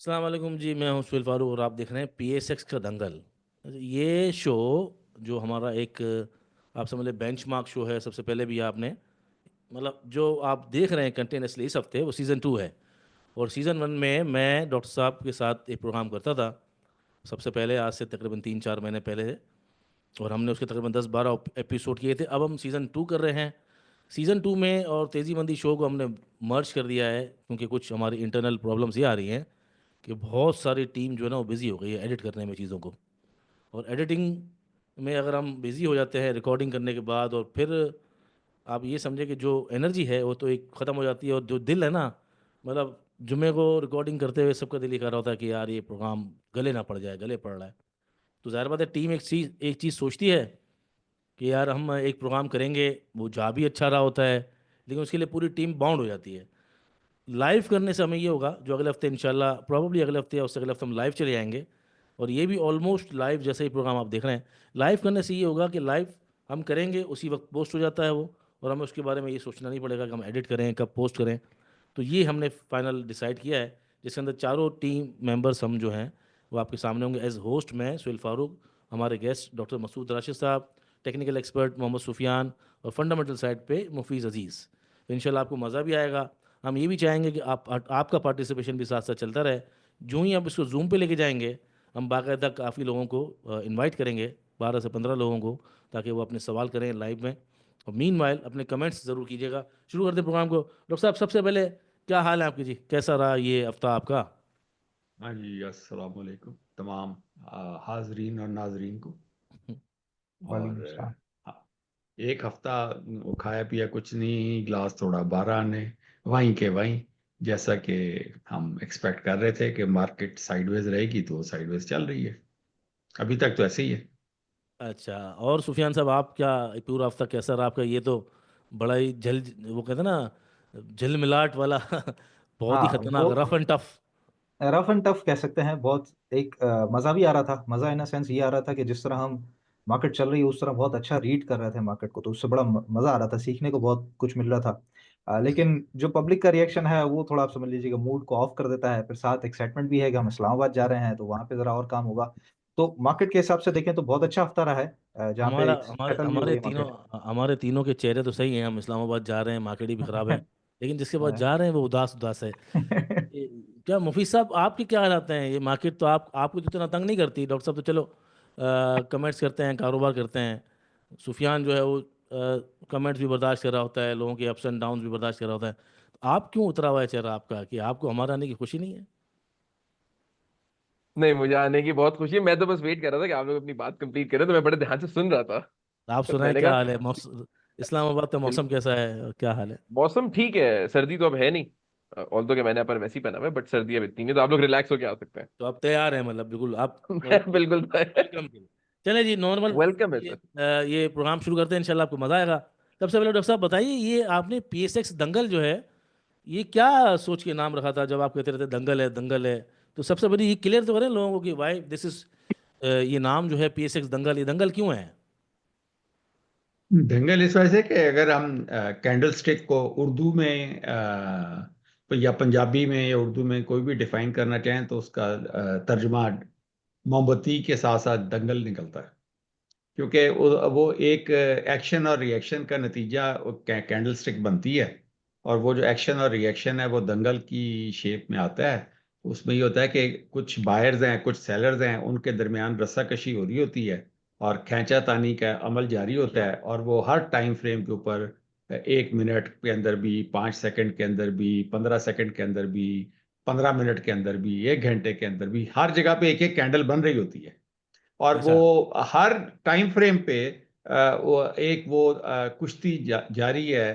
अस्सलाम वालेकुम जी। मैं हूं सुहेल फारूक और आप देख रहे हैं PSX का दंगल। ये शो जो हमारा एक आप समझ लें बेंचमार्क शो है। सबसे पहले भी आपने मतलब जो आप देख रहे हैं कंटिन्यूसली इस हफ्ते वो सीज़न 2 है। और सीज़न 1 में मैं डॉक्टर साहब के साथ एक प्रोग्राम करता था सबसे पहले, आज से तकरीबन 3-4 महीने पहले। और हमने उसके तकरीबन 10-12 एपिसोड किए थे। अब हम सीज़न 2 कर रहे हैं। सीज़न 2 में और तेज़ी मंदी शो को हमने मर्ज कर दिया है क्योंकि कुछ हमारी इंटरनल प्रॉब्लम्स ये आ रही हैं कि बहुत सारी टीम जो है ना वो बिज़ी हो गई है एडिट करने में चीज़ों को। और एडिटिंग में अगर हम बिज़ी हो जाते हैं रिकॉर्डिंग करने के बाद, और फिर आप ये समझे कि जो एनर्जी है वो तो एक ख़त्म हो जाती है, और जो दिल है ना, मतलब जुमे को रिकॉर्डिंग करते हुए सबका दिल ये कर रहा होता है कि यार ये प्रोग्राम गले ना पड़ जाए, गले पड़ रहा है। तो ज़ाहिर बात है टीम एक चीज़ सोचती है कि यार हम एक प्रोग्राम करेंगे, वो जा भी अच्छा रहा होता है, लेकिन उसके लिए पूरी टीम बाउंड हो जाती है। लाइव करने से हमें ये होगा जो अगले हफ्ते इंशाल्लाह, प्रॉब्ली अगले हफ्ते या उससे अगले हफ्ते हम लाइव चले जाएंगे। और ये भी ऑलमोस्ट लाइव जैसे ही प्रोग्राम आप देख रहे हैं। लाइव करने से ये होगा कि लाइव हम करेंगे उसी वक्त पोस्ट हो जाता है वो, और हमें उसके बारे में ये सोचना नहीं पड़ेगा कि हम एडिट करें कब पोस्ट करें। तो ये हमने फाइनल डिसाइड किया है, जिसके अंदर चारों टीम मेंबर्स हम जो हैं वो आपके सामने होंगे। एज होस्ट मैं सुहेल फारूक, हमारे गेस्ट डॉक्टर मसूद राशिद साहब, टेक्निकल एक्सपर्ट मोहम्मद सुफियान, और फंडामेंटल साइड पे मुफीज़ अजीज़। तो इंशाल्लाह आपको मज़ा भी आएगा। हम ये भी चाहेंगे कि आपका पार्टिसिपेशन भी साथ साथ चलता रहे। जो ही आप इसको जूम पे लेके जाएंगे, हम बाकायदा काफ़ी लोगों को इनवाइट करेंगे, 12 से 15 लोगों को, ताकि वो अपने सवाल करें लाइव में। और मीनवाइल अपने कमेंट्स ज़रूर कीजिएगा। शुरू करते हैं प्रोग्राम को। डॉक्टर साहब, सबसे पहले क्या हाल है आपकी जी? कैसा रहा ये हफ्ता आपका? हाँ जी, अस्सलाम वालेकुम तमाम हाजरीन और नाजरीन को। और वालेकुम सलाम। हाँ, एक हफ्ता खाया पिया कुछ नहीं, ग्लास थोड़ा बारह आने वहीं के वहीं। जैसा कि हम एक्सपेक्ट कर रहे थे कि मार्केट साइडवेज रहेगी तो साइडवेज चल रही है। अभी तक तो ऐसे ही है। अच्छा, और सुफियान साहब, आप क्या पूरा हफ्ता कैसा रहा आपका? ये तो बड़ा ही वो कहते हैं ना, झिलमिलाट वाला बहुत ही हाँ, वो खतरनाक, rough and tough. Rough and tough कह सकते हैं। बहुत एक मजा भी आ रहा था। मजा इन सेंस ये आ रहा था कि जिस तरह हम मार्केट चल रही है उस तरह बहुत अच्छा रीड कर रहे थे मार्केट को, तो उससे बड़ा मजा आ रहा था, सीखने को बहुत कुछ मिल रहा था। लेकिन जो पब्लिक का रिएक्शन है वो थोड़ा आप समझ लीजिएगा मूड को ऑफ कर देता है। फिर साथ एक्साइटमेंट भी है कि हम इस्लामाबाद जा रहे हैं तो वहां पे जरा और काम होगा। तो मार्केट के हिसाब से देखें तो बहुत अच्छा हफ्ता रहा है, जहाँ पे हमारा एक हमारे सेटल भी हो हमारे गई तीनों मार्केट। हमारे तीनों के चेहरे तो सही हैं। हम इस्लामाबाद जा रहे हैं, मार्केट ही भी खराब है, लेकिन जिसके बाद जा रहे हैं वो उदास उदास है। क्या मुफीस साहब, आपके क्या हालात हैं? ये मार्केट तो आपको तो इतना तंग नहीं करती। डॉक्टर साहब तो चलो कमेंट्स करते हैं, कारोबार करते हैं। सुफियान जो है वो कमेंट्स भी बर्दाश्त कर रहा होता है, लोगों के अप्स एंड डाउन भी बर्दाश्त कर रहा होता है। तो आप क्यों उतरा हुआ है चेहरा आपका, कि आपको हमारे आने की खुशी नहीं है? नहीं, मुझे आने की बहुत खुशी है। मैं तो बस वेट कर रहा था कि आप लोग अपनी बात कंप्लीट करें, तो मैं बड़े ध्यान से सुन रहा था। आप तो सुनाएं, मैंने क्या हाल है? कहा इस्लामाबाद का बिल- मौसम कैसा है और क्या हाल है? मौसम ठीक है, सर्दी तो अब है नहीं। ऑल दो कि मैंने अपन वैसे ही पहना हुआ है, बट सर्दी अब इतनी नहीं, तो आप लोग रिलैक्स होके आ सकते हैं। तो आप तैयार हैं, मतलब बिल्कुल आप मैं बिल्कुल वेलकम के लिए। चले जी, नॉर्मल वेलकम है ये सर। ये प्रोग्राम शुरू करते हैं, इंशाल्लाह आपको मज़ा आएगा। सबसे पहले डॉक्टर साहब बताइए, ये आपने PSX दंगल जो है, ये क्या सोच के नाम रखा था जब आप कहते रहते दंगल है दंगल है? तो सबसे बड़ी ये क्लियर तो करें लोगों को कि वाई दिस इज, ये नाम जो है PSX दंगल, ये दंगल क्यों है? दंगल इस वजह से कि अगर हम कैंडल स्टिक को उर्दू में या पंजाबी में या उर्दू में कोई भी डिफाइन करना चाहें तो उसका तर्जुमा मोमबत्ती के साथ साथ दंगल निकलता है। क्योंकि वो एक एक्शन और रिएक्शन का नतीजा कैंडल स्टिक बनती है। और वो जो एक्शन और रिएक्शन है वो दंगल की शेप में आता है। उसमें ये होता है कि कुछ बायर्स हैं, कुछ सेलर्स हैं, उनके दरमियान रस्साकशी हो रही होती है और खींचातानी का अमल जारी होता है। और वो हर टाइम फ्रेम के ऊपर 1 मिनट के अंदर भी, 5 सेकंड के अंदर भी, 15 सेकंड के अंदर भी, 15 मिनट के अंदर भी, 1 घंटे के अंदर भी, हर जगह पे एक एक कैंडल बन रही होती है। और वो अच्छा। हर टाइम फ्रेम पे वो कुश्ती जारी है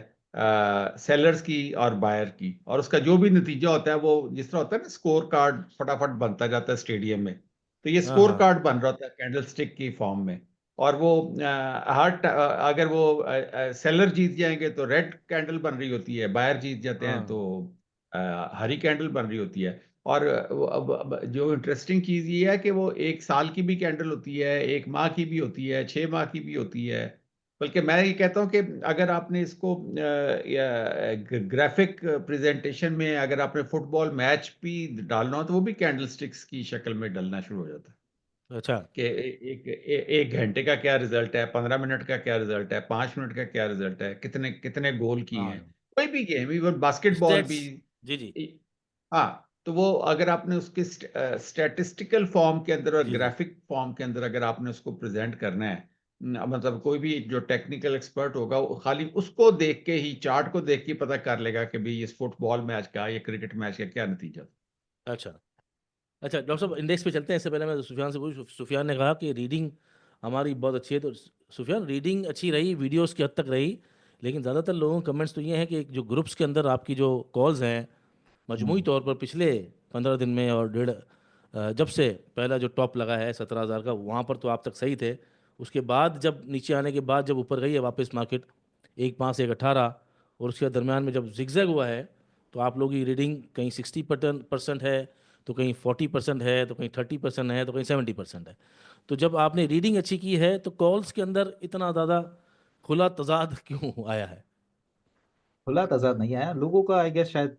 सेलर्स की और बायर की। और उसका जो भी नतीजा होता है वो जिस तरह होता है ना, स्कोर कार्ड फटाफट बनता जाता है स्टेडियम में। तो ये हाँ स्कोर हाँ। कार्ड बन रहा होता है कैंडल स्टिक की फॉर्म में। और वो अगर वो सेलर जीत जाएंगे तो रेड कैंडल बन रही होती है, बायर जीत जाते हैं तो हाँ। हरी कैंडल बन रही होती है। और अब जो इंटरेस्टिंग चीज ये है कि वो 1 साल की भी कैंडल होती है, 1 माह की भी होती है, 6 माह की भी होती है। बल्कि मैं ये कहता हूँ कि अगर आपने इसको ग्राफिक प्रेजेंटेशन में अगर आपने फुटबॉल मैच भी डालना हो तो वो भी कैंडल स्टिक्स की शक्ल में डलना शुरू हो जाता है अच्छा। कि एक घंटे का क्या रिजल्ट है, 15 मिनट का क्या रिजल्ट है, 5 मिनट का क्या रिजल्ट है, कितने कितने गोल किए हैं, हाँ, कोई भी गेम, इवन बास्केटबॉल स्टेट्स। भी। जी, जी। हाँ, तो वो अगर आपने उसके स्टैटिस्टिकल फॉर्म के अंदर और जी, जी। ग्राफिक फॉर्म के अंदर अगर आपने उसको प्रेजेंट करना है, मतलब कोई भी जो टेक्निकल एक्सपर्ट होगा वो खाली उसको देख के ही, चार्ट को देख के ही पता कर लेगा कि भाई इस फुटबॉल मैच का या क्रिकेट मैच का क्या नतीजा था। अच्छा। अच्छा डॉक्टर साहब, इंडेक्स पे चलते हैं। इससे पहले मैं सुफियान से पूछूं। सुफियान ने कहा कि रीडिंग हमारी बहुत अच्छी है, तो सुफियान, रीडिंग अच्छी रही, वीडियोस की हद तक रही, लेकिन ज़्यादातर लोगों के कमेंट्स तो ये हैं कि जो ग्रुप्स के अंदर आपकी जो कॉल्स हैं मजमूई तौर पर पिछले 15 दिन में और जब से पहला जो टॉप लगा है 17,000 का, वहाँ पर तो आप तक सही थे। उसके बाद जब नीचे आने के बाद जब ऊपर गई है वापस मार्केट 1.5 से 1.18, और उसके दरमियान में जब जिगजैग हुआ है, तो आप लोगों की रीडिंग कहीं 60% है, तो कहीं 40% है, तो कहीं 30% है, तो कहीं 70% है। तो जब आपने रीडिंग अच्छी की है तो कॉल्स के अंदर इतना ज़्यादा खुला तजाद क्यों आया है? खुला तज़ाद नहीं आया लोगों का। आई गेस शायद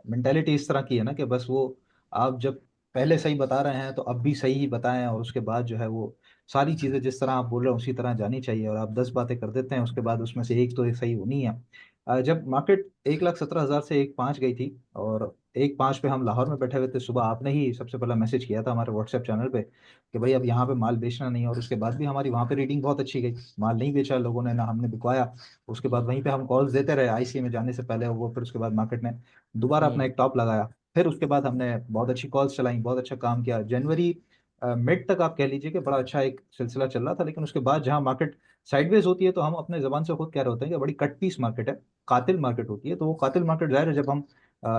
मेंटेलिटी इस तरह की है ना कि बस वो, आप जब पहले सही बता रहे हैं तो अब भी सही ही बताएं, और उसके बाद जो है वो सारी चीज़ें जिस तरह आप बोल रहे हैं उसी तरह जानी चाहिए, और आप 10 बातें कर देते हैं उसके बाद उसमें से एक तो एक सही होनी है। जब मार्केट 1,17,000 से 1,5 गई थी, और 1,5 पे हम लाहौर में बैठे हुए थे, सुबह आपने ही सबसे पहला मैसेज किया था हमारे व्हाट्सएप चैनल पे कि भाई अब यहाँ पे माल बेचना नहीं है, और उसके बाद भी हमारी वहाँ पे रीडिंग बहुत अच्छी गई, माल नहीं बेचा लोगों ने, ना हमने बिकवाया। उसके बाद वहीं पे हम कॉल्स देते रहे आईसीए में जाने से पहले, वो फिर उसके बाद मार्केट ने दोबारा अपना हम्म। एक टॉप लगाया। फिर उसके बाद हमने बहुत अच्छी कॉल्स चलाई, बहुत अच्छा काम किया। जनवरी मिड तक आप कह लीजिए कि बड़ा अच्छा एक सिलसिला चल रहा था, लेकिन उसके बाद जहां मार्केट साइडवेज होती है तो हम अपने जबान से खुद कह रहे होते हैं कि बड़ी कट पीस मार्केट है, कातिल मार्केट होती है। तो वो कातिल मार्केट जाहिर है, जब हम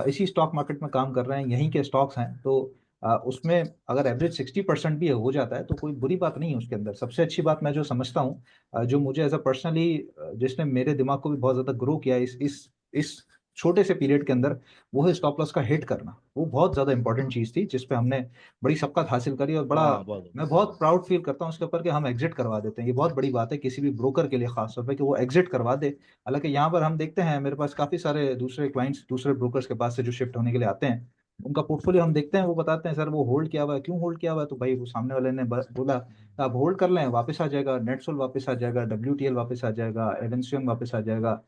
इसी स्टॉक मार्केट में काम कर रहे हैं, यहीं के स्टॉक्स हैं, तो उसमें अगर एवरेज 60% भी हो जाता है तो कोई बुरी बात नहीं है उसके अंदर। सबसे अच्छी बात मैं जो समझता हूँ, जो मुझे एज अ पर्सनली, जिसने मेरे दिमाग को भी बहुत ज्यादा ग्रो किया इस छोटे से पीरियड के अंदर, वो है स्टॉप लॉस का हिट करना। वो बहुत ज्यादा इंपॉर्टेंट चीज थी जिसपे हमने बड़ी सबकत हासिल करी, और बड़ा हाँ, बहुत। मैं बहुत प्राउड फील करता हूँ उसके ऊपर कि हम एग्जिट करवा देते हैं। ये बहुत बड़ी बात है किसी भी ब्रोकर के लिए खास तौर पे कि वो एग्जिट करवा दे। हालांकि यहाँ पर हम देखते हैं, मेरे पास काफी सारे दूसरे क्लाइंट्स दूसरे ब्रोकर्स के पास से जो शिफ्ट होने के लिए आते हैं, उनका पोर्टफोलियो हम देखते हैं, वो बताते हैं सर वो होल्ड किया हुआ है। क्यों होल्ड किया हुआ है? तो भाई वो सामने वाले ने बोला आप होल्ड कर लें, वापस आ जाएगा, नेटसोल वापस आ जाएगा, डब्ल्यूटीएल वापस आ जाएगा, एवेंसियम वापस आ जाएगा।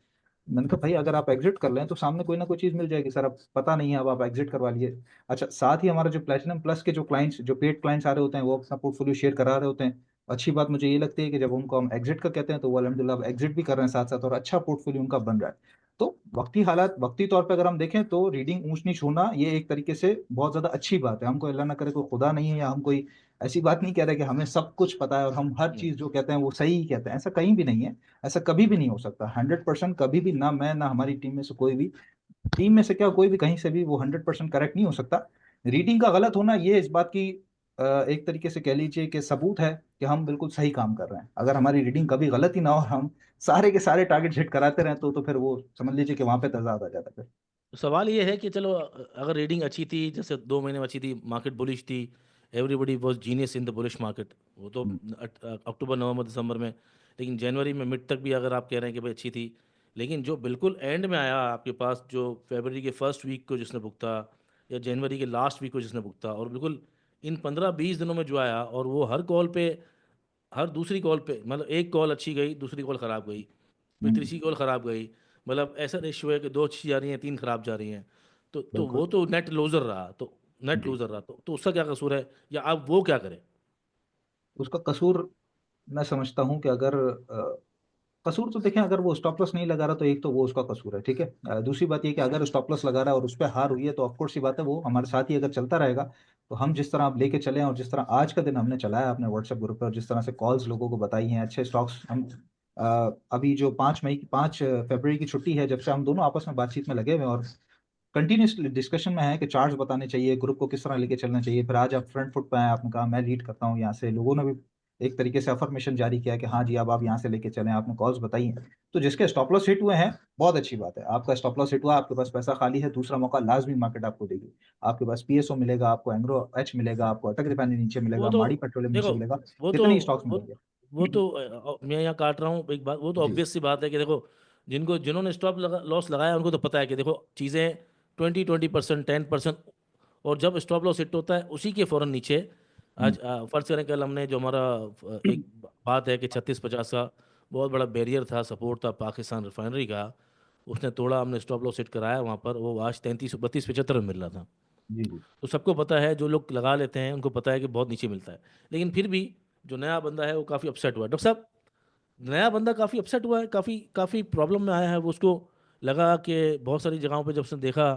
मैंने कहा भाई अगर आप एग्जिट कर लें तो सामने कोई ना कोई चीज मिल जाएगी सर, अब पता नहीं है, अब आप एग्जिट करवा लिए। अच्छा, साथ ही हमारा जो प्लेटिनम प्लस के जो क्लाइंट्स, जो पेड क्लाइंट्स आ रहे होते हैं, वो अपना पोर्टफोलियो शेयर करा रहे होते हैं। अच्छी बात मुझे ये लगती है कि जब उनको हम एग्जिट का कहते हैं तो वो अलहमदिल्ला एग्जिट भी कर रहे हैं साथ साथ, और अच्छा पोर्टफोलियो उनका बन रहा है। तो वक्ती हालात, वक्ती तौर पे अगर हम देखें तो रीडिंग ऊंच नीच होना ये एक तरीके से बहुत ज्यादा अच्छी बात है। हमको अल्लाह ना करे कोई खुदा नहीं है, या हम कोई ऐसी बात नहीं कह रहे कि हमें सब कुछ पता है और हम हर हम्म। चीज जो कहते हैं वो सही ही कहते हैं, ऐसा कहीं भी नहीं है। ऐसा कभी भी नहीं हो सकता 100%, कभी भी ना मैं ना हमारी टीम में से कोई भी, टीम में से क्या कोई भी कहीं से भी वो 100% करेक्ट नहीं हो सकता। रीडिंग का गलत होना ये इस बात की एक तरीके से कह लीजिए कि सबूत है कि हम बिल्कुल सही काम कर रहे हैं। अगर हमारी रीडिंग कभी गलत ही ना हो और हम सारे के सारे टारगेट हिट कराते रहे तो फिर वो समझ लीजिए कि वहां पे तजाद आ जाता है फिर। तो सवाल ये है कि चलो, अगर रीडिंग अच्छी थी, जैसे 2 महीने में अच्छी थी, मार्केट बुलिश थी, everybody was genius in the bullish market, वो तो हम्म, अक्टूबर नवंबर दिसंबर में, लेकिन जनवरी में मिड तक भी अगर आप कह रहे हैं कि भाई अच्छी थी, लेकिन जो बिल्कुल एंड में आया आपके पास, जो फरवरी के फर्स्ट वीक को जिसने भुगता, या जनवरी के लास्ट वीक को जिसने भुगता, और बिल्कुल इन 15-20 दिनों में जो आया, और वो हर कॉल पे, हर दूसरी कॉल पे, मतलब एक कॉल अच्छी गई, दूसरी कॉल ख़राब गई, फिर हम्म, तीसरी कॉल ख़राब गई, मतलब ऐसा रेशियो है कि 2 अच्छी जा रही हैं, 3 ख़राब जा रही हैं। तो बिल्कुल। वो तो नेट लूज़र रहा, तो नेट जी, लूज़र रहा, तो उसका क्या कसूर है, या अब वो क्या करे? उसका कसूर मैं समझता हूँ कि अगर कसूर तो देखें, अगर वो स्टॉप लॉस नहीं लगा रहा तो एक तो वो उसका कसूर है, ठीक है। दूसरी बात ये कि अगर स्टॉप लॉस लगा रहा है और उस पर हार हुई है तो ऑफकोर्स सी बात है वो हमारे साथ ही अगर चलता रहेगा, तो हम जिस तरह आप लेके चले हैं और जिस तरह आज का दिन हमने चलाया अपने व्हाट्सएप ग्रुप पर, और जिस तरह से कॉल्स लोगों को बताई हैं, अच्छे स्टॉक्स हम अभी जो 5 मई की 5 फरवरी की छुट्टी है, जब से हम दोनों आपस में बातचीत में लगे हुए हैं और कंटिन्यूस डिस्कशन में है कि चार्ट्स बताने चाहिए, ग्रुप को किस तरह लेके चलना चाहिए। फिर आज आप फ्रंट फुट पे आए, आपने कहा मैं लीड करता हूँ यहाँ से, लोगों ने भी एक तरीके से अफर्मेशन जारी किया कि हाँ जी अब आप यहाँ से लेके चलें, आपने कॉल्स बताई हैं। तो जिसके स्टॉप लॉस हिट हुए हैं, बहुत अच्छी बात है, आपका स्टॉप लॉस हिट हुआ, आपके पास पैसा खाली है, दूसरा मौका लाजमी मार्केट आपको देगी। आपके पास पीएसओ मिलेगा, आपको एंग्रो एच मिलेगा, आपको अटक रिफाइनरी नीचे वो मिलेगा, तो माड़ी पेट्रोलियम देखो, नीचे मिलेगा, वो तो कितने स्टॉक्स वो मिलेंगे। वो तो मैं यहाँ काट रहा हूँ एक बात, वो तो जी ऑब्वियस सी बात है कि देखो जिन्होंने स्टॉप लॉस लगाया उनको तो पता है कि देखो चीज़ें 20% 10%, और जब स्टॉप लॉस हिट होता है उसी के फ़ौरन नीचे आज फर्ज करें कल हमने जो हमारा एक बात है कि 36-50 का बहुत बड़ा बैरियर था, सपोर्ट था पाकिस्तान रिफाइनरी का, उसने तोड़ा, हमने स्टॉप लॉस हिट कराया वहाँ पर, वो आज 33-32-75 में मिल रहा था। जी जी तो सबको पता है, जो लोग लगा लेते हैं उनको पता है कि बहुत नीचे मिलता है, लेकिन फिर भी जो नया बंदा है वो काफ़ी अपसेट हुआ है। डॉक्टर साहब, नया बंदा काफ़ी अपसेट हुआ है, काफ़ी काफ़ी प्रॉब्लम में आया है, वो उसको लगा कि बहुत सारी जगहों पे जब उसने देखा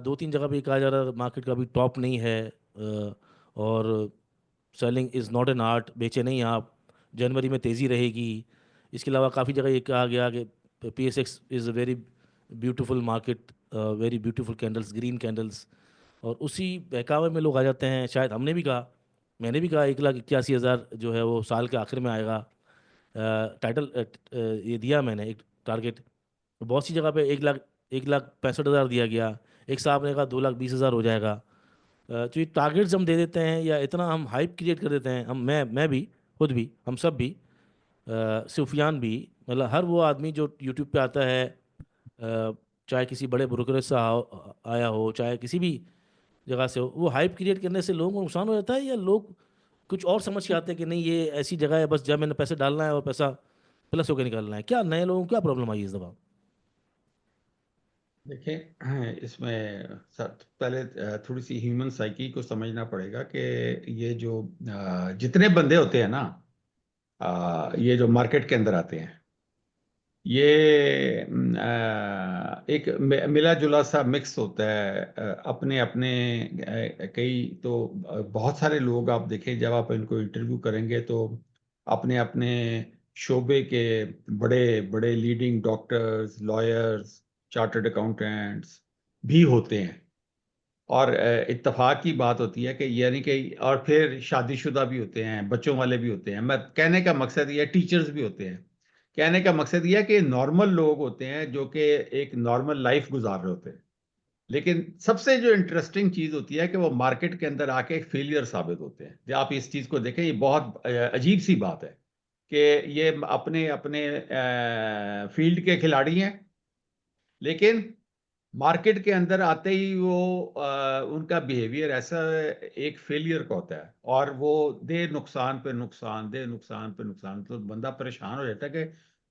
2-3 जगह पे कहा जा रहा है मार्केट का अभी टॉप नहीं है, और selling is not an art, बेचे नहीं आप, जनवरी में तेज़ी रहेगी। इसके अलावा काफ़ी जगह ये कहा गया कि PSX is a very beautiful market, very beautiful candles, green candles, और उसी बहकावे में लोग आ जाते हैं। शायद हमने भी कहा, मैंने भी कहा 1,81,000 जो है वो साल के आखिर में आएगा। टाइटल ये दिया मैंने एक टारगेट, बहुत सी जगह पे 1,65,000 दिया गया, एक साहब ने कहा 2,20,000 हो जाएगा। तो ये टारगेट्स हम दे देते हैं या इतना हम हाइप क्रिएट कर देते हैं, मैं भी, खुद भी, हम सब भी, सुफियान भी, मतलब हर वो आदमी जो यूट्यूब पे आता है, चाहे किसी बड़े ब्रोकरेज से आया हो, चाहे किसी भी जगह से हो, वो हाइप क्रिएट करने से लोगों को नुकसान हो जाता है, या लोग कुछ और समझ के आते हैं कि नहीं ये ऐसी जगह है, बस जब मैंने पैसे डालना है और पैसा प्लस होकर निकालना है। क्या नए लोगों को क्या प्रॉब्लम आई इस दफ़ा? देखिए, इसमें पहले थोड़ी सी ह्यूमन साइकी को समझना पड़ेगा कि ये जो जितने बंदे होते हैं ना, ये जो मार्केट के अंदर आते हैं, ये एक मिला जुला सा मिक्स होता है। अपने अपने कई तो बहुत सारे लोग आप देखें, जब आप इनको इंटरव्यू करेंगे तो अपने अपने शोबे के बड़े बड़े leading doctors, lawyers, chartered accountants भी होते हैं। और इत्तेफाक की बात होती है कि यानी कि, और फिर शादीशुदा भी होते हैं, बच्चों वाले भी होते हैं। मैं कहने का मकसद ये, टीचर्स भी होते हैं। कहने का मकसद ये है कि नॉर्मल लोग होते हैं जो कि एक नॉर्मल लाइफ गुजार रहे होते हैं, लेकिन सबसे जो इंटरेस्टिंग चीज होती है कि वो मार्केट के अंदर आके एक फेलियर साबित होते हैं। जब आप इस चीज को देखें, ये बहुत अजीब सी बात है कि ये अपने अपने फील्ड के खिलाड़ी हैं, लेकिन मार्केट के अंदर आते ही वो उनका बिहेवियर ऐसा एक फेलियर का होता है, और वो दे नुकसान पे नुकसान, दे नुकसान पे नुकसान, तो बंदा परेशान हो जाता है कि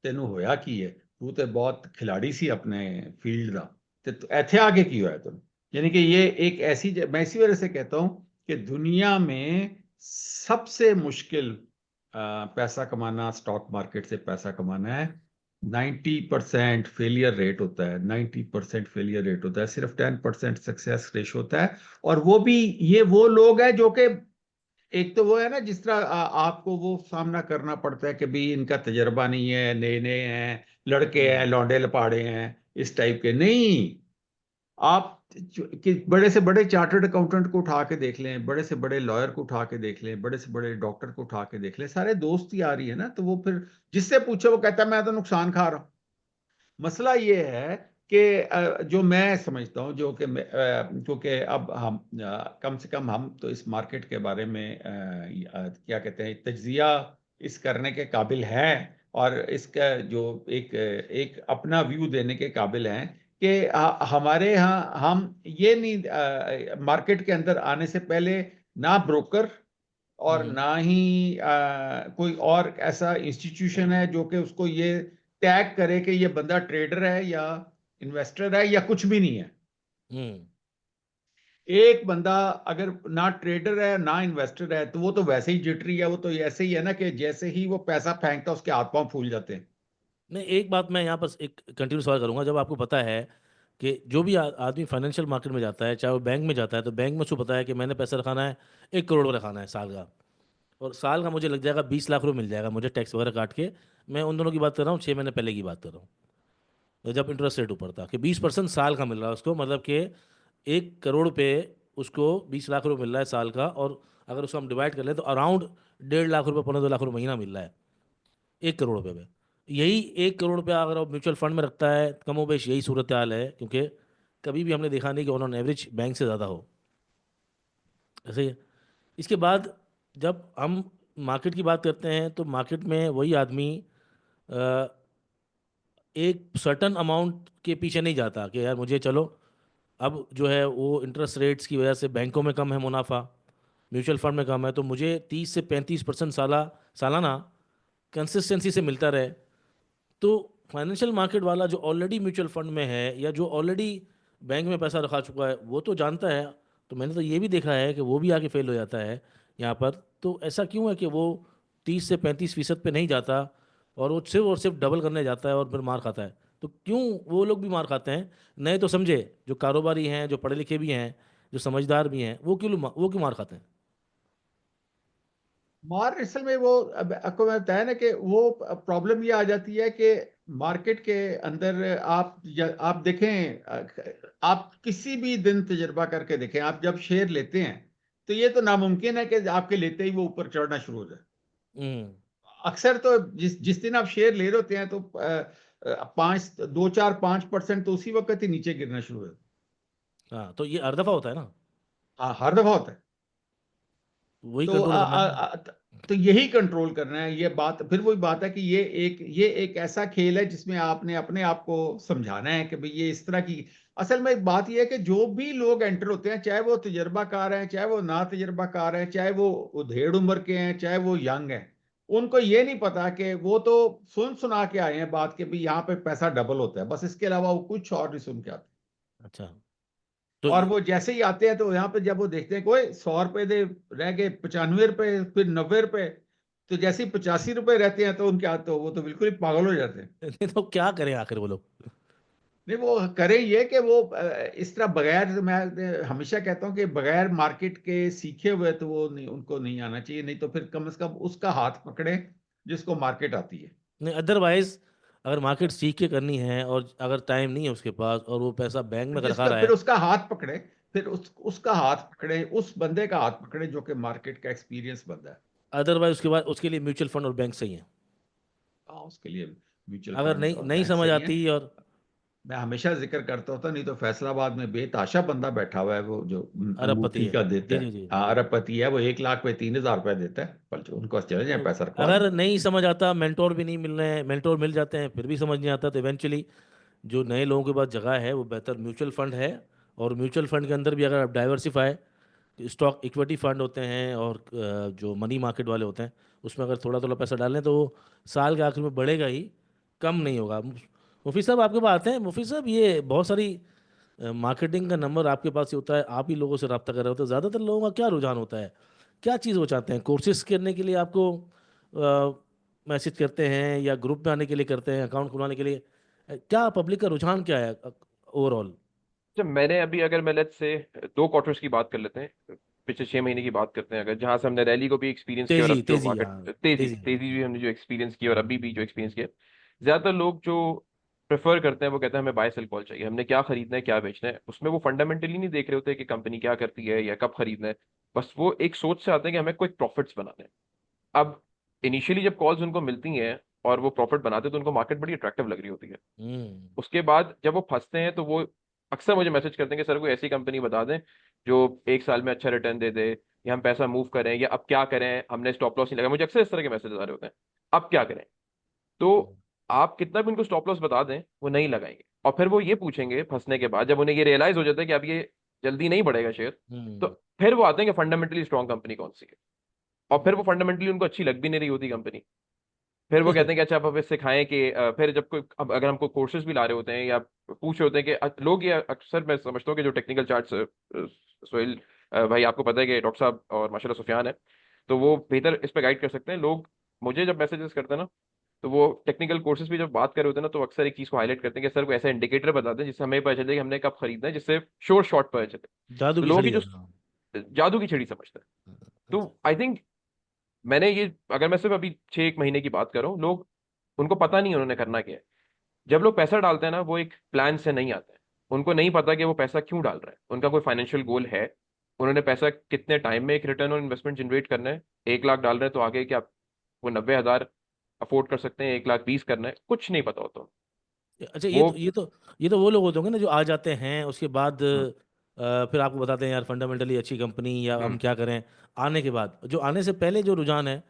तेनू होया की है, तू तो बहुत खिलाड़ी सी अपने फील्ड का, ते तू इत्थे आके की होया तुम। यानी कि ये एक ऐसी मैं इसी वजह से कहता हूं कि दुनिया में सबसे मुश्किल पैसा कमाना, स्टॉक मार्केट से पैसा कमाना है। 90% फेलियर रेट होता है, 90% फेलियर रेट होता है, सिर्फ 10% सक्सेस रेशो होता है। और वो भी, ये वो लोग हैं जो कि, एक तो वो है ना, जिस तरह आपको वो सामना करना पड़ता है कि भाई इनका तजर्बा नहीं है, नए नए हैं, लड़के हैं, लौंडे लपाड़े हैं, इस टाइप के नहीं। आप कि बड़े से बड़े चार्टर्ड अकाउंटेंट को उठा के देख लें, बड़े से बड़े लॉयर को उठा के देख लें, बड़े से बड़े डॉक्टर को उठा के देख लें, सारे दोस्त ही आ रही है ना। तो वो फिर जिससे पूछो वो कहता है मैं तो नुकसान खा रहा हूं। मसला ये है कि जो मैं समझता हूँ, जो कि क्योंकि अब हम कम से कम हम तो इस मार्केट के बारे में क्या कहते हैं, तज्जिया इस करने के काबिल हैं, और इसका जो एक एक अपना व्यू देने के काबिल हैं कि हमारे यहाँ हम ये नहीं, मार्केट के अंदर आने से पहले ना ब्रोकर और हम्म। ना ही कोई और ऐसा इंस्टीट्यूशन है जो कि उसको ये टैग करे कि ये बंदा ट्रेडर है या इन्वेस्टर है या कुछ भी नहीं है। हम्म। एक बंदा अगर ना ट्रेडर है ना इन्वेस्टर है, तो वो तो वैसे ही जिटरी है, वो तो ऐसे ही है ना कि जैसे ही वो पैसा फेंकता उसके हाथ पांव फूल जाते हैं। नहीं, एक बात मैं यहाँ पर एक कंटिन्यू सवाल करूंगा। जब आपको पता है कि जो भी आदमी फाइनेंशियल मार्केट में जाता है, चाहे वो बैंक में जाता है, तो बैंक में उसको पता है कि मैंने पैसा रखाना है 1 करोड़ रखाना है साल का, और साल का मुझे लग जाएगा 20 लाख रुपये मिल जाएगा मुझे टैक्स वगैरह काट के। मैं उन दोनों की बात कर रहा हूँ, 6 महीने पहले की बात कर रहा हूँ, तो जब इंटरेस्ट रेट ऊपर था कि 20% साल का मिल रहा है उसको, मतलब कि 1 करोड़ पे उसको 20 लाख रुपये मिल रहा है साल का, और अगर उसको हम डिवाइड कर लें तो अराउंड 1.5 लाख रुपये, 1.25 लाख रुपये महीना मिल रहा है 1 करोड़ रुपये पे। यही 1 करोड़ रुपया अगर आप म्यूचुअल फंड में रखता है, कमोबेश यही सूरत हाल है, क्योंकि कभी भी हमने देखा नहीं कि ऑन एवरेज बैंक से ज़्यादा हो, ऐसे ही है। इसके बाद जब हम मार्केट की बात करते हैं तो मार्केट में वही आदमी अ, एक सर्टन अमाउंट के पीछे नहीं जाता कि यार मुझे चलो अब जो है वो इंटरेस्ट रेट्स की वजह से बैंकों में कम है मुनाफा, म्यूचुअल फंड में कम है, तो मुझे 30 से 35% सालाना कंसिस्टेंसी से मिलता रहे। तो फाइनेंशियल मार्केट वाला जो ऑलरेडी म्यूचुअल फंड में है या जो ऑलरेडी बैंक में पैसा रखा चुका है वो तो जानता है। तो मैंने तो ये भी देखा है कि वो भी आके फेल हो जाता है यहाँ पर। तो ऐसा क्यों है कि वो 30 से 35% पे नहीं जाता और सिर्फ डबल करने जाता है और फिर मार खाता है? तो क्यों वो लोग भी मार खाते हैं? नहीं तो समझे जो कारोबारी हैं, जो पढ़े लिखे भी हैं, जो समझदार भी हैं, वो क्यों मार खाते हैं? मार असल में वो, अब आपको मैं बताया ना कि वो प्रॉब्लम ये आ जाती है कि मार्केट के अंदर आप देखें, आप किसी भी दिन तजर्बा करके देखें, आप जब शेयर लेते हैं तो ये तो नामुमकिन है कि आपके लेते ही वो ऊपर चढ़ना शुरू हो जाए। हम्म। अक्सर तो जिस जिस दिन आप शेयर ले रहे होते हैं तो 2 4 5% तो उसी वक्त ही नीचे गिरना शुरू हो जाता हाँ, तो ये हर दफ़ा होता है ना, है। हाँ, हर दफा होता है। वही तो कंट्रोल करना है ना। तो यही कंट्रोल करना है। ये बात फिर वही बात है कि ये एक ऐसा खेल है जिसमें आपने अपने आप को समझाना है कि भाई ये इस तरह की। असल में बात ये है कि जो भी लोग एंटर होते हैं, चाहे वो तजर्बाकार हैं, चाहे वो ना तजर्बाकार हैं, चाहे वो उधेड़ उम्र के हैं, चाहे वो यंग हैं, उनको ये नहीं पता कि वो तो सुन सुना के आए हैं बात कि भाई यहाँ पे पैसा डबल होता है, बस इसके अलावा वो कुछ और नहीं सुन के आते। अच्छा, तो और वो जैसे ही आते हैं तो यहाँ पे जब वो देखते हैं कोई 100 रुपए दे रह गए, 95 रुपए, फिर 90 रुपए, तो जैसे ही 85 रुपए रहते हैं तो उनके हाथ तो वो तो बिल्कुल ही पागल हो जाते हैं। नहीं तो क्या करें आखिर वो लोग? नहीं, वो करें ये कि वो इस तरह बगैर, मैं हमेशा कहता हूँ कि बगैर मार्केट के सीखे हुए तो वो नहीं, उनको नहीं आना चाहिए। नहीं तो फिर कम से कम उसका हाथ पकड़े जिसको मार्केट आती है। नहीं, अदरवाइज अगर मार्केट सीख के करनी है और अगर टाइम नहीं है उसके पास और वो पैसा बैंक में रखा रहा फिर है, उसका हाथ पकड़े, फिर उसका हाथ पकड़े, उस बंदे का हाथ पकड़े जो कि मार्केट का एक्सपीरियंस बंदा है। अदरवाइज उसके बाद उसके लिए म्यूचुअल फंड और बैंक सही है। हाँ, उसके लिए म्यूचुअल अगर फंड नहीं और नहीं बैंक समझ सही हैं। आती और मैं हमेशा जिक्र करता होता, नहीं तो फैसलाबाद में बेताशा बंदा बैठा हुआ है, वो जो अरबपति अंगूठी है। का देता जी है। जी जी हाँ, जी। अरबपति है वो, 1 लाख पे 3,000 रुपए देता है, पर जो उनको चले जाए तो पैसा रखवा लें। अगर नहीं समझ आता, मेंटोर भी नहीं मिल रहे हैं, मेंटोर मिल जाते हैं फिर भी समझ नहीं आता, तो इवेंचुअली जो नए लोगों के पास जगह है वो बेहतर म्यूचुअल फंड है। और म्यूचुअल फंड के अंदर भी अगर आप डाइवर्सिफाई स्टॉक इक्विटी फंड होते हैं और जो मनी मार्केट वाले होते हैं उसमें अगर थोड़ा थोड़ा पैसा डालें तो वो साल के आखिर में बढ़ेगा ही, कम नहीं होगा। मुफी साहब आपके पास आते हैं, मुफी साहब ये बहुत सारी मार्केटिंग का नंबर आपके पास ही होता है, आप ही लोगों से रब्ता कर रहे होते हैं, ज़्यादातर लोगों का क्या रुझान होता है? क्या चीज़ वो चाहते हैं? कोर्सेज करने के लिए आपको मैसेज करते हैं या ग्रुप में आने के लिए करते हैं, अकाउंट खुलवाने के लिए? क्या पब्लिक का रुझान क्या है ओवरऑल? जब मैंने अभी, अगर मैं लेट्स से 2 क्वार्टर्स की बात कर लेते हैं, पिछले 6 महीने की बात करते हैं, अगर जहां से हमने रैली को भी एक्सपीरियंस किया और तेजी अब जो तेजी, मार्केट हाँ। तेजी तेजी। तेजी भी हमने जो एक्सपीरियंस किया और अभी भी जो एक्सपीरियंस किया, ज्यादातर लोग जो प्रेफर करते हैं वो कहते हैं हमें बाय सेल कॉल चाहिए, हमने क्या खरीदना है क्या बेचना है। उसमें वो फंडामेंटली नहीं देख रहे होते कि कंपनी क्या करती है या कब खरीदना है। बस वो एक सोच से आते हैं कि हमें कोई प्रॉफिट्स बनाने हैं। अब इनिशियली जब कॉल्स उनको मिलती हैं और वो प्रॉफिट बनाते हैं तो उनको मार्केट बड़ी अट्रैक्टिव लग रही होती है। हम्म। उसके बाद जब वो फंसते हैं तो वो अक्सर मुझे मैसेज करते हैं कि सर कोई ऐसी कंपनी बता दें जो 1 साल में अच्छा रिटर्न दे दे, या हम पैसा मूव करें, या अब क्या करें, हमने स्टॉप लॉस नहीं लगा। मुझे अक्सर इस तरह के मैसेज आ रहे होते हैं, अब क्या करें। तो आप कितना भी उनको स्टॉप लॉस बता दें वो नहीं लगाएंगे, और फिर वो ये पूछेंगे फंसने के बाद, जब उन्हें ये रियलाइज हो जाता है कि अब ये जल्दी नहीं बढ़ेगा शेयर, तो हम्म। फिर वो आते हैं कि फंडामेंटली स्ट्रॉन्ग कंपनी कौन सी है। और फिर वो फंडामेंटली उनको अच्छी लग भी नहीं रही होती कंपनी। फिर वो कहते हैं कि अच्छा आप हमें सिखाएं कि फिर जब कोई, अब अगर हमको कोर्सेज भी ला रहे होते हैं या पूछ रहे होते हैं कि लोग, ये अक्सर मैं समझता हूँ कि जो टेक्निकल चार्ट्स, सोहेल भाई आपको पता है कि डॉक्टर साहब और माशाल्लाह सुफियान है, तो वो बेहतर इस पे गाइड कर सकते हैं। लोग मुझे जब मैसेजेस करते हैं ना, तो वो टेक्निकल कोर्सेज भी जब बात कर रहे होते हैं ना, तो अक्सर एक चीज को हाईलाइट करते हैं कि सर को ऐसा इंडिकेटर बता दें जिससे हमें पता चले कि हमने कब खरीदना है, जिससे श्योर शॉट पता चले। जादू तो की लोगों छड़ी की है, जो हाँ। जादू की छड़ी समझते हैं। तो आई थिंक मैंने ये, अगर मैं सिर्फ अभी 6 1 महीने की बात कर रहा हूँ, लोग, उनको पता नहीं है उन्होंने करना क्या है। जब लोग पैसा डालते हैं ना, वो एक प्लान से नहीं आते हैं। उनको नहीं पता कि वो पैसा क्यों डाल रहे हैं, उनका कोई फाइनेंशियल गोल है, उन्होंने पैसा कितने टाइम में एक रिटर्न और इन्वेस्टमेंट जनरेट करना है। 1 लाख डाल रहे हैं तो आगे क्या वो 90,000 अफोर्ड कर सकते हैं, 1,20,000 करना है, कुछ नहीं पता होता। अच्छा, वो ये तो वो लोग होते होंगे ना जो आ जाते हैं उसके बाद हम्म फिर आपको बताते हैं यार फंडामेंटली अच्छी कंपनी या हम हम्म क्या करें। आने के बाद, जो आने से पहले जो रुझान है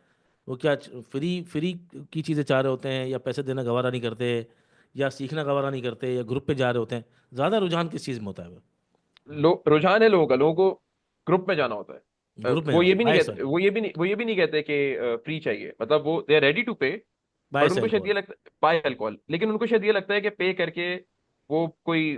वो क्या फ्री फ्री की चीज़ें चाह रहे होते हैं, या पैसे देना गवारा नहीं करते, या सीखना गवारा नहीं करते, या ग्रुप पे जा रहे होते हैं? ज़्यादा रुझान किस चीज़ में होता है वो? रुझान है लोगों का, लोगों को ग्रुप में जाना होता है। ग्रुप में वो जाना ये होता भी है, नहीं बाय कहते, सेल, वो ये भी नहीं कहते कि फ्री चाहिए, मतलब वो दे आर रेडी टू पे, बाय बट उनको सेल शायद कॉल। ये लगता बाय अल्कोहल, लेकिन उनको शायद ये लगता है कि पे करके वो कोई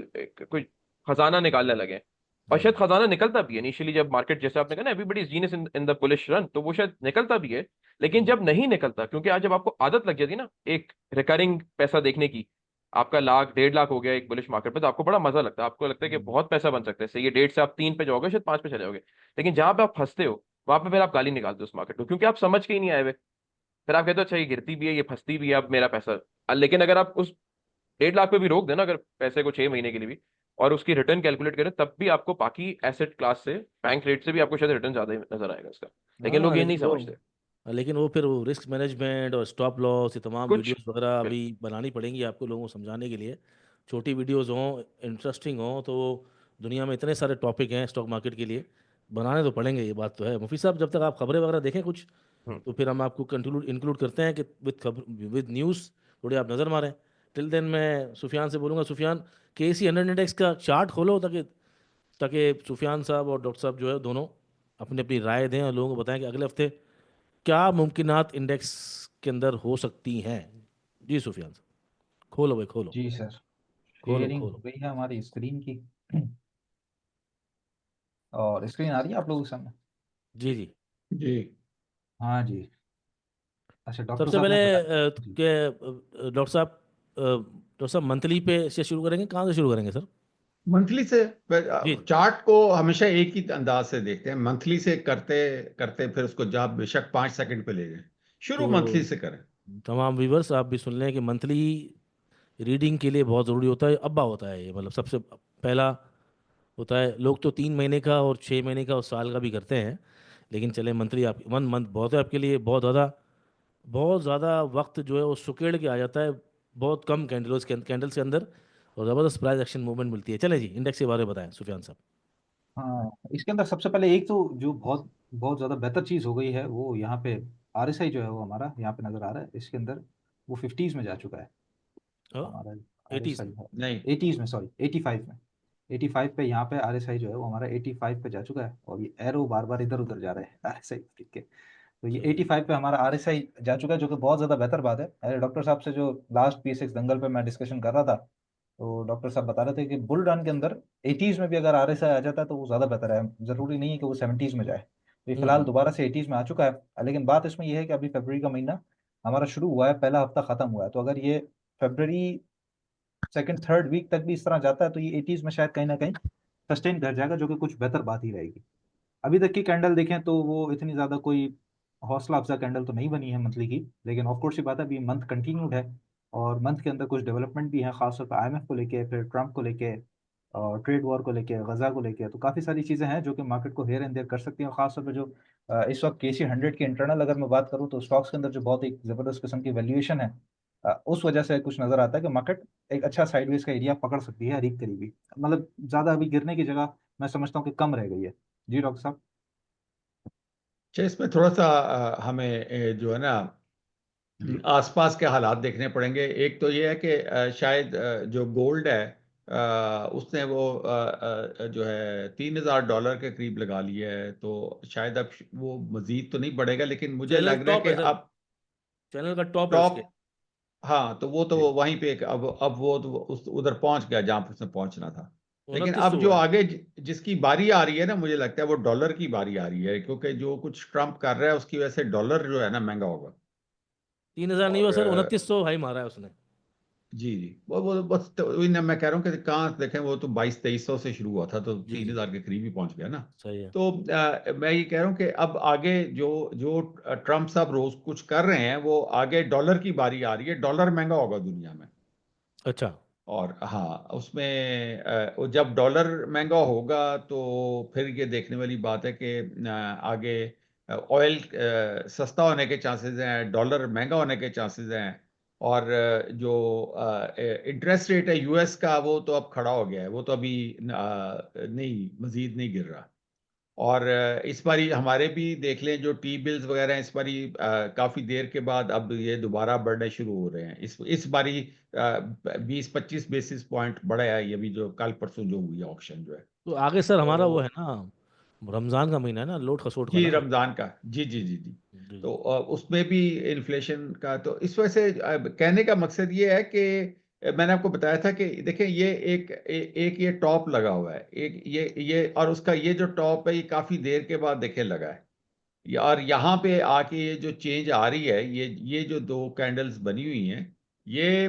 खजाना निकालने लगे। और शायद खजाना निकलता भी है इनिशियली, जब मार्केट, जैसे आपने कहा ना, everybody is genius in the bullish run, तो वो शायद निकलता भी है। लेकिन जब नहीं निकलता, क्योंकि आज जब आपको आदत लग जाती है ना एक रिकरिंग पैसा देखने की, आपका लाख 1.5 लाख हो गया एक बुलिश मार्केट पे, तो आपको बड़ा मजा लगता है, आपको लगता है कि बहुत पैसा बन सकता है, सही ये 1.5 से आप 3 पे जाओगे, शायद 5 पे चले जाओगे। लेकिन जहां पे आप फंसते हो, वहां पे फिर आप गाली निकालते हो उस मार्केट को, क्योंकि आप समझ के ही नहीं आए हुए। फिर आप कहते हो अच्छा ये गिरती भी है, ये फंसती भी है, अब मेरा पैसा। लेकिन अगर आप उस 1.5 लाख पे भी रोक देना अगर पैसे को 6 महीने के लिए भी, और उसकी रिटर्न कैलकुलेट करें, तब भी आपको बाकी एसेट क्लास से, बैंक रेट से भी आपको शायद रिटर्न ज्यादा ही नजर आएगा इसका। लेकिन हाँ, लोग ये नहीं समझते। लेकिन वो फिर वो रिस्क मैनेजमेंट और स्टॉप लॉस, ये तमाम कुछ वीडियोस वगैरह अभी बनानी पड़ेंगी आपको लोगों को समझाने के लिए। छोटी वीडियोस हों, इंटरेस्टिंग हों, तो दुनिया में इतने सारे टॉपिक हैं स्टॉक मार्केट के लिए, बनाने तो पड़ेंगे, ये बात तो है। मुफी साहब, जब तक आप खबरें वगैरह देखें कुछ, हम्म, तो फिर हम आपको कंक्लूड इंक्लूड करते हैं कि विद न्यूज़ थोड़ी आप नज़र मारें। टिल देन मैं सुफियान से बोलूँगा, सुफियान, KC 100 इंडेक्स का चार्ट खोलो, ताकि ताकि सुफियान साहब और डॉक्टर साहब जो है दोनों अपनी अपनी राय दें और लोगों को बताएं कि अगले हफ्ते क्या मुमकिनात इंडेक्स के अंदर हो सकती हैं। जी सुफियान साहब, खोलो भाई, खोलो जी सर, खोलो शेयरिंग खोलो। हो गई है हमारी स्क्रीन की। और स्क्रीन आ रही है आप लोगों के सामने? जी जी। जी। हाँ जी। अच्छा, डॉक्टर सबसे साहब पहले ने बताया जी। डॉक्टर साहब मंथली पे से शुरू करेंगे, कहाँ से शुरू करेंगे सर? मंथली से जी चार्ट को हमेशा एक ही अंदाज से देखते हैं, मंथली से करते करते फिर उसको जब बेशक 5 सेकंड पे ले जाए, शुरू मंथली तो से करें। तमाम व्यूवर्स आप भी सुन लें कि मंथली रीडिंग के लिए बहुत ज़रूरी होता है, अब्बा होता है ये, मतलब सबसे पहला होता है। लोग तो 3 महीने का और 6 महीने का और साल का भी करते हैं, लेकिन चले मंथली, आप 1 मंथ बहुत है आपके लिए, बहुत ज़्यादा वक्त जो है वो सुकेड़ के आ जाता है बहुत कम कैंडल्स के अंदर, और ज़बरदस्त प्राइस एक्शन मूवमेंट मिलती है। चले जी, इंडेक्स के बारे में बताएं सुफियान साहब। हाँ, इसके अंदर सबसे पहले एक तो जो बहुत बहुत ज़्यादा बेहतर चीज़ हो गई है, वो यहाँ पे RSI जो है वो हमारा यहाँ पे नज़र आ रहा है इसके अंदर, वो 50s में जा चुका है हमारा। 80s RSI में? है नहीं, 80s में, सॉरी 85 में। 85 पे यहाँ पे RSI जो है वो हमारा 85 पे जा चुका है, और ये एरो बार बार इधर उधर जा रहे हैं RSI के। तो ये चलिए। 85 पे हमारा RSI जा चुका है, जो कि बहुत ज़्यादा बेहतर बात है। अरे डॉक्टर साहब से जो लास्ट P6 दंगल पे मैं डिस्कशन कर रहा था, तो डॉक्टर साहब बता रहे थे कि बुल रन के अंदर 80s में भी अगर RSI आ जाता है तो वो ज़्यादा बेहतर है, ज़रूरी नहीं है कि वो 70s में जाए। तो ये फिलहाल हम्म। दोबारा से 80s में आ चुका है। लेकिन बात इसमें यह है कि अभी फरवरी का महीना हमारा शुरू हुआ है, पहला हफ्ता खत्म हुआ है, तो अगर ये फरवरी सेकंड थर्ड वीक तक भी इस तरह जाता है तो ये 80s में शायद कहीं ना कहीं सस्टेन कर जाएगा, जो कि कुछ बेहतर बात ही रहेगी। अभी तक की कैंडल देखें तो वो इतनी ज़्यादा कोई हौसला अफजा कैंडल तो नहीं बनी है मंथली की, लेकिन ऑफ कोर्स ये बात है, अभी मंथ कंटिन्यूड है, और मंथ के अंदर कुछ डेवलपमेंट भी है, खासतौर पर IMF को लेके, फिर ट्रंप को लेके, और ट्रेड वॉर को लेके, गजा को लेके। तो काफ़ी सारी चीज़ें हैं जो कि मार्केट को हेयर एंड देयर कर सकती हैं, और खासतौर पर जो इस वक्त KC 100 की इंटरनल अगर मैं बात करूँ तो स्टॉक्स के अंदर जो बहुत एक ज़बरदस्त किस्म की वैल्यूएशन है, उस वजह से कुछ नज़र आता है कि मार्केट एक अच्छा साइडवेज का एरिया पकड़ सकती है करीब करीबी, मतलब ज़्यादा अभी गिरने की जगह मैं समझता हूँ कि कम रह गई है। जी डॉक्टर साहब। अच्छा, इसमें थोड़ा सा हमें जो है ना आसपास के हालात देखने पड़ेंगे। एक तो ये है कि शायद जो गोल्ड है उसने वो जो है $3,000 के करीब लगा लिया है, तो शायद अब वो मजीद तो नहीं बढ़ेगा, लेकिन मुझे चैनल लग रहा है टॉप कि है सर, अब चैनल का टॉप है उसके। टॉप, हाँ, तो वो तो जी। वहीं पे अब वो तो उधर पहुंच गया जहां पर उसने पहुंचना था। लेकिन 2900 अब जो हुआ है। आगे जिसकी बारी आ रही है ना, मुझे लगता है वो डॉलर की बारी आ रही है, क्योंकि जो कुछ ट्रम्प कर रहा है उसकी वजह से डॉलर जो है ना महंगा होगा। 3000 नहीं हुआ और सर, 2900 हाई मारा है उसने। जी जी, वो बस तो वही ना मैं कह रहा हूँ कि कहाँ देखें, वो तो 2200-2300 से शुरू हुआ था, तो जी तीन जी, हजार के करीब ही पहुंच गया ना। सही है। तो मैं ये कह रहा हूँ कि अब आगे जो जो ट्रम्प साहब रोज कुछ कर रहे हैं, वो आगे डॉलर की बारी आ रही है, डॉलर महंगा होगा दुनिया में। अच्छा। और हाँ, उसमें वो जब डॉलर महंगा होगा तो फिर ये देखने वाली बात है कि आगे ऑयल सस्ता होने के चांसेस हैं, डॉलर महंगा होने के चांसेस हैं। और जो इंटरेस्ट रेट है US का, वो तो अब खड़ा हो गया है, वो तो अभी नहीं, मजीद नहीं गिर रहा। और इस बारी हमारे भी देख लें जो टी बिल्स वगैरह हैं, इस बारी काफी देर के बाद अब ये दोबारा बढ़ने शुरू हो रहे हैं। इस बारी 20-25 बेसिस पॉइंट बढ़ा है, ये भी जो कल परसों जो हुई है ऑक्शन जो है। तो आगे सर हमारा वो है तो ना, रमजान का महीना है ना, लोट खसोट का जी, ना। रमजान का, जी जी जी जी। जी तो जी। उसमें भी इन्फ्लेशन का, तो इस वजह से कहने का मकसद ये है कि मैंने आपको बताया था कि देखें ये एक ये टॉप लगा हुआ है, एक ये और उसका ये जो टॉप है ये काफी देर के बाद देखे लगा है। और यहाँ पे आके ये जो चेंज आ रही है, ये जो दो कैंडल्स बनी हुई हैं, ये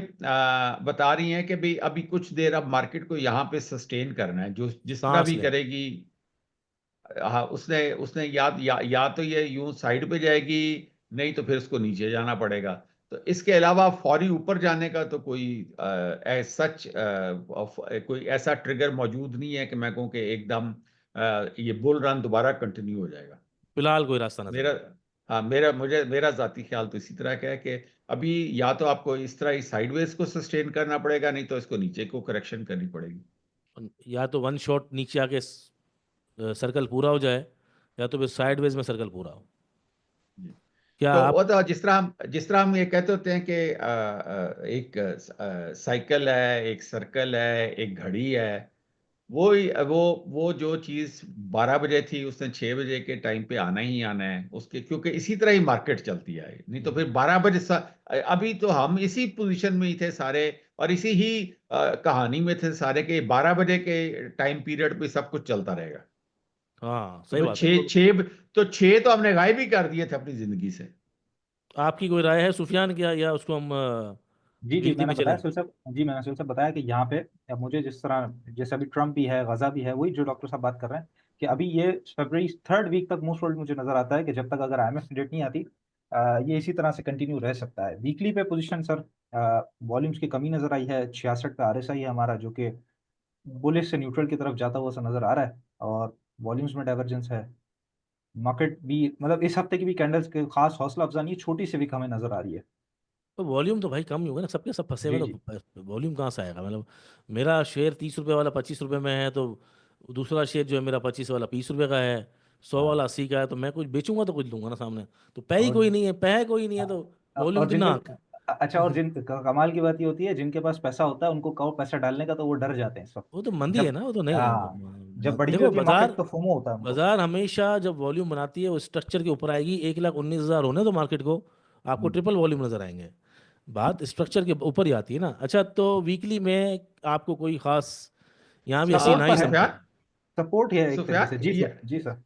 बता रही हैं कि भाई अभी कुछ देर अब मार्केट को यहाँ पे सस्टेन करना है, जो जिस तरह सांस भी लें। करेगी। हाँ, उसने उसने या तो ये यूं साइड पे जाएगी, नहीं तो फिर उसको नीचे जाना पड़ेगा। तो इसके अलावा फौरी ऊपर जाने का तो कोई सच कोई ऐसा ट्रिगर मौजूद नहीं है कि मैं कहूँ कि एकदम ये बुल रन दोबारा कंटिन्यू हो जाएगा। फिलहाल कोई रास्ता नजर मेरा नहीं। हाँ, मेरा जाती ख्याल तो इसी तरह का है कि अभी या तो आपको इस तरह ही साइडवेज को सस्टेन करना पड़ेगा, नहीं तो इसको नीचे को करेक्शन करनी पड़ेगी। या तो वन शॉट नीचे आके सर्कल पूरा हो जाए, या तो फिर साइडवेज में सर्कल पूरा हो। जी। क्या तो वो आप। तो जिस तरह हम ये कहते होते हैं कि एक साइकिल है, एक सर्कल है, एक घड़ी है। वो जो चीज 12 बजे थी उसने 6 बजे के टाइम पे आना ही आना है उसके, क्योंकि इसी तरह ही मार्केट चलती है। नहीं तो फिर 12 बजे अभी तो हम इसी पोजीशन में ही थे सारे, और इसी ही कहानी में थे सारे के 12 बजे के टाइम पीरियड पे सब कुछ चलता रहेगा। हाँ तो सही फिर बात है। छः छः तो छः तो हमने गायब ही कर दिए थे अपनी जिंदगी से। आपकी कोई राय है सुफियान, क्या या उसको हम जी जी गिनती मैंने में बताया चलें? सुल साहब, जी मैंने सुल साहब बताया कि यहाँ पे अब मुझे जिस तरह, जैसे अभी ट्रम्प भी है, गजा भी है, वही जो डॉक्टर साहब बात कर रहे हैं कि अभी ये फरवरी थर्ड वीक तक मोस्ट प्रोबेबली मुझे नजर आता है कि जब तक अगर IMF डेट नहीं आती, ये इसी तरह से कंटिन्यू रह सकता है। वीकली पे पोजीशन सर, वॉल्यूम्स की कमी नजर आई है। 66 पे RSI है हमारा, जो कि बुलिश से न्यूट्रल की तरफ जाता हुआ सा नजर आ रहा है, और वॉल्यूम्स में डाइवर्जेंस है। मार्केट भी मतलब इस हफ्ते की भी कैंडल्स के खास हौसला अफजा नहीं, छोटी सी विक हमें नजर आ रही है। तो वॉल्यूम तो भाई कम ही होगा ना, सबके सब फंसे हुए जी हैं, जी तो वॉल्यूम कहाँ से आएगा? मतलब मेरा शेयर 30 रुपये वाला 25 रुपये में है, तो दूसरा शेयर जो है मेरा 25 वाला 20 रुपये का है, 100 वाला हाँ। 80 का है, तो मैं कुछ बेचूंगा तो कुछ लूंगा ना सामने। तो पै ही और कोई नहीं है, पै कोई नहीं है, तो वॉल्यूम और की जिनके, नाक। अच्छा, और कमाल की बात ये होती है, जिनके पास पैसा होता है उनको कहो पैसा डालने का तो वो डर जाते हैं इस वक्त। वो तो मंदी है जब ना, वो तो नहीं। हाँ, जब बढ़ी देखो होती है बाजार, मार्केट तो फोमो होता है उनको। बाजार हमेशा जब वॉल्यूम बनाती है वो स्ट्रक्चर के ऊपर आएगी। 1,19,000 होने तो मार्केट को, आपको हम्म। ट्रिपल वॉल्यूम नजर आएंगे। बात स्ट्रक्चर के ऊपर ही आती है ना। अच्छा, तो वीकली में आपको कोई खास यहाँ भी हसीन सपोर्ट ही पर है समझे? सुफियान। सपोर्ट है एक तरीके से। सुफियान, जी सर, जी सर।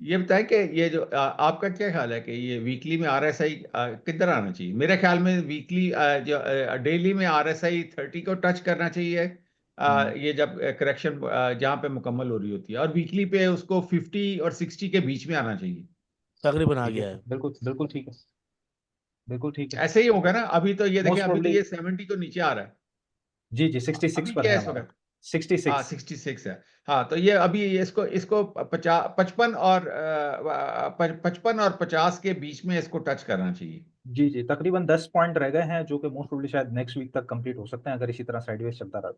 ये बताएं कि ये जो आपका क्या ख्याल है कि ये वीकली में RSI किधर आना चाहिए? मेरे ख्याल में वीकली जो डेली में RSI 30 को टच करना चाहिए, हम्म। ये जब करेक्शन जहाँ पे मुकम्मल हो रही होती है, और वीकली पे उसको 50 और 60 के बीच में आना चाहिए। तकरीबन आ ठीक है गया सर, है। बिल्कुल बिल्कुल ठीक है, बिल्कुल ठीक है। ऐसे ही होगा ना? अभी तो ये देखें, मोस्ट अभी तो प्रोबेबली, ये 70 को नीचे आ रहा है। जी जी 66 अभी पर क्या है है इस हमारा। वक्त? हाँ, 66। 66 है। हाँ, तो ये अभी इसको इसको 55 और 50 के बीच में इसको टच करना चाहिए। जी जी तकरीबन 10 पॉइंट रह गए हैं, जो कि मोस्ट प्रोबेबली शायद नेक्स्ट वीक तक कंप्लीट हो सकते हैं अगर इसी तरह साइडवेज चलता रहा।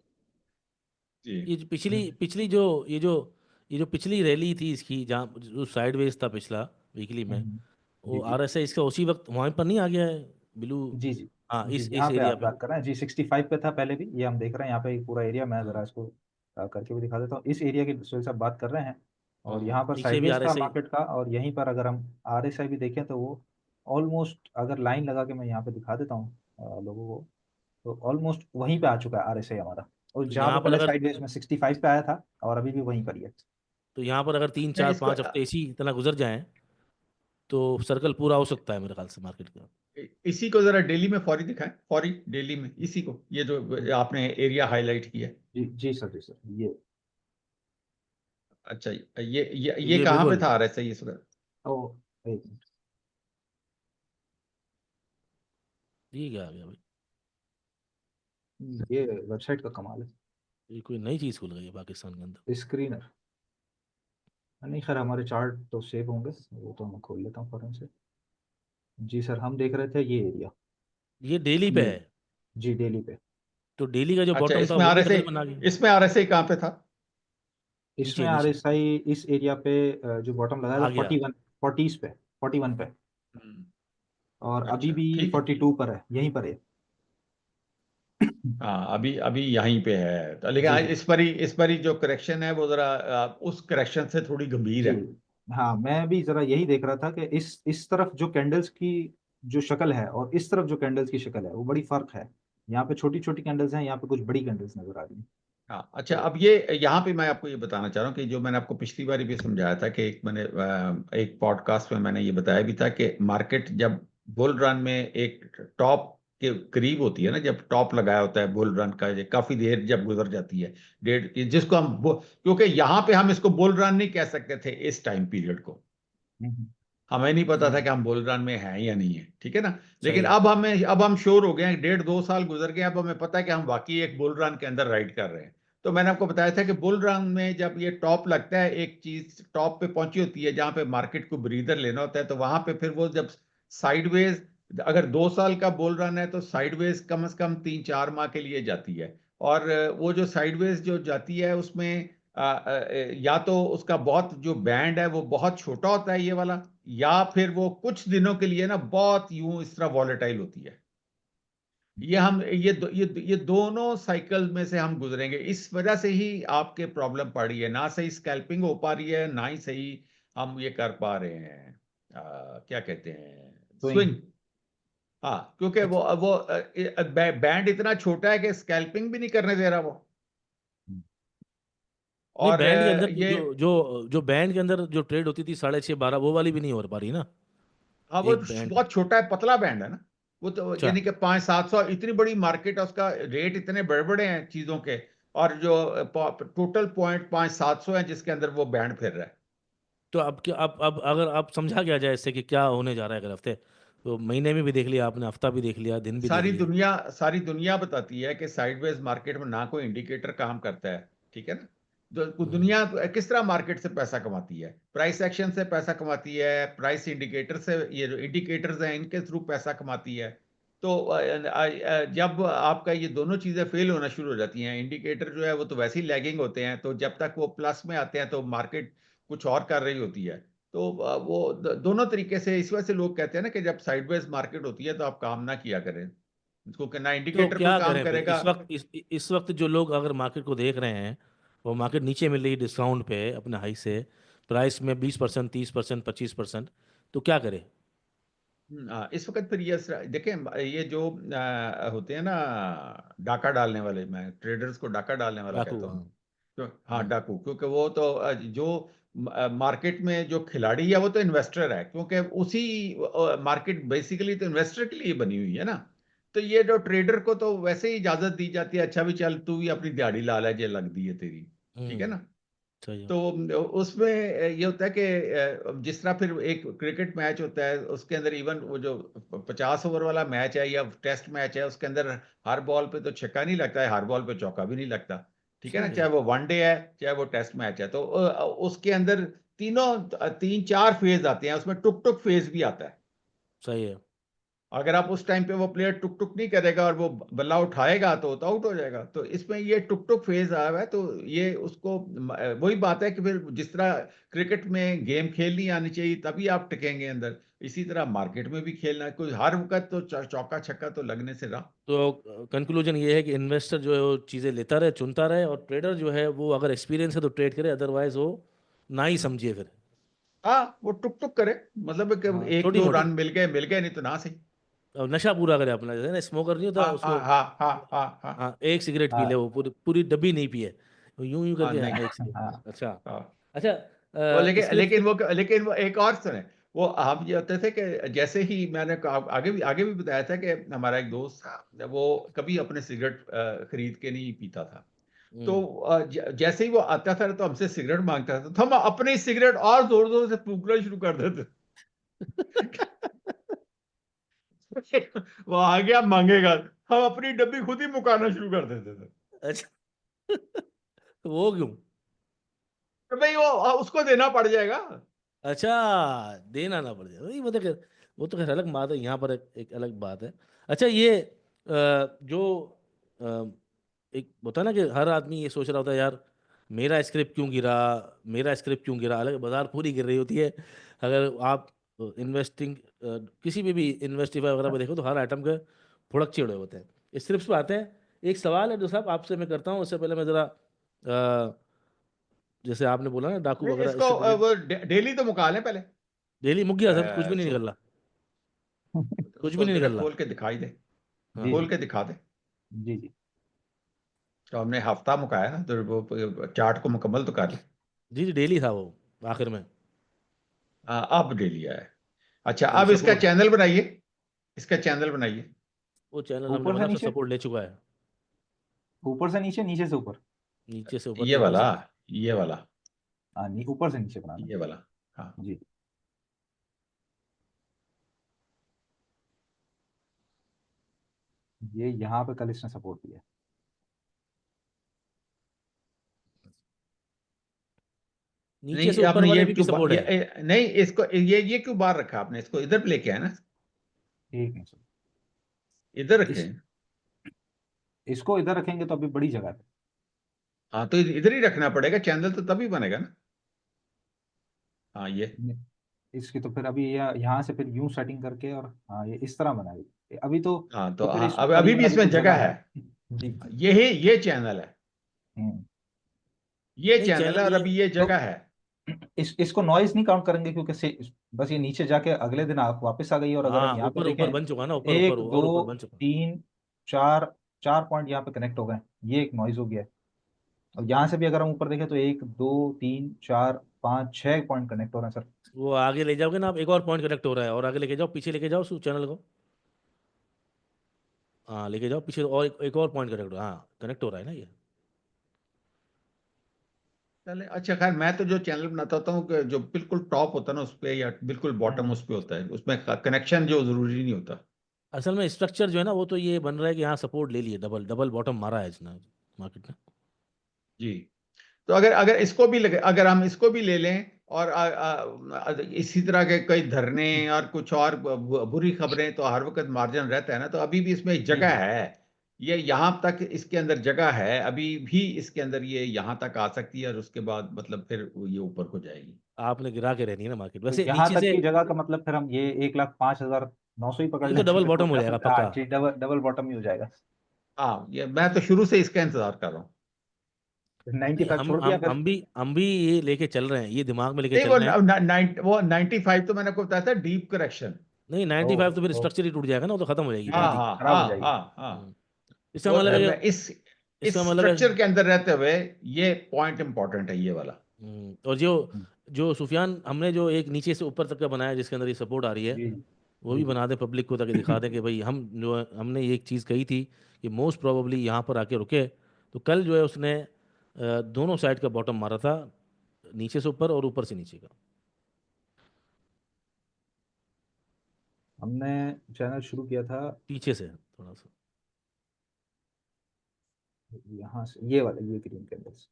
जी। ये जो पिछली पिछली जो ये जो पिछली रैली थी इसकी, जहाँ जो साइडवेज था पिछला वीकली में, वो जी जी RSI इसका उसी वक्त वहीं पर नहीं आ गया है ब्लू? जी जी हाँ, जी, इस यहाँ पे एरिया आप पे। बात कर रहे हैं जी। 65 पे था पहले भी, ये हम देख रहे हैं यहाँ पे एक पूरा एरिया। मैं जरा हाँ इसको करके भी दिखा देता हूँ। इस एरिया की सुहेल साहब बात कर रहे हैं, और यहाँ पर नीचे भी साइडवेज था RSI। मार्केट का, और यहीं पर अगर हम RSI भी देखें तो वो ऑलमोस्ट, अगर लाइन लगा के मैं यहाँ पे दिखा देता हूँ लोगों को, तो ऑलमोस्ट वहीं पे आ चुका है RSI हमारा। और तो जहाँ पे यहाँ पर पहले अगर साइडवेज में 65 पे आया था, और अभी भी वहीं पर ही है। तो यहाँ पर अगर तीन नहीं, चार इसको 5 हफ्ते इसी तरह गुजर जाएं तो सर्कल पूरा हो सकता है मेरे ख्याल से मार्केट का। इसी को जरा डेली में फौरी दिखाएं, फौरी डेली में इसी को, ये जो आपने एरिया हाईलाइट किया है। जी जी सर, जी सर ये। अच्छा, ये ये कहाँ पे बिल्कुल। था RSI इस वक्त? ओ, एक मिनट। ये क्या आ गया भाई? ये वेबसाइट का कमाल ये कोई नई चीज़ खुल गई है पाकिस्तान के अंदर। है, स्क्रीनर। नहीं खैर, हमारे चार्ट तो सेव होंगे, वो तो मैं खोल लेता हूँ फौरन से। जी सर, हम देख रहे थे ये एरिया, ये डेली पे ये, है। जी डेली पे। तो डेली का जो अच्छा, बॉटम था इसमें वो भी RSI तकरीबन आ गया। इसमें RSI कहाँ पे था? इसमें नीचे नीचे RSI इस एरिया पे जो बॉटम लगाया आ था गया 41 40 पे 41 पे, हम्म, और अभी अच्छा भी ठीक है। 42 पर है, यहीं पर है। हाँ अभी अभी यहीं पे है तो, लेकिन जी आज जी इस पर ही जो करेक्शन है वो जरा उस करेक्शन से थोड़ी गंभीर जी है। हाँ, मैं भी जरा यही देख रहा था कि इस तरफ जो कैंडल्स की जो शक्ल है और इस तरफ जो कैंडल्स की शक्ल है वो बड़ी फर्क है। यहाँ पे छोटी छोटी कैंडल्स हैं, यहाँ पे कुछ बड़ी कैंडल्स नजर आ रही हैं। हाँ अच्छा, तो अब ये यहाँ पे मैं आपको ये बताना चाह रहा हूँ कि जो मैंने आपको पिछली बार भी समझाया था कि एक पॉडकास्ट में मैंने ये बताया भी था कि मार्केट जब बुल रन में एक टॉप के करीब होती है ना, जब टॉप लगाया होता है बुल रन का, ये काफी देर जब गुजर जाती है डेढ़ जिसको हम क्योंकि यहाँ पे हम इसको बुल रन नहीं कह सकते थे इस टाइम पीरियड को, हम्म, हमें नहीं पता था हम्म, कि हम बुल रन में हैं या नहीं है, ठीक है ना। सही लेकिन है। अब हम श्योर हो गए हैं, 1.5-2 साल गुजर गए, अब हमें पता है कि हम वाकई एक बुल रन के अंदर राइड कर रहे हैं। तो मैंने आपको बताया था कि बुल रन में जब ये टॉप लगता है, एक चीज टॉप पे पहुंची होती है जहां पे मार्केट को ब्रीदर लेना होता है, तो वहां पे फिर वो जब साइडवेज, अगर 2 साल का बुल रन है तो साइडवेज कम से कम 3-4 माह के लिए जाती है। और वो जो साइडवेज जो जाती है उसमें या तो उसका बहुत जो बैंड है वो बहुत छोटा होता है ये वाला, या फिर वो कुछ दिनों के लिए ना बहुत यूं इस तरह वॉलेटाइल होती है। ये हम ये दोनों साइकिल में से हम गुजरेंगे, इस वजह से ही आपके प्रॉब्लम पड़ रही है, ना सही स्कैल्पिंग हो पा रही है, ना ही सही हम ये कर पा रहे हैं, क्या कहते हैं, स्विंग। स्विंग। हाँ क्योंकि अच्छा, वो बैंड इतना छोटा है कि स्कैल्पिंग भी नहीं करने दे रहा वो। नहीं और बैंड के अंदर ये जो बैंड के अंदर जो ट्रेड होती थी 6:30 12 वो वाली भी नहीं हो पा रही ना। हाँ वो एक बैंड बहुत छोटा है, पतला बैंड है ना वो तो, अच्छा। यानी कि 500-700, इतनी बड़ी मार्केट है, उसका रेट इतने बड़े बड़े हैं चीजों के, और जो टोटल पॉइंट 500-700 है जिसके अंदर वो बैंड फिर रहा है। तो अब क्या, अब अगर आप समझा क्या जाए इससे कि क्या होने जा रहा है अगले हफ्ते, तो महीने में भी देख लिया आपने, हफ्ता भी देख लिया, दिन भी देख लिया। सारी दुनिया बताती है कि साइडवेज मार्केट में ना कोई इंडिकेटर काम करता है, ठीक है ना। हम्म, दुनिया किस तरह मार्केट से पैसा कमाती है, प्राइस एक्शन से पैसा कमाती है, प्राइस इंडिकेटर से, ये जो इंडिकेटर्स हैं इनके थ्रू पैसा कमाती है। तो जब आपका ये दोनों चीजें फेल होना शुरू हो जाती हैं, इंडिकेटर जो है वो तो वैसे ही लैगिंग होते हैं, तो जब तक वो प्लस में आते हैं तो मार्केट कुछ और कर रही होती है। तो वो दोनों तरीके से, इस वजह से लोग कहते हैं ना कि जब साइडवेज मार्केट होती है तो आप काम ना किया करें, इसको कि ना तो इंडिकेटर कोई क्या काम करें फिर करेगा। इस वक्त जो लोग अगर मार्केट को देख रहे हैं, वो मार्केट नीचे मिल रही है डिस्काउंट पे अपने हाई से, प्राइस में 20% 30% 25%, तो क्या करें? इस वक्त फिर ये देखें, ये जो होते हैं ना डाका डालने वाले, मैं ट्रेडर्स को डाका डालने वाला डाकू, कहता हाँ। हूँ। हाँ हम्म, डाकू, क्योंकि वो तो जो मार्केट में जो खिलाड़ी है वो तो इन्वेस्टर है, क्योंकि उसी मार्केट बेसिकली तो इन्वेस्टर के लिए बनी हुई है ना। तो ये जो ट्रेडर को तो वैसे ही इजाजत दी जाती है, अच्छा भी चल तू भी अपनी दिहाड़ी ला ले जो लग दी है तेरी, ठीक है हम्म, ना। सही है। तो उसमें ये होता है कि जिस तरह फिर एक क्रिकेट मैच होता है उसके अंदर, इवन वो जो 50 ओवर वाला मैच है या टेस्ट मैच है, उसके अंदर हर बॉल पे तो छक्का नहीं लगता है, हर बॉल पे चौका भी नहीं लगता, ठीक है ना, सही है। चाहे वो वनडे है चाहे वो टेस्ट मैच है। तो उसके अंदर तीनों 3-4 फेज आते हैं, उसमें टुक टुक फेज भी आता है। सही है। अगर आप उस टाइम पे वो प्लेयर टुक टुक नहीं करेगा और वो बल्ला उठाएगा तो आउट हो जाएगा। तो इसमें ये टुक टुक फेज आया हुआ है, तो ये उसको वही बात है कि फिर जिस तरह क्रिकेट में गेम खेलनी आनी चाहिए तभी आप टिकेंगे अंदर, इसी तरह मार्केट में भी खेलना है, कोई हर वक्त तो चौका छक्का तो लगने से रहा। तो कंक्लूजन ये है कि इन्वेस्टर जो है वो चीज़ें लेता रहे, चुनता रहे, और ट्रेडर जो है वो अगर एक्सपीरियंस है तो ट्रेड करे, अदरवाइज वो ना ही समझिए फिर। हाँ वो टुक टुक करे, मतलब कि हाँ, एक छोटी दो मोटी, रन मिल गए नहीं तो ना सही। और नशा पूरा करे अपना, जैसे ना स्मोकर नहीं होता हाँ हाँ उसको। हाँ हाँ हाँ हाँ हाँ, एक सिगरेट पी ले, हाँ वो पूरी पूरी डब्बी नहीं पिए, वो यूं यूं हाँ करके, हाँ, नहीं एक सिगरेट। हाँ अच्छा। हाँ। अच्छा, वो लेकिन इसके लिए फिर लेकिन वो एक और सुने, वो हम ये होते थे कि जैसे ही मैंने आगे भी बताया था कि हमारा एक दोस्त था, वो कभी अपने सिगरेट खरीद के नहीं पीता था। तो हम्म, जैसे ही वो आता था तो हमसे सिगरेट मांगता था, तो हम अपनी सिगरेट और जोर जोर से फूकना शुरू कर देते थे। वो आ गया मांगेगा, हम अपनी डब्बी खुद ही मुकाना शुरू कर देते थे। अच्छा। तो वो क्यों? तो भाई वो उसको देना पड़ जाएगा। अच्छा, देना ना पड़ जाए, वही मतलब वो तो खैर अलग बात है, यहाँ पर एक अलग बात है। अच्छा, ये जो एक होता है ना कि हर आदमी ये सोच रहा होता है यार, मेरा स्क्रिप्ट क्यों गिरा, मेरा स्क्रिप्ट क्यों गिरा, अलग बाजार पूरी गिर रही होती है। अगर आप इन्वेस्टिंग किसी भी इन्वेस्टिफाई वगैरह में देखो तो हर आइटम के फुड़क चिड़े होते हैं। स्क्रिप्ट पे आते हैं। एक सवाल है जो साहब आपसे मैं करता हूँ, उससे पहले मैं ज़रा जैसे आपने बोला ना डाकू नहीं, वगैरह, इसको इससे पहले वो डेली तो मुका लें पहले। डेली मुक गया सर, कुछ भी नहीं सो निकल रहा, कुछ भी उसको नहीं जरा निकल रहा। खोल के दिखाई दे, हाँ जी खोल जी के दिखा दे। जी जी तो हमने हफ्ता मुकाया ना, तो वो चार्ट को मुकम्मल तो कर ले। जी जी, डेली था वो आखिर में। अब डेली आया है। अच्छा, तो अब इसका सपोर्ट, चैनल बनाइए, इसका चैनल बनाइए। वो चैनल हमने ऊपर से बना, उसका नीचे, सपोर्ट ले चुका है। ऊपर से नीचे, नीचे से ऊपर। नीचे से ऊपर ये नहीं, ऊपर वाला, से नीचे। ये वाला, हाँ, ऊपर से नीचे बनाना। ये वाला। हाँ, जी, ये यहाँ पे कल इसने सपोर्ट दिया। नीचे से नहीं ऊपर आपने वाले ये भी क्यों सपोर्ट है। नहीं, इसको ये क्यों बाहर रखा आपने? इसको इधर पे लेके आए ना, ठीक है सर, इधर रखे। इस इसको इधर रखेंगे तो अभी बड़ी जगह है। हाँ, तो इधर ही रखना पड़ेगा, चैनल तो तभी बनेगा ना। हाँ, ये इसकी तो फिर अभी यहाँ से फिर यूं सेटिंग करके, और हाँ ये इस तरह बनाएगी अभी हाँ, तो फिर हाँ, इसमें अब अभी करीबन भी अभी इसमें तो जगह जगह है। है। जी जी। ये चैनल है, हम्म। ये नहीं चैनल है, चैनल और ये, अभी ये तो जगह है। इसको नॉइज नहीं काउंट करेंगे, क्योंकि बस ये नीचे जाके अगले दिन आप वापस आ गई, और अगर हम हाँ यहाँ पे ऊपर ऊपर देखें, बन चुका ना, ऊपर ऊपर एक और ऊपर दो बन चुका। तीन चार, 4 पॉइंट यहाँ पे कनेक्ट हो गए, ये एक नॉइज हो गया है। और यहाँ से भी अगर हम ऊपर देखें तो 1 2 3 4 5 6 पॉइंट कनेक्ट हो रहे हैं सर। वो आगे ले जाओगे ना आप, एक और पॉइंट कनेक्ट हो रहा है, और आगे लेके जाओ, पीछे लेके जाओ उस चैनल को। हाँ लेके जाओ पीछे, और एक और पॉइंट कनेक्ट हो रहा है। हाँ कनेक्ट हो रहा है ना ये। चले, अच्छा खैर, मैं तो जो चैनल बनाता होता हूँ कि जो बिल्कुल टॉप होता है ना उस पे, या बिल्कुल बॉटम उस पे होता है, उसमें कनेक्शन जो जरूरी नहीं होता। असल में स्ट्रक्चर जो है ना वो तो ये बन रहा है कि यहाँ सपोर्ट ले लिए, डबल डबल बॉटम मारा है इसने मार्केट ने। जी। तो अगर अगर इसको भी लगे, अगर हम इसको भी ले लें, और इसी तरह के कई धरने और कुछ और बुरी खबरें, तो हर वक्त मार्जिन रहता है ना, तो अभी भी इसमें एक जी जगह जी। है। ये यहाँ तक इसके अंदर जगह है, अभी भी इसके अंदर ये यहाँ तक आ सकती है, और उसके बाद मतलब फिर ये ऊपर को जाएगी। आपने गिरा के रहनी है ना मार्केट, तो वैसे यहाँ नीचे तक से। की जगह का मतलब फिर हम ये 1,05,900 ही पकड़ ये तो लें, तो डबल फिर वो बॉटम हो जाएगा डबल, पक्का। हाँ जी, डबल डबल बॉटम ही हो जाएगा। हाँ, ये मैं तो शुरू से इसका इंतजार कर रहा हूँ। 90 नहीं तक छोड़ दिया फिर। हम भी ये लेके चल रहे हैं, ये दिमाग में लेके नहीं, चल रहे हैं। वो 95 तो मैंने आपको बताया था, डीप करेक्शन। नहीं ओ 95 तो फिर ओ, स्ट्रक्चर ही टूट जाएगा ना, वो तो खत्म हो जाएगी हाँ, बात ही। हाँ, खराब हो हाँ, जाएगी। हाँ, हाँ। हम्म। इसका वो मतलब है कि, इस इसका मतलब है। स्ट्रक्चर के अंदर रहते हुए ये पॉइंट इंपॉर्टेंट है, ये वाला। और जो हम्म, जो सुफियान हमने जो एक नीचे से ऊपर तक का बनाया जिसके अंदर ये सपोर्ट आ रही है, जी वो जी भी जी। बना दें पब्लिक को, ताकि दिखा दें कि भाई हम जो हमने ये एक चीज़ कही थी कि मोस्ट प्रोबेबली यहाँ पर आके रुके। तो कल जो है उसने दोनों साइड का बॉटम मारा था, नीचे से ऊपर और ऊपर से नीचे का। हमने चैनल शुरू किया था पीछे से थोड़ा सा। यहाँ से, ये वाला, ये ग्रीन कैंडल्स,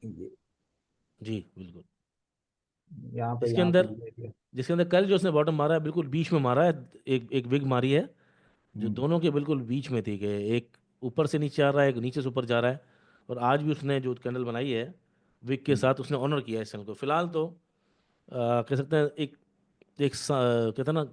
ये जी बिल्कुल। जिसके यहाँ पे अंदर ये दिया। जिसके अंदर कल जो उसने बॉटम मारा है बिल्कुल बीच में मारा है। एक एक विग मारी है जो हम्म, दोनों के बिल्कुल बीच में थी, कि एक ऊपर से नीचे आ रहा है, एक नीचे से ऊपर जा रहा है। और आज भी उसने जो कैंडल बनाई है विग के हम्म। साथ, उसने ऑनर किया है इस चैनल को। फिलहाल तो कह सकते हैं एक एक कहते हैं ना,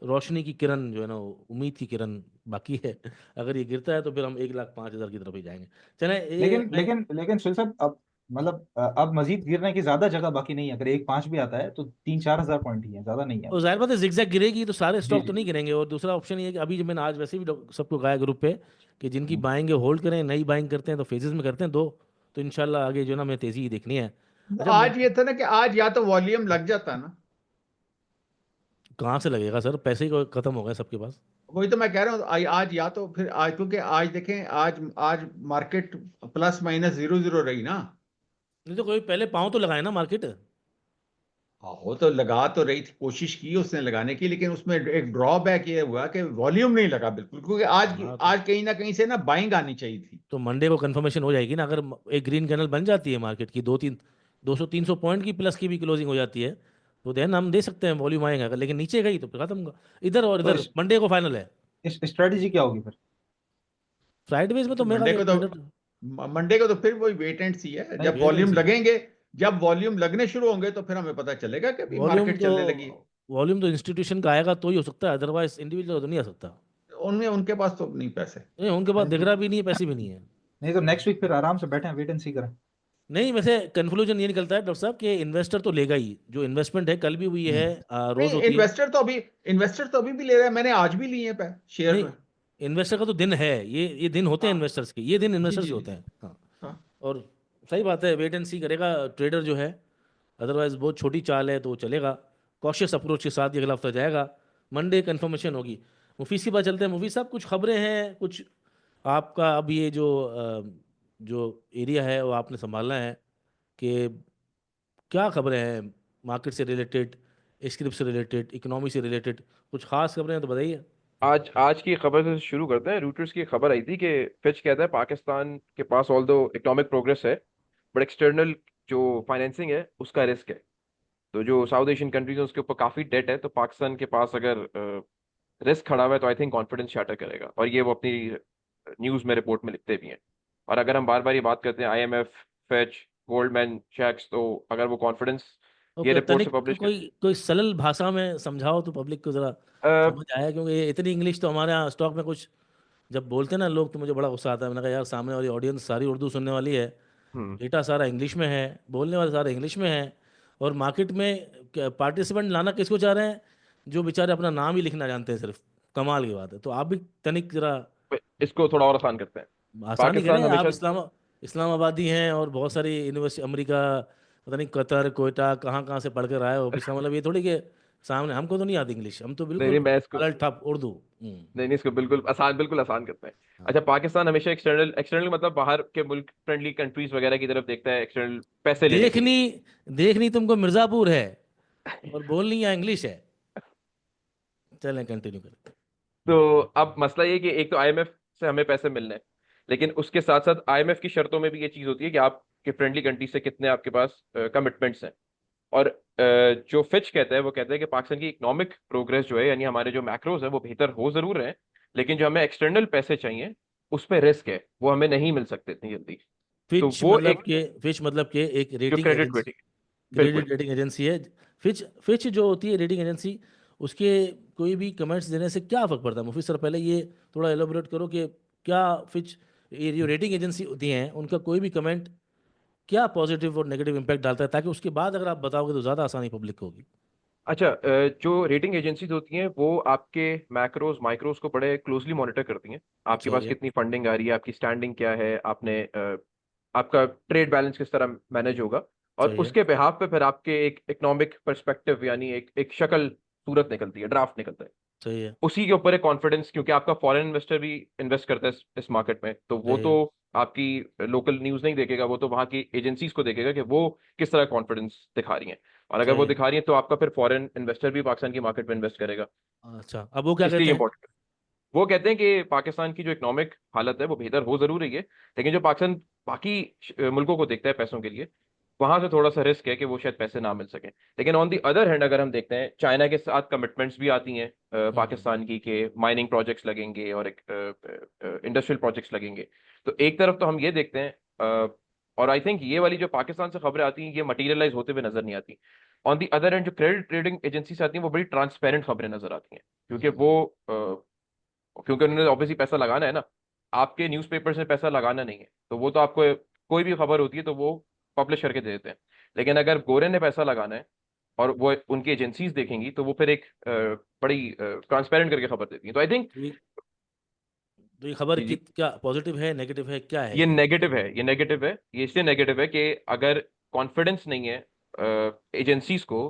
रोशनी की किरण जो है ना, उम्मीद की किरण बाकी है। अगर ये गिरता है तो फिर हम 1,05,000 की तरफ ही जाएंगे। चले ये लेकिन मैं, लेकिन लेकिन सुनील साहब, अब मतलब अब मजीद गिरने की ज्यादा जगह बाकी नहीं है। अगर 1,5 भी आता है तो 3-4 हज़ार पॉइंट ही है, ज्यादा नहीं है। और जाहिर बात है जिगजैग गिरेगी तो सारे जी स्टॉक तो जी। नहीं गिरेंगे। और दूसरा ऑप्शन ये है कि अभी जो मैंने आज वैसे भी सबको कहा है ग्रुप पे, कि जिनकी हम्म। बाइंग है होल्ड करें, नई बाइंग करते हैं तो फेजेस में करते हैं दो। तो इंशाल्लाह आगे जो है ना, हमें तेजी ही देखनी है। अच्छा आज ये था ना कि आज या तो वॉल्यूम लग जाता ना। कहाँ से लगेगा सर, पैसे ही खत्म हो गए सबके पास। वही तो मैं कह रहा हूँ, आज या तो फिर आज, क्योंकि आज देखें, आज आज मार्केट प्लस माइनस 0-0 रही ना। नहीं तो कोई पहले पाँव तो लगाए ना मार्केट। हाँ, वो तो लगा तो रही थी, कोशिश की उसने लगाने की, लेकिन उसमें एक ड्रॉबैक ये हुआ कि वॉल्यूम नहीं लगा बिल्कुल, क्योंकि हाँ तो आज कहीं ना कहीं से ना बाइंग आनी चाहिए थी। मंडे को कंफर्मेशन हो जाएगी ना, अगर एक ग्रीन कैंडल बन जाती है मार्केट की, 200-300 पॉइंट की प्लस की भी क्लोजिंग हो जाती है, तो देन हम दे सकते हैं वॉल्यूम आएगा। अगर लेकिन नीचे गई तो फिर खत्म होगा। इधर और तो इधर मंडे को फाइनल है। इस स्ट्रेटजी क्या होगी फिर? फ्राइडे में तो तो मेरा मंडे को तो मेरा मंडे को तो फिर वही वेट एंड सी है, नहीं, जब वेट एंड वॉल्यूम सी। लगेंगे, जब वॉल्यूम लगने शुरू होंगे तो फिर हमें पता चलेगा कि अभी वॉल्यूम मार्केट तो चलने लगी है। वॉल्यूम तो इंस्टीट्यूशन का आएगा तो ही हो सकता है, अदरवाइज इंडिविजुअल तो नहीं आ सकता। उनमें उनके पास तो नहीं पैसे। नहीं, उनके पास नहीं दिख तो रहा भी नहीं है, पैसे भी नहीं है। नहीं तो नेक्स्ट वीक फिर आराम से बैठे वेट एंड सी करें। नहीं, वैसे कंक्लूजन ये निकलता है डॉक्टर साहब कि इन्वेस्टर तो लेगा ही, जो इन्वेस्टमेंट है कल भी हुई है, रोज नहीं, होती है। इन्वेस्टर तो अभी भी ले रहा है, मैंने आज भी लिए हैं शेयर। नहीं, इन्वेस्टर का तो दिन है, ये दिन होते हैं हाँ इन्वेस्टर्स के, ये दिन जी इन्वेस्टर्स जी के जी। होते हैं। हाँ। हाँ और सही बात है, वेट एंड सी करेगा ट्रेडर जो है, अदरवाइज बहुत छोटी चाल है तो वो चलेगा, कॉशियस अप्रोच के साथ ये अगला हफ्ता जाएगा। मंडे कंफर्मेशन होगी। मुफीस की बात चलते हैं, मुफीस साहब कुछ खबरें हैं कुछ आपका, अब ये जो एरिया है वो आपने संभालना है, कि क्या खबरें हैं मार्केट से रिलेटेड, स्क्रिप्ट से रिलेटेड, इकोनॉमी से रिलेटेड, कुछ खास खबरें हैं तो बताइए। आज आज की खबर से शुरू करते हैं। रूटर्स की खबर आई थी कि फिच कहता है पाकिस्तान के पास ऑल दो इकोनॉमिक प्रोग्रेस है, बट एक्सटर्नल जो फाइनेंसिंग है उसका रिस्क है। तो जो साउथ एशियन कंट्रीज है उसके ऊपर काफी डेट है, तो पाकिस्तान के पास अगर रिस्क खड़ा हुआ है तो आई थिंक कॉन्फिडेंस शाटर करेगा, और ये वो अपनी न्यूज में रिपोर्ट में लिखते भी हैं। और अगर हम बार बार ये बात करते हैं IMF, फिच, गोल्डमैन सैक्स, तो अगर वो कॉन्फिडेंस ये ओके, रिपोर्ट से तनिक पब्लिश कोई कोई सरल भाषा में समझाओ तो पब्लिक को ज़रा कर। समझ आया, क्योंकि ये इतनी इंग्लिश तो हमारे यहाँ स्टॉक में कुछ जब बोलते हैं ना लोग तो मुझे बड़ा गुस्सा आता है। मैंने कहा यार, सामने वाली ऑडियंस सारी उर्दू सुनने वाली है, हम्म। डेटा सारा इंग्लिश में है, बोलने वाले सारे इंग्लिश में है, और मार्केट में पार्टिसिपेंट लाना किसको चाह रहे हैं, जो बेचारे अपना नाम ही लिखना जानते हैं सिर्फ। कमाल की बात है, तो आप भी तनिक जरा इसको थोड़ा और आसान करते हैं। आसानी पाकिस्तान करें। आप हमेशा इस्लामाबादी हैं और बहुत सारी यूनिवर्सिटी अमेरिका, पता नहीं कतर कोयटा कहाँ कहाँ से पढ़ कर आए हो, इसका मतलब ये थोड़ी कि सामने हमको तो नहीं आती इंग्लिश, हम तो नहीं नहीं बिल्कुल मैं इसको अलग ठप उर्दू। नहीं नहीं इसको बिल्कुल आसान करते हैं। हाँ। अच्छा, पाकिस्तान हमेशा एक्सटर्नल एक्सटर्नल मतलब बाहर के मुल्क फ्रेंडली कंट्रीज वगैरह की तरफ देखता है एक्सटर्नल पैसे लेने के लिए। देखनी देखनी तुमको मिर्जापुर है और बोलनी यहाँ इंग्लिश है। चलें, कंटिन्यू करें। तो अब मसला ये कि एक तो IMF से हमें पैसे मिलने हैं, लेकिन उसके साथ साथ IMF की शर्तों में भी ये चीज होती है कि आपके फ्रेंडली कंट्री से कितने आपके पास कमिटमेंट्स हैं। और जो फिच कहता है वो कहता है कि पाकिस्तान की इकोनॉमिक प्रोग्रेस जो है, यानी हमारे जो मैक्रोज है वो बेहतर हो जरूर रहे हैं, लेकिन जो हमें एक्सटर्नल पैसे चाहिए उस पर रिस्क है, वो हमें नहीं मिल सकते इतनी जल्दी। तो वो एक फिच मतलब के एक जो रेटिंग क्रेडिट एजेंसी, वेटिंग, बिल्कुल। क्रेडिट रेटिंग एजेंसी है। फिच जो होती है रेटिंग एजेंसी, उसके कोई भी कमेंट्स देने से क्या फ़र्क पड़ता है? मुफीस सर, पहले ये थोड़ा एलोबरेट करो कि क्या फिच, ये जो रेटिंग एजेंसी होती हैं, उनका कोई भी कमेंट क्या पॉजिटिव और नेगेटिव इम्पैक्ट डालता है, ताकि उसके बाद अगर आप बताओगे तो ज़्यादा आसानी पब्लिक को होगी। अच्छा, जो रेटिंग एजेंसीज होती हैं वो आपके मैक्रोज माइक्रोज को बड़े क्लोजली मॉनिटर करती हैं। आपके पास सही है। कितनी फंडिंग आ रही है, आपकी स्टैंडिंग क्या है, आपका ट्रेड बैलेंस किस तरह मैनेज होगा, और सही है। उसके बिहाफ पे फिर आपके एक इकोनॉमिक पर्सपेक्टिव यानी एक शक्ल सूरत निकलती है, ड्राफ्ट निकलता है। सही है। उसी के ऊपर है कॉन्फिडेंस, क्योंकि आपका फॉरेन इन्वेस्टर भी इन्वेस्ट करता है इस मार्केट में, तो वो सही तो है। आपकी लोकल न्यूज नहीं देखेगा, वो तो वहाँ की एजेंसीज को देखेगा कि वो किस तरह कॉन्फिडेंस दिखा रही हैं। और अगर सही वो है। दिखा रही है तो आपका फिर फॉरेन इन्वेस्टर भी पाकिस्तान की मार्केट में इन्वेस्ट करेगा। अच्छा, अब वो क्या इसलिए कहते ये हैं? इंपॉर्टेंट है। वो कहते हैं कि पाकिस्तान की जो इकोनॉमिक हालत है वो बेहतर हो जरूर रही है, लेकिन जो पाकिस्तान बाकी मुल्कों को देखता है पैसों के लिए, वहां से थोड़ा सा रिस्क है कि वो शायद पैसे ना मिल सके। लेकिन ऑन दी अदर हैंड अगर हम देखते हैं, चाइना के साथ कमिटमेंट्स भी आती हैं हम्म। पाकिस्तान की, के माइनिंग प्रोजेक्ट्स लगेंगे और एक इंडस्ट्रियल प्रोजेक्ट्स लगेंगे। तो एक तरफ तो हम ये देखते हैं, और आई थिंक ये वाली जो पाकिस्तान से खबरें आती हैं ये मटीरियलाइज होते हुए नजर नहीं आती। ऑन दी अदर हैंड जो क्रेडिट रेटिंग एजेंसी से आती हैं वो बड़ी ट्रांसपेरेंट खबरें नजर आती हैं, क्योंकि वो क्योंकि उन्होंने ऑब्वियसली पैसा लगाना है ना, आपके न्यूज़पेपर्स में पैसा लगाना नहीं है, तो वो तो आपको कोई भी खबर होती है तो वो पब्लिश करके दे देते हैं। लेकिन अगर गोरे ने पैसा लगाना है और वो उनकी एजेंसीज देखेंगी तो वो फिर एक बड़ी ट्रांसपेरेंट करके खबर देती है, तो आई थिंक। तो ये खबर जी की जी। क्या पॉजिटिव है, नेगेटिव है, क्या है ये ये? नेगेटिव है, ये नेगेटिव है, ये इसलिए नेगेटिव है कि अगर कॉन्फिडेंस नहीं है एजेंसीज को,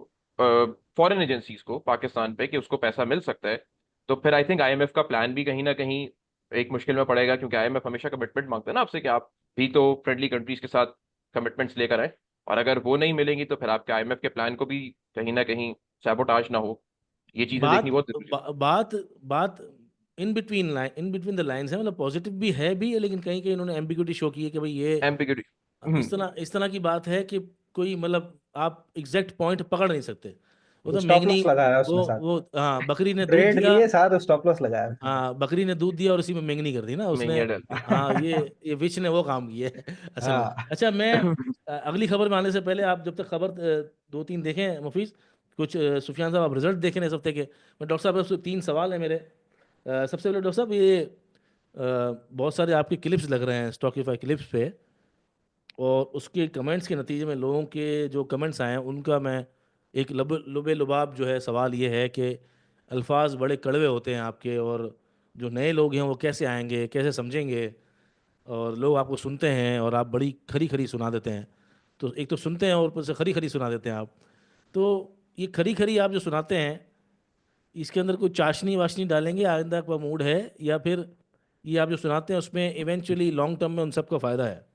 फॉरेन एजेंसीज को पाकिस्तान पे कि उसको पैसा मिल सकता है, तो फिर आई थिंक IMF का प्लान भी कहीं ना कहीं एक मुश्किल में पड़ेगा, क्योंकि IMF हमेशा कमिटमेंट मांगता है ना आपसे कि आप भी तो फ्रेंडली कंट्रीज के साथ कमिटमेंट्स लेकर आए, और अगर वो नहीं मिलेंगी तो फिर आपके IMF के प्लान को भी कहीं ना कहीं सैबोटाज ना हो। ये चीजें देखनी बात बहुत जरूरी बात बात इन बिटवीन द लाइंस है, मतलब पॉजिटिव भी है भी, लेकिन कहीं कहीं उन्होंने एम्बिग्यूटी शो की है कि भाई ये है। एम्बिग्यूटी। इस तरह की बात है कि कोई मतलब आप एग्जैक्ट पॉइंट पकड़ नहीं सकते। वो तो स्टॉप मेंगनी, लॉस लगाया उसमें साथ, वो हाँ, बकरी ने दूध ट्रेड दिया, लिए साथ स्टॉप लॉस लगाया। हाँ बकरी ने दूध दिया और उसी में मेंगनी कर दी ना उसने। महंगिया डाल दी। हाँ ये विच ने वो काम किया है असल में। हाँ अच्छा मैं अगली खबर में आने से पहले आप जब तक खबर दो तीन देखें मुफीस, कुछ सुफियान साहब आप रिजल्ट देखें ना इस हफ्ते के, मैं डॉक्टर साहब आपसे 3 सवाल है मेरे। सबसे पहले डॉक्टर साहब ये बहुत सारे आपके क्लिप्स लग रहे हैं स्टॉकीफाई क्लिप्स पे, और उसके कमेंट्स के नतीजे में लोगों के जो कमेंट्स आए हैं उनका मैं एक लुबे लुबाब जो है सवाल ये है कि अल्फाज बड़े कड़वे होते हैं आपके, और जो नए लोग हैं वो कैसे आएंगे, कैसे समझेंगे, और लोग आपको सुनते हैं और आप बड़ी खरी खरी सुना देते हैं। तो एक तो सुनते हैं और ऊपर से खरी खरी सुना देते हैं आप। तो ये खरी खरी आप जो सुनाते हैं इसके अंदर कोई चाशनी वाशनी डालेंगे, आइंदा का मूड है, या फिर ये आप जो सुनाते हैं उसमें इवेंचुअली लॉन्ग टर्म में उन सबका फ़ायदा है?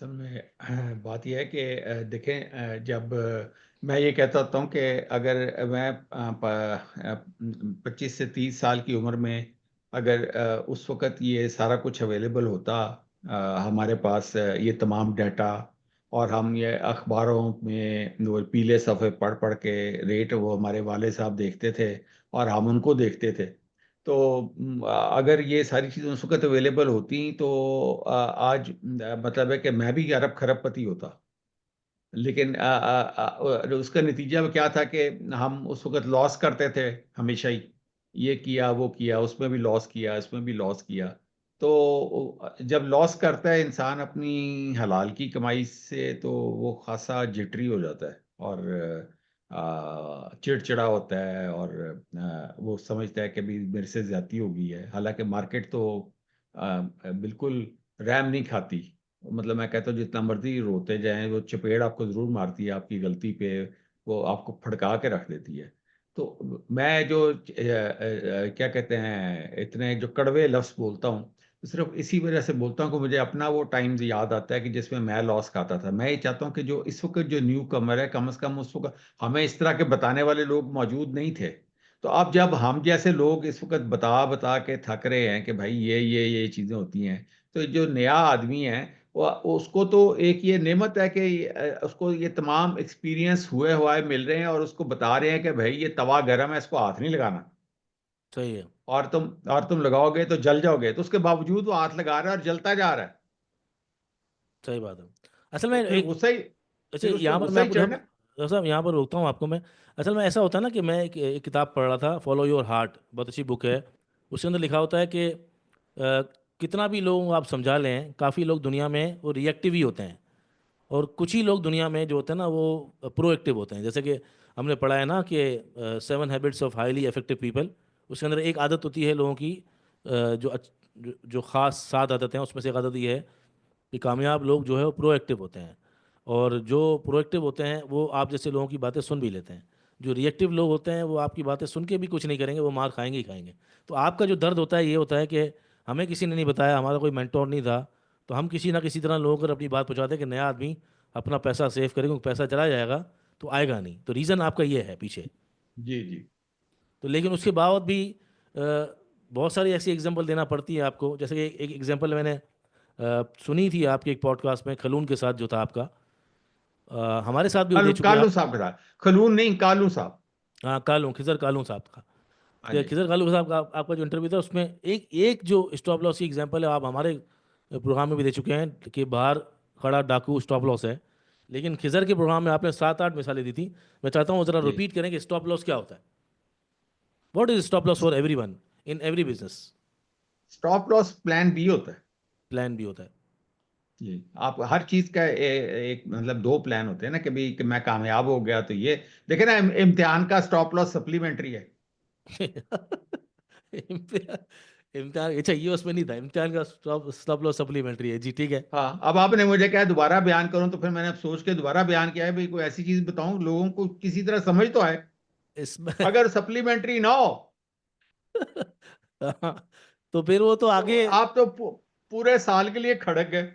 असल में बात यह है कि देखें, जब मैं ये कहता होता हूँ कि अगर मैं 25 से 30 साल की उम्र में अगर उस वक़्त ये सारा कुछ अवेलेबल होता, हमारे पास ये तमाम डाटा, और हम ये अखबारों में वो पीले सफ़े पढ़ पढ़ के रेट वो हमारे वाले साहब देखते थे और हम उनको देखते थे। तो अगर ये सारी चीज़ें उस वक्त अवेलेबल होती तो आज मतलब है कि मैं भी अरब खरबपति होता। लेकिन उसका नतीजा क्या था कि हम उस वक्त लॉस करते थे हमेशा ही, ये किया वो किया, उसमें भी लॉस किया, इसमें भी लॉस किया। तो जब लॉस करता है इंसान अपनी हलाल की कमाई से तो वो खासा जिटरी हो जाता है और चिड़चिड़ा होता है, और वो समझता है कि भी मेरे से ज्यादती हो गई है। हालांकि मार्केट तो बिल्कुल रैम नहीं खाती। मतलब मैं कहता हूँ जितना मर्जी रोते जाएं वो चपेड़ आपको जरूर मारती है आपकी गलती पे, वो आपको फड़का के रख देती है। तो मैं जो क्या कहते हैं इतने जो कड़वे लफ्ज बोलता हूँ, तो सिर्फ इसी वजह से बोलता हूँ कि मुझे अपना वो टाइम याद आता है कि जिसमें मैं लॉस खाता था। मैं ये चाहता हूँ कि जो इस वक्त जो न्यू कमर है, कम से कम उस वक्त हमें इस तरह के बताने वाले लोग मौजूद नहीं थे। तो अब जब हम जैसे लोग इस वक्त बता बता के थक रहे हैं कि भाई ये चीज़ें होती हैं, तो जो नया आदमी है वो उसको तो एक ये नेमत है कि उसको ये तमाम एक्सपीरियंस हुए हुए मिल रहे हैं और उसको बता रहे हैं कि भाई ये तवा गर्म है, इसको हाथ नहीं लगाना, सही है। और तुम लगाओगे तो जल जाओगे। तो उसके बावजूद वो हाथ लगा रहा है और जलता जा रहा है। सही बात है। असल में तो फिर एक, गुस्सा ही अच्छा फिर उसको यहाँ पर गुस्सा मैं ही आपको चढ़ना। डॉक्टर साहब यहाँ पर रोकता हूँ आपको मैं। असल में ऐसा होता है ना कि मैं एक किताब पढ़ रहा था, फॉलो योर हार्ट, बहुत अच्छी बुक है। उसके अंदर लिखा होता है कि कितना भी लोग आप समझा लें, काफ़ी लोग दुनिया में वो रिएक्टिव ही होते हैं, और कुछ ही लोग दुनिया में जो होते हैं ना वो प्रोएक्टिव होते हैं। जैसे कि हमने पढ़ा है ना कि 7 habits of highly effective people, उसके अंदर एक आदत होती है लोगों की, जो ख़ास 7 आदतें हैं उसमें से एक आदत ये है कि कामयाब लोग जो है वो प्रोएक्टिव होते हैं, और जो प्रोएक्टिव होते हैं वो आप जैसे लोगों की बातें सुन भी लेते हैं। जो रिएक्टिव लोग होते हैं वो आपकी बातें सुन के भी कुछ नहीं करेंगे, वो मार खाएंगे ही खाएंगे। तो आपका जो दर्द होता है ये होता है कि हमें किसी ने नहीं बताया, हमारा कोई मेंटोर नहीं था, तो हम किसी ना किसी तरह लोगों को अपनी बात पहुंचाते हैं कि नया आदमी अपना पैसा सेव करेगा, क्योंकि पैसा चला जाएगा तो आएगा नहीं। तो रीज़न आपका ये है पीछे। जी जी। तो लेकिन उसके बाद भी बहुत सारी ऐसी एग्जांपल देना पड़ती है आपको। जैसे कि एक एग्जांपल मैंने सुनी थी आपके एक पॉडकास्ट में, खलून के साथ जो था आपका, हमारे साथ भी दे चुके हैं कालू आप। साहब के साथ, खलून नहीं, कालू साहब। हाँ कालू, खिजर कालू साहब का। हाँ तो जी। खिजर कालू साहब का आपका जो इंटरव्यू था उसमें एक एक जो स्टॉप लॉस की एग्जांपल है, आप हमारे प्रोग्राम में भी दे चुके हैं कि बाहर खड़ा डाकू स्टॉप लॉस है, लेकिन खिजर के प्रोग्राम में आपने 7-8 मिसालें दी थी। मैं चाहता हूँ ज़रा जी। रिपीट करें कि स्टॉप लॉस क्या होता है। What is stop loss for everyone in every business? Stop loss plan B होता है। प्लान भी होता जी। आप हर चीज का एक मतलब दो प्लान होते हैं ना, कि मैं कामयाब हो गया तो ये देखे ना, इम्तिहान का स्टॉप लॉस सप्लीमेंट्री है। है। इम्तिहान, इम्तिहान अच्छा ये उसमें नहीं था, इम्तिहान का स्टॉप स्टॉप लॉस सप्लीमेंट्री है जी, ठीक है। हाँ, अब आपने मुझे कहा दोबारा बयान करूं, तो फिर मैंने अब सोच के दोबारा बयान किया है भाई, कोई ऐसी चीज बताऊं लोगों को किसी तरह समझ तो आए। इसमें अगर सप्लीमेंट्री ना हो हाँ, तो फिर वो तो तो आगे। आप तो पूरे साल के लिए खड़क गए।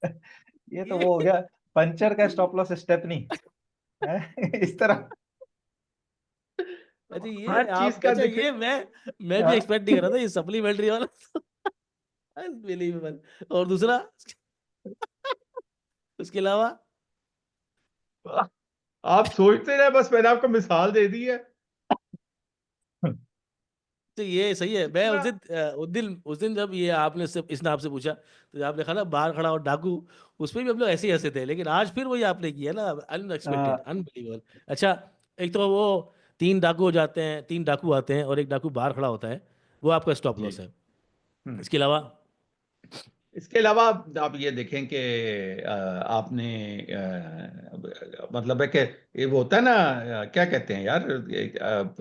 ये तो ये वो हो गया पंचर का स्टॉप लॉस स्टेपनी है। इस तरह। अच्छा ये हर चीज आप, का अच्छा देखे। ये मैं भी हाँ। एक्सपेक्ट नहीं कर रहा था ये सप्लीमेंट्री वाला। अनबिलीवेबल। और दूसरा उसके अलावा आप सोचते रहे, बस मैंने आपको मिसाल दे दी है। तो ये सही है। मैं इतना उस दिन जब ये आपने से इसने आपसे पूछा तो आपने कहा ना बाहर खड़ा और डाकू, उस पे भी हम लोग ऐसे ही हंसे थे, लेकिन आज फिर वही आपने किया ना, अनएक्सपेक्टेड, अनबिलीवेबल। अच्छा, एक तो वो 3 डाकू हो जाते हैं, 3 डाकू आते हैं और एक डाकू बाहर खड़ा होता है, वो आपका स्टॉप जी। लॉस है। हम्म। इसके अलावा इसके अलावा आप ये देखें कि आपने मतलब है कि ये वो होता है ना, क्या कहते हैं यार, आप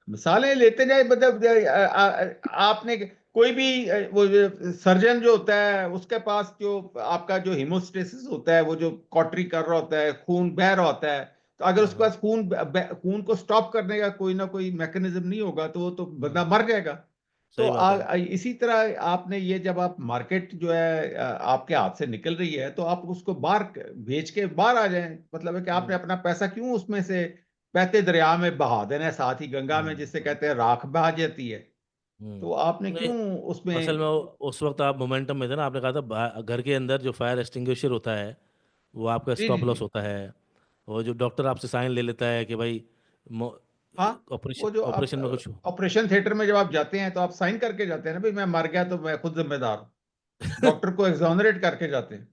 मिसालें लेते जाए, मतलब आपने कोई भी वो सर्जन जो होता है उसके पास जो आपका जो हीमोस्टेसिस होता है, वो जो कॉटरी कर रहा होता है, खून बह रहा होता है, तो अगर हाँ उसके हाँ, पास खून को स्टॉप करने का कोई ना कोई मैकेनिज्म नहीं होगा तो वो तो बंदा मर जाएगा। तो सही बात है। इसी तरह आपने ये, जब आप मार्केट जो है आपके हाथ से निकल रही है, तो आप उसको बाहर बेच के बाहर आ जाएं। मतलब है कि आपने हम्म अपना पैसा क्यों उसमें से बहते दरिया में बहा देना है, साथ ही गंगा में, जिससे हम्म कहते हैं राख बहा जाती है। तो आपने नहीं, क्यों असल में उसमें। उस वक्त आप मोमेंटम में थे ना, आपने कहा था घर के अंदर जो फायर एक्सटिंग्विशर होता है वो आपका जी जी स्टॉप जी। लॉस होता है। वो जो डॉक्टर आपसे साइन ले लेता है कि भाई हाँ, ऑपरेशन वो जो आप ऑपरेशन में कुछ ऑपरेशन थिएटर में जब आप जाते हैं तो आप साइन करके जाते हैं ना, भाई मैं मर गया तो मैं खुद जिम्मेदार हूँ। डॉक्टर को एग्जोनरेट करके जाते हैं।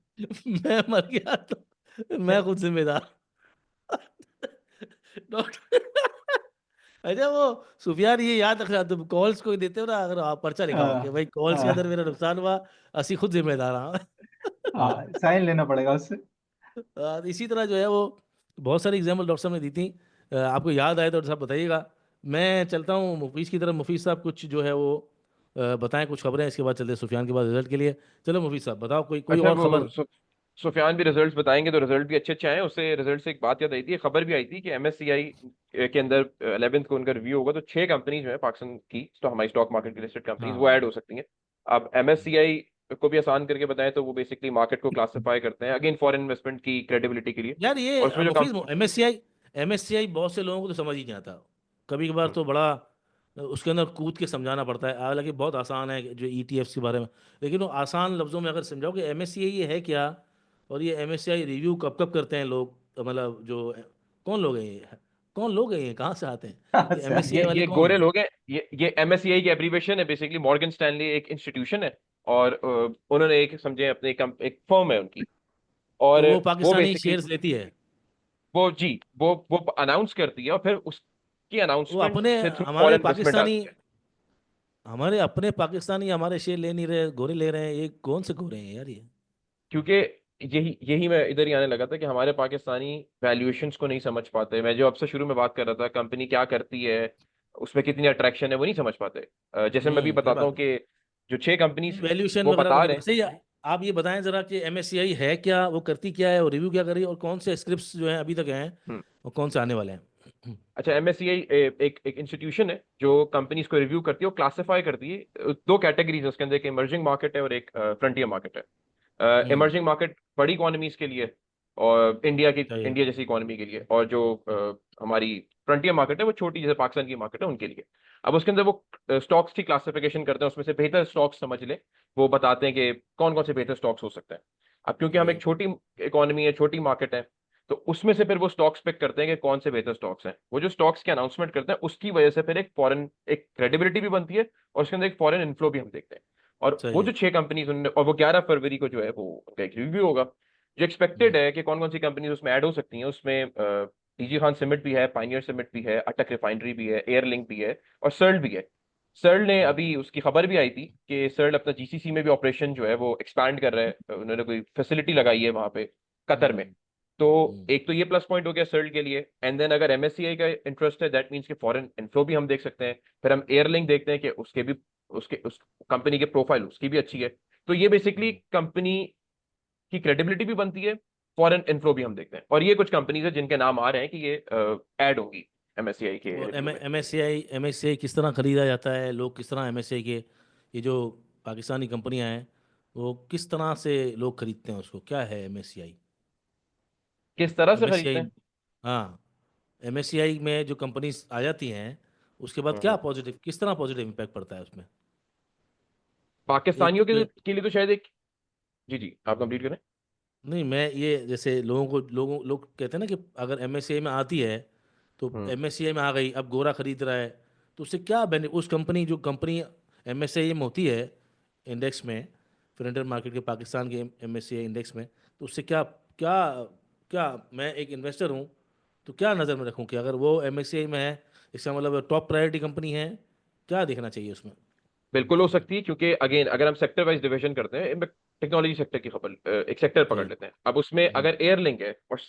मैं मर गया तो मैं खुद जिम्मेदार। डॉक्टर अच्छा, वो सुफियान ये याद रखना, तुम कॉल्स को देते हो ना, अगर आप पर्चा लिखाओ कि भाई कॉल्स के अंदर मेरा नुकसान हुआ, असी खुद जिम्मेदार हाँ। हाँ, साइन लेना पड़ेगा उससे। इसी तरह जो है वो बहुत सारी एग्जाम्पल डॉक्टर साहब ने दी थी। आपको याद आए तो डॉक्टर साहब बताइएगा। मैं चलता हूँ मुफीस की तरफ। मुफीस साहब कुछ जो है वो बताएं कुछ खबरें, इसके बाद चलते हैं सुफियान के बाद रिजल्ट के लिए। चलो मुफीस साहब बताओ कोई कोई अच्छा, और वो खबर। सुफियान भी रिजल्ट्स बताएंगे तो रिजल्ट भी अच्छे अच्छे आए। उससे रिजल्ट से एक बात याद आई थी, खबर भी आई थी कि एमएससीआई के अंदर 11th को उनका रिव्यू होगा, तो 6 कंपनीज जो है पाकिस्तान की हमारी स्टॉक मार्केट की लिस्टेड कंपनीज वो हाँ, ऐड हो सकती हैं। अब एमएससीआई को भी आसान करके बताएं तो वो बेसिकली मार्केट को क्लासिफाई करते हैं अगेन फॉरेन इन्वेस्टमेंट की क्रेडिबिलिटी के लिए। यार ये और उसमें जो मुफीस एमएससीआई बहुत से लोगों को तो समझ ही नहीं आता। कभी कबार तो बड़ा उसके अंदर कूद के समझाना पड़ता है, हालांकि बहुत आसान है जो ईटीएफ्स के बारे में। लेकिन वो आसान लफ्ज़ों में अगर समझाओ कि एमएससीआई ये है क्या, और ये एमएससीआई रिव्यू कब कब करते हैं लोग, मतलब जो कौन लोग हैं ये, कौन लोग हैं ये, कहाँ से आते हैं, ये अच्छा। एमएससीआई वाले ये कौन गोरे हैं? लोग हैं। ये एमएससीआई की एब्रीविएशन है, बेसिकली मॉर्गन स्टैनली एक इंस्टीट्यूशन है। और उन्होंने एक समझे अपने एक फर्म है उनकी। तो और वो वो पाकिस्तानी बेसिकली शेयर्स लेती है? वो जी वो अनाउंस करती है और फिर उसकी वो अनाउंसमेंट अपने से थ्रू हमारे फॉरेन इन्वेस्टमेंट पाकिस्तानी, आती है। हमारे अपने पाकिस्तानी हमारे शेयर ले नहीं रहे, गोरे ले रहे हैं, ये कौन से गोरे हैं यार ये? क्योंकि यही यही मैं इधर ही आने लगा था कि हमारे पाकिस्तानी वैल्यूएशंस को नहीं समझ पाते। मैं जो आपसे शुरू में बात कर रहा था, कंपनी क्या करती है, उसमें कितनी अट्रैक्शन है, वो नहीं समझ पाते। जैसे मैं भी सही बताता बात हूँ है। कि जो 6 कंपनीज वैल्यूएशन वो वगैरह का बता नहीं रहे पता, हैं। सही है। आप ये बताएं जरा कि एमएससीआई है क्या, वो करती क्या है और रिव्यू क्या कर रही है, और कौन से स्क्रिप्ट्स जो हैं अभी तक हैं हम्म, और कौन से आने वाले हैं? अच्छा, एमएससीआई एक इंस्टीट्यूशन है जो कंपनीज को रिव्यू करती है और क्लासिफाई करती है। 2 कैटेगरीज है उसके अंदर, एक इमर्जिंग मार्केट है और एक फ्रंटियर मार्केट है। हम्म, इमर्जिंग मार्केट बड़ी इकोनॉमीज के लिए और सही है। इंडिया जैसी इकोनॉमी के लिए, और जो हमारी फ्रंटियर मार्केट है वो छोटी जैसे पाकिस्तान की मार्केट है उनके लिए। अब उसके अंदर वो स्टॉक्स की क्लासिफिकेशन करते हैं, उसमें से बेहतर स्टॉक्स समझ ले, वो बताते हैं कि कौन कौन से बेहतर स्टॉक्स हो सकते हैं। अब क्योंकि सही हम है। एक छोटी इकोनॉमी है, छोटी मार्केट है, तो उसमें से फिर वो स्टॉक्स पिक करते हैं कि कौन से बेहतर स्टॉक्स हैं। वो जो स्टॉक्स की अनाउंसमेंट करते हैं उसकी वजह से फिर एक क्रेडिबिलिटी भी बनती है और उसके अंदर एक फॉरेन इन्फ्लो भी हम देखते हैं। और सही वो है। जो 6 कंपनीज उन्होंने, और वो 11 फरवरी को जो है वो उनका एक रिव्यू होगा। जो एक्सपेक्टेड हम्म, है कि कौन कौन सी कंपनीज उसमें ऐड हो सकती हैं, उसमें डीजी खान सीमेंट भी है, पाइनियर सीमेंट भी है, अटक रिफाइनरी भी है, एयरलिंक भी है और सर्ल भी है। सर्ल ने हम्म, अभी उसकी खबर भी आई थी कि सर्ल अपना जीसीसी में भी ऑपरेशन जो है वो एक्सपैंड कर रहा है, उन्होंने कोई फैसिलिटी लगाई है वहां पे कतर में। हम्म, तो हम्म, एक तो ये प्लस पॉइंट हो गया सर्ल के लिए। एंड देन अगर एमएससीआई का इंटरेस्ट है, दैट मीन्स कि फॉरेन इन्फ्लो भी हम देख सकते हैं। फिर हम एयरलिंक देखते हैं कि उसके भी उस कंपनी के प्रोफाइल उसकी भी अच्छी है। तो ये बेसिकली हम्म। कंपनी की क्रेडिबिलिटी भी बनती है, फॉरेन इन्फ्लो भी हम देखते हैं। और ये कुछ कंपनीज है जिनके नाम आ रहे हैं कि ये ऐड होंगी एमएससीआई के और रिव्यू में। एमएससीआई किस तरह खरीदा जाता है, लोग किस तरह एमएससीआई के, ये जो पाकिस्तानी कंपनियां हैं वो किस तरह से लोग खरीदते हैं उसको, क्या है एमएससीआई? किस तरह से खरीदते एमएससीआई, हैं? हाँ, एमएससीआई में जो कंपनीज आ जाती हैं उसके बाद क्या हम्म। पॉजिटिव, किस तरह पॉजिटिव इम्पैक्ट पड़ता है उसमें? एक पाकिस्तानियों तो के लिए तो शायद एक। जी जी, आप कंप्लीट करें। नहीं, मैं ये जैसे लोग कहते हैं ना कि अगर एमएससीआई में आती है तो एमएससीआई में आ गई, अब गोरा खरीद रहा है, तो उससे क्या बेनिफिट, उस कंपनी जो कंपनी एमएससीआई में होती है इंडेक्स में, फ्रंटियर मार्केट के पाकिस्तान के एमएससीआई इंडेक्स में, तो उससे क्या क्या क्या मैं एक इन्वेस्टर हूँ तो क्या नज़र में रखूँ कि अगर वो एमएससीआई में है, इसका मतलब टॉप प्रायोरिटी कंपनी है, क्या देखना चाहिए उसमें? बिल्कुल हो सकती है, क्योंकि अगेन अगर हम सेक्टर वाइज डिवीजन करते हैं, टेक्नोलॉजी सेक्टर की खबर, एक सेक्टर पकड़ जी। लेते हैं। अब उसमें अगर एयरलिंक है और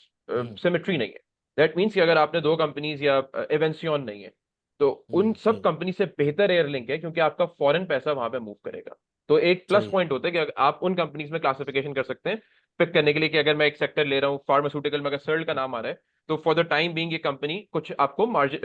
सिमेट्री नहीं है, दैट मीन्स कि अगर आपने दो कंपनीज या एवेंसियन नहीं है, तो उन सब सही कंपनी से बेहतर एयरलिंक है, क्योंकि आपका फॉरेन पैसा वहां पे मूव करेगा। तो एक प्लस सही। पॉइंट होता है कि आप उन कंपनीज में क्लासिफिकेशन कर सकते हैं पिक करने के लिए, कि अगर मैं एक सेक्टर ले रहा हूँ फार्मास्यूटिकल में, अगर सर्ल का नाम आ रहा है, तो फॉर द टाइम बीइंग ये कंपनी कुछ आपको मार्जिन,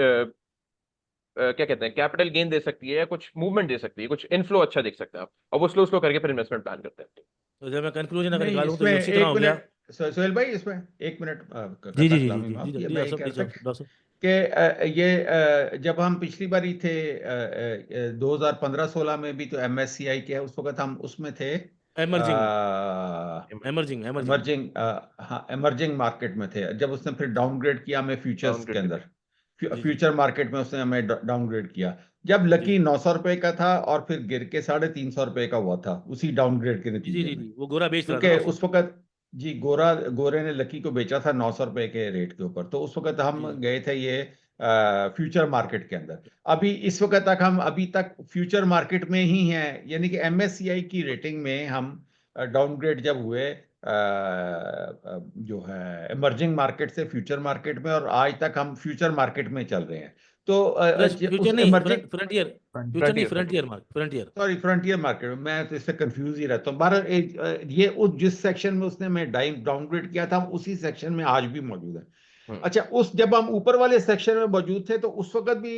क्या कहते हैं, कैपिटल गेन दे सकती है, या कुछ मूवमेंट दे सकती है, कुछ इनफ्लो अच्छा देख सकते हैं आप, और वो स्लो स्लो करके फिर इन्वेस्टमेंट प्लान करते हैं। तो जब मैं कंक्लूजन अगर नहीं, निकालूं तो इसमें ये उसी तरह एक हो गया। मिनट, सोहेल भाई, इसमें एक मिनट जी खता जी जी जी कलामी जी जी माफ जी किया। जी, मैं डॉक्टर ये साहब कह प्लीज, रहा था डॉक्टर साहब। कि ये जब हम पिछली बारी थे 2015-16 में भी, तो एमएससीआई के उस वक्त हम उसमें थे, एमर्जिंग में, एमर्जिंग एमर्जिंग में। एमर्जिंग, हाँ एमर्जिंग मार्केट में थे। जब उसने फिर डाउनग्रेड किया हमें फ्यूचर्स के डाउनग्रेड अंदर, जी जी फ्यूचर मार्केट में उसने हमें डाउनग्रेड किया, जब जी लकी 900 रुपए का था और फिर गिर के 350 रुपए का हुआ था उसी डाउनग्रेड के जी जी नतीजे जी में। जी, वो गोरा बेच रहा था क्योंकि ना उस उस वक्त। वक्त, जी, गोरे ने लकी को बेचा था 900 रुपए के रेट के ऊपर, तो उस वक्त हम जी गए थे ये फ्यूचर मार्केट के अंदर। अभी इस वक्त तक हम अभी तक फ्यूचर मार्केट में ही हैं, यानी कि एमएससीआई की रेटिंग में हम डाउनग्रेड जब हुए जो है इमर्जिंग मार्केट से फ्यूचर मार्केट में, और आज तक हम फ्यूचर मार्केट में चल रहे हैं। तो प्लस उस फ्यूचर नहीं, इमर्जिंग, फ्रंटियर, फ्यूचर नहीं, frontier frontier. Frontier mark, frontier. Sorry, frontier market में, मैं तो इससे कंफ्यूज ही रहता हूँ। बारह ये उस जिस सेक्शन में उसने मैं डाउनग्रेड किया था, हम उसी सेक्शन में आज भी मौजूद है। अच्छा, उस जब हम ऊपर वाले सेक्शन में मौजूद थे तो उस वक्त भी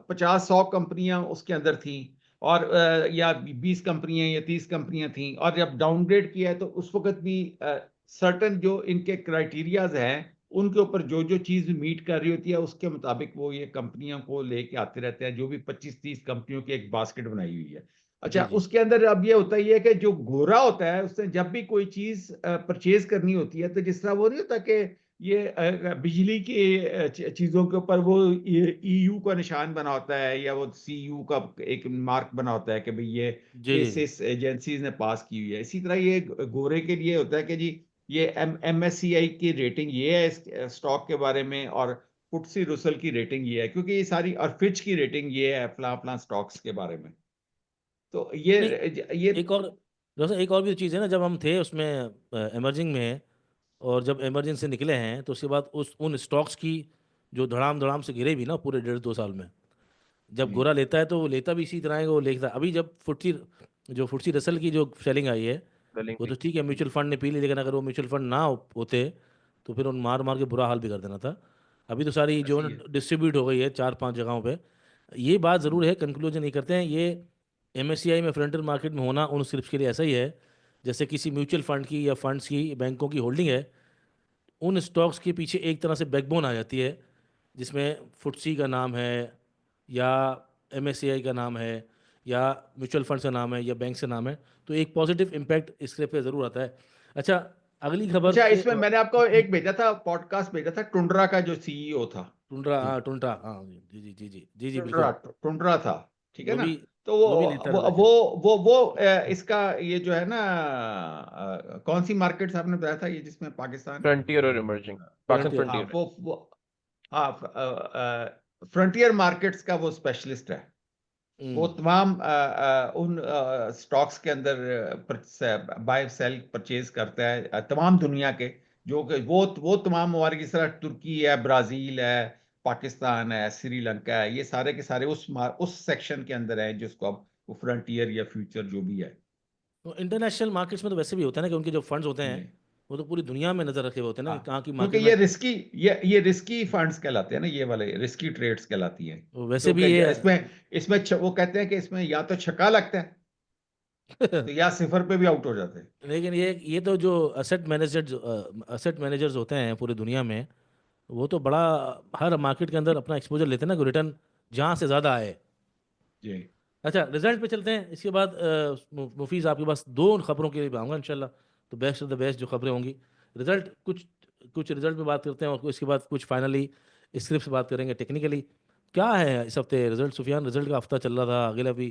50-100 कंपनियां उसके अंदर थी, और या 20 कंपनियां या 30 कंपनियां थी। और जब डाउनग्रेड किया है तो उस वक्त भी सर्टन जो इनके क्राइटेरियाज हैं, उनके ऊपर जो जो चीज मीट कर रही होती है उसके मुताबिक वो ये कंपनियों को लेके आते रहते हैं, जो भी 25-30 कंपनियों की एक बास्केट बनाई हुई है। अच्छा, जी जी उसके अंदर अब ये होता ही है कि जो गोरा होता है उसने जब भी कोई चीज परचेज करनी होती है, तो जिस तरह वो नहीं होता कि ये बिजली की चीजों के ऊपर वो ईयू का निशान बना होता है, या वो सीयू का एक मार्क बना होता है कि भाई ये जी जी जी। इस एजेंसीज ने पास की हुई है। इसी तरह ये गोरे के लिए होता है कि जी ये एमएससीआई की रेटिंग ये है इस स्टॉक के बारे में, और फुटसी रुसल की रेटिंग ये है, क्योंकि ये सारी, और फिच की रेटिंग ये है फला फला स्टॉक्स के बारे में। तो नहीं, ये एक और, जैसे एक और भी चीज़ है ना, जब हम थे उसमें एमर्जिंग में, और जब एमर्जिंग से निकले हैं तो उसके बाद उस उन स्टॉक्स की जो धड़ाम धड़ाम से गिरे भी ना पूरे 1.5-2 साल में, जब जी गोरा लेता है तो वो लेता भी इसी तरह है कि वो लेता। अभी जब फुटसी रसल की जो सेलिंग आई है, सेलिंग वो भी। तो ठीक है, म्यूचुअल फंड ने पी ली, लेकिन अगर वो म्यूचुअल फंड ना होते तो फिर उन मार मार के बुरा हाल भी कर देना था। अभी तो सारी जो ऐसी है। डिस्ट्रीब्यूट हो गई है 4-5 जगहों पे। ये बात ज़रूर है, कंक्लूजन नहीं करते हैं ये, एमएससीआई में फ्रंटियर मार्केट में होना उन स्क्रिप्ट के लिए ऐसा ही है जैसे किसी म्यूचुअल फंड की या फंड्स की, बैंकों की होल्डिंग है, उन स्टॉक्स के पीछे एक तरह से बैकबोन आ जाती है, जिसमें फुटसी का नाम है, या एमएससीआई का नाम है, या म्यूचुअल फंड का नाम है, या बैंक से नाम है, तो एक पॉजिटिव इम्पैक्ट इसके पे ज़रूर आता है। अच्छा, अगली खबर अच्छा, से इसमें मैंने आपको एक भेजा था, पॉडकास्ट भेजा था, टुंड्रा का जो सीईओ था। टुंड्रा, जी, हाँ टुंड्रा, हाँ जी जी जी जी जी जी टुंड्रा, बिल्कुल। टुंड्रा था, ठीक है वो ना। भी तो वो भी लेता रहता है वो खैर। इसका ये जो है ना, कौन सी मार्केट्स आपने बताया था ये जिसमें पाकिस्तान, फ्रंटियर और इमर्जिंग, पाकिस्तान फ्रंटियर। हाँ फ्रंटियर में। वो हाँ, फ्रंटियर मार्केट्स का वो स्पेशलिस्ट है। वो हम्म। तमाम उन स्टॉक्स के अंदर बाय सेल परचेज करता है, तमाम दुनिया के, जो कि वो तमाम ममालिक, जिस तरह तुर्की है, ब्राजील है, पाकिस्तान है, श्रीलंका है, ये सारे के सारे उस सेक्शन के अंदर है जिसको अब वो फ्रंटियर या फ्यूचर जो भी है। तो इंटरनेशनल मार्केट्स में तो वैसे भी होता है ना कि उनके जो फंड्स होते हैं जी, वो तो पूरी दुनिया में नज़र रखे हुए होते हैं ना हाँ, कि कहाँ की क्योंकि मार्केट में। ये रिस्की फंड्स कहलाते हैं ना, ये वाले रिस्की ट्रेड्स कहलाती हैं। तो वैसे भी क्योंकि ये इसमें इसमें वो कहते हैं कि इसमें या तो छक्का लगता है, तो या सिफर पे भी आउट हो जाते हैं। लेकिन ये तो जो असेट मैनेजर्स होते हैं पूरी दुनिया में, वो तो बड़ा हर मार्केट के अंदर अपना एक्सपोजर लेते हैं ना कि रिटर्न जहाँ से ज़्यादा आए। जी, अच्छा, रिजल्ट पे चलते हैं, इसके बाद मुफीज़ आपके पास दो खबरों के लिए भी आऊँगा इंशाल्लाह, तो बेस्ट ऑफ द बेस्ट जो खबरें होंगी। रिजल्ट कुछ कुछ रिजल्ट पे बात करते हैं और इसके बाद कुछ फाइनली स्क्रिप्ट से बात करेंगे टेक्निकली। क्या है इस हफ्ते रिजल्ट सुफियान? रिजल्ट का हफ्ता चल रहा था, अगला भी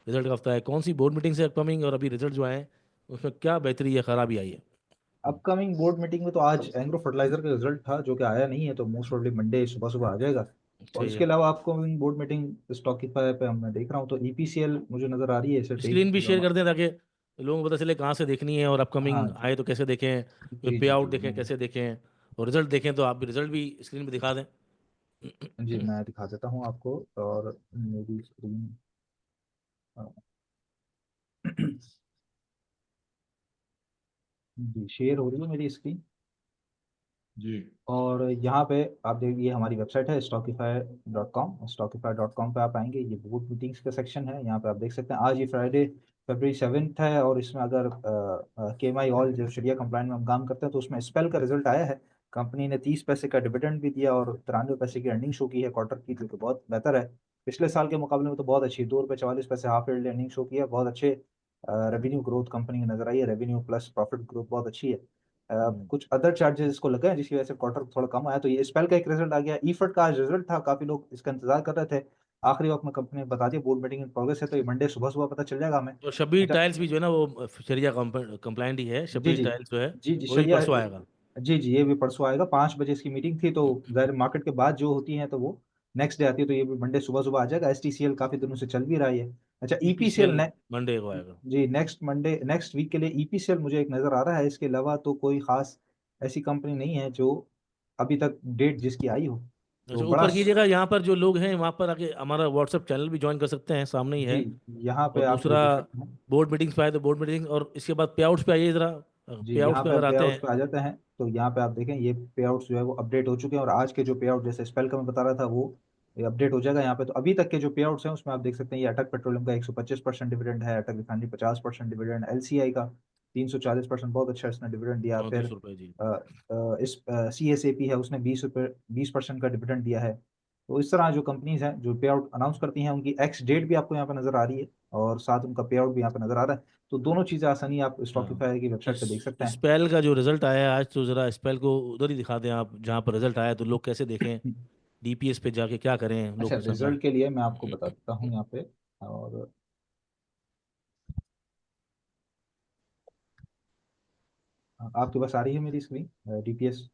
रिजल्ट का हफ्ता है। कौन सी बोर्ड मीटिंग से अपकमिंग और अभी रिजल्ट जो आए हैं उसमें क्या बेहतरी या खराबी आई है? अपकमिंग बोर्ड मीटिंग में तो आज एंग्रो फर्टिलाइजर का रिजल्ट था जो कि आया नहीं है, तो मोस्ट प्रोबेबली मंडे सुबह सुबह आ जाएगा। और सही इसके है। अलावा अपकमिंग बोर्ड मीटिंग स्टॉकिफाई पे मैं देख रहा हूँ, तो ईपीसीएल मुझे नजर आ रही है, इसे टेक स्क्रीन भी जो शेयर कर दें ताकि लोगों को पता चले कहाँ से देखनी है और हाँ अपकमिंग आए तो कैसे देखें, फिर जी पे जी आउट जी देखें कैसे देखें, और रिजल्ट देखें तो आप भी रिजल्ट भी स्क्रीन पे दिखा दें। जी मैं दिखा देता हूँ आपको। और मेरी स्क्रीन जी शेयर हो रही है मेरी स्क्रीन। जी और यहाँ पे आप देखिए, ये हमारी वेबसाइट है stockify.com। stockify.com पे आप आएंगे, ये बोर्ड मीटिंग्स का सेक्शन है। यहाँ पे आप देख सकते हैं आज ये फ्राइडे February 7 है, और इसमें अगर केएमआई ऑल जो शरिया कंप्लाइंट में हम काम करते हैं, तो उसमें स्पेल का रिजल्ट आया है। कंपनी ने 30 पैसे का डिविडेंड भी दिया और 93 पैसे की अर्निंग शो की है क्वार्टर की, जो कि बहुत बेहतर है। पिछले साल के मुकाबले में तो बहुत अच्छी, ₹2.44 हाफ ईयरली अर्निंग शो की है। बहुत अच्छे रेवेन्यू ग्रोथ कंपनी की नजर आई है, रेवेन्यू प्लस प्रॉफिट ग्रोथ बहुत अच्छी है। कुछ अदर चार्जेस इसको लगे हैं जिसकी वजह से क्वार्टर थोड़ा कम आया, तो ये स्पेल का एक रिजल्ट आ गया। ईफर्ट का आज रिजल्ट था, काफी लोग इसका इंतजार कर रहे थे। आखिरी वक्त में कंपनी ने बता दिया बोर्ड मीटिंग इन प्रोग्रेस है, तो ये मंडे सुबह सुबह पता चल जाएगा हमें। और शब्बीर अच्छा टाइल्स भी जो है ना वो शरिया कंप्लाइंट ही है, जी शब्बीर जी टाइल्स जो है जी जी वो भी शरिया परसों आएगा। जी जी ये भी परसों आएगा। 5 बजे इसकी मीटिंग थी, तो जाहिर मार्केट के बाद जो होती है तो वो नेक्स्ट डे आती है, तो ये भी मंडे सुबह सुबह आ जाएगा। एसटीसीएल काफी दिनों से चल भी रहा है। अच्छा ईपीसीएल ईपीसीएल मंडे को आएगा। जी नेक्स्ट मंडे नेक्स्ट वीक के लिए ईपीसीएल मुझे एक नज़र आ रहा है। इसके अलावा तो कोई खास ऐसी कंपनी नहीं है जो अभी तक डेट जिसकी आई हो, तो अच्छा, बड़ा ऊपर कीजिएगा, यहाँ पर जो लोग हैं वहाँ पर आके हमारा व्हाट्सएप चैनल भी ज्वाइन कर सकते हैं, सामने ही जी है। यहाँ पे और आप ये दूसरा देख सकते हैं। बोर्ड मीटिंग्स पे आए तो बोर्ड मीटिंग, और इसके बाद पे आउट्स पे आइए ज़रा। जी पे आउट्स यहाँ पे पे अगर पे आते आउट्स हैं। पे आ जाते हैं, तो यहाँ पे आप देखें ये पे आउट्स जो है वो अपडेट हो चुके हैं। और आज के जो पे आउट जैसे स्पेल का मैं बता रहा था वो अपडेट हो जाएगा यहाँ पे। तो अभी तक के जो पे आउट्स हैं उसमें आप देख सकते हैं, ये अटक पेट्रोलियम का 125% डिविडेंड है, अटक रिफाइनरी 50% डिविडेंड, एलसीआई का 340%, बहुत अच्छा इसने डिविडेंड दिया। फिर 34 रुपये जी। इस सीएसएपी है, उसने 20% का डिविडेंड दिया है। तो इस तरह जो कंपनीज हैं जो पे आउट अनाउंस करती हैं, उनकी एक्स डेट भी आपको यहाँ पे नजर आ रही है, और साथ उनका पे आउट भी यहाँ पे नजर आ रहा है। तो दोनों चीजें आसानी आप हाँ, स्टॉकीफाई की वेबसाइट पे देख इस सकते हैं। स्पेल का जो रिजल्ट आया है आज, तो ज़रा स्पेल को उधर ही दिखा दें आप जहाँ पर रिजल्ट आया, तो लोग कैसे देखें, डीपीएस पे जाके क्या करें अच्छा लोग समझा। रिजल्ट के लिए मैं आपको बता देता हूँ यहाँ पे। और आपके पास आ रही है मेरी स्क्रीन डीपीएस।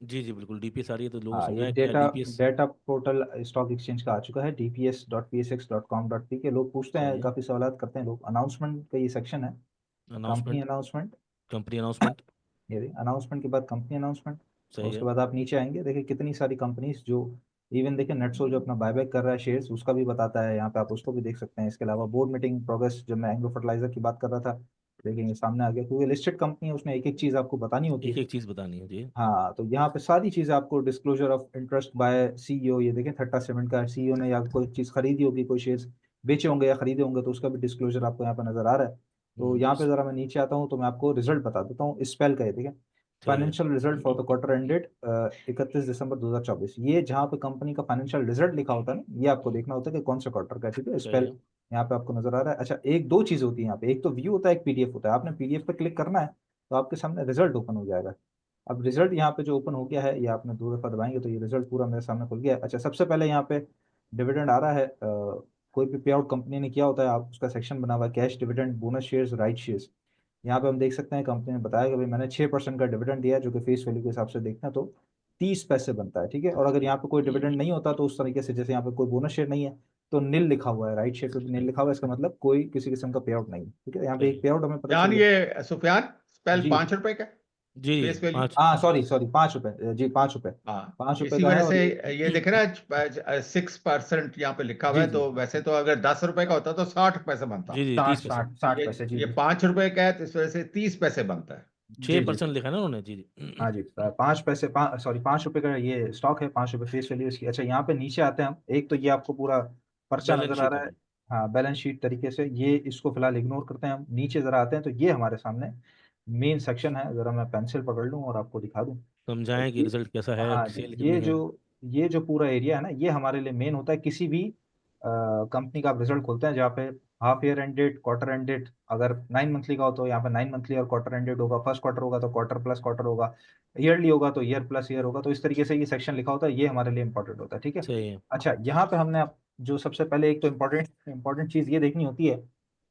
जी जी बिल्कुल, डीपीएस आ रही है तो लोग हाँ ये समझाएं क्या data DPS. Data portal stock exchange का आ चुका है, dps.psx.com.pk। लोग पूछते सही हैं, है। काफी सवाल करते हैं लोग। अनाउंसमेंट का ये सेक्शन है, company announcement, announcement. Company announcement. ये अनाउंसमेंट के बाद कंपनी अनाउंसमेंट। और सही उसके है। बाद आप नीचे आएंगे, देखिए कितनी सारी कंपनीज जो इवन देखिए नेटसो जो अपना बायबैक कर रहा है शेयर्स, उसका भी बताता है यहाँ पे, आप उसको भी देख सकते हैं। इसके अलावा बोर्ड मीटिंग प्रोग्रेस, जब मैं एंग्रो फर्टिलाइजर की बात कर रहा था, लेकिन ये सामने आ गया, क्योंकि लिस्टेड कंपनी है उसने एक एक चीज आपको बतानी होती एक है। एक चीज़ बतानी है जी। हाँ तो यहाँ पे सारी चीजें आपको, disclosure of interest by CEO, ये देखें थट्टा सीमेंट का सीईओ ने या कोई चीज खरीदी होगी, कोई शेयर्स बेचे होंगे या खरीदे होंगे, तो उसका भी डिस्क्लोजर आपको यहाँ पे नजर आ रहा है। तो यहाँ पे इस- जरा मैं नीचे आता हूँ तो मैं आपको रिजल्ट बता देता हूँ स्पेल का। ये देखें सही है। Financial result for the quarter ended 31 दिसंबर 2024। ये जहाँ पे कंपनी का फाइनेंशियल रिजल्ट लिखा होता है ना, ये आपको देखना होता है कि कौन सा क्वार्टर का है, ठीक है। सही स्पेल है। यहाँ पे आपको नजर आ रहा है। अच्छा एक दो चीज होती है यहाँ पे, एक तो व्यू होता है, एक पीडीएफ होता है। आपने पीडीएफ पे क्लिक करना है तो आपके सामने रिजल्ट ओपन हो जाएगा। अब रिजल्ट यहाँ पे जो ओपन हो गया है, ये आपने 2 दफा दबाएंगे तो ये रिजल्ट पूरा मेरे सामने खुल गया है। अच्छा सबसे पहले यहाँ पे डिविडेंड आ रहा है, कोई भी पे आउट कंपनी ने किया होता है, आप उसका सेक्शन बना हुआ है, cash dividend, bonus shares, right shares. यहाँ पे हम देख सकते हैं कंपनी ने बताया कि भाई मैंने 6% का डिविडेंड दिया है, जो कि फेस वैल्यू के हिसाब से देखते हैं तो 30 पैसे बनता है, ठीक है। और अगर यहाँ पे कोई डिविडेंड नहीं होता तो उस तरीके से, जैसे यहाँ पे कोई बोनस शेयर नहीं है तो नील लिखा हुआ है, राइट शेयर पे भी नील लिखा हुआ है, इसका मतलब कोई किसी किस्म का पे आउट नहीं है, ठीक है। यहाँ पे सही एक है। पे आउट हमें पता चल जान गया। ये सुफियान स्पेल जी 5 रुपए का जी जी फेस वैल्यू। पाँच। हाँ सॉरी सॉरी ₹5, जी ₹5, हाँ ₹5 इसी का है। वजह और से ये ये देखे ना 6% यहाँ पे लिखा हुआ जी है, जी तो वैसे तो अगर 10 रुपए का होता तो 60 पैसे बनता। जी जी साठ 30 पैसे। साठ साठ ये पैसे जी ये जी 5 रुपए का है, तो इस वजह से 30 पैसे बनता है। छः जी जी परसेंट लिखा है ना उन्होंने। जी हाँ जी। जी 5 पैसे, सॉरी ₹5 का ये स्टॉक है, ₹5 फेस वैल्यू इसकी। अच्छा यहाँ पे नीचे आते हैं हम, एक तो ये आपको पूरा पर्चा बैलेंस नजर आ शीट रहा है है। जी। हाँ बैलेंस शीट तरीके से, ये इसको फिलहाल इग्नोर करते हैं हम। नीचे जरा आते हैं तो ये हमारे सामने मेन सेक्शन है, जरा मैं पेंसिल पकड़ लूँ और आपको दिखा दूँ। तो समझाएं कि ये रिजल्ट कैसा है, हाँ जी सेल कितनी है। ये जो पूरा एरिया है ना, ये हमारे लिए मेन होता है। किसी भी कंपनी का आप रिजल्ट खोलते हैं जहाँ पे half year ended, quarter ended, अगर 9 मंथली का हो तो यहाँ पे 9 मंथली और क्वार्टर एंडेड होगा, फर्स्ट क्वार्टर होगा तो क्वार्टर प्लस क्वार्टर होगा, ईयरली होगा तो ईयर प्लस ईयर होगा। तो इस तरीके से ये सेक्शन लिखा होता है, ये हमारे लिए इंपॉर्टेंट होता है, ठीक है। सही है। अच्छा, यहाँ पे हमने जो सबसे पहले एक तो इम्पोर्टेंट चीज़ ये देखनी होती है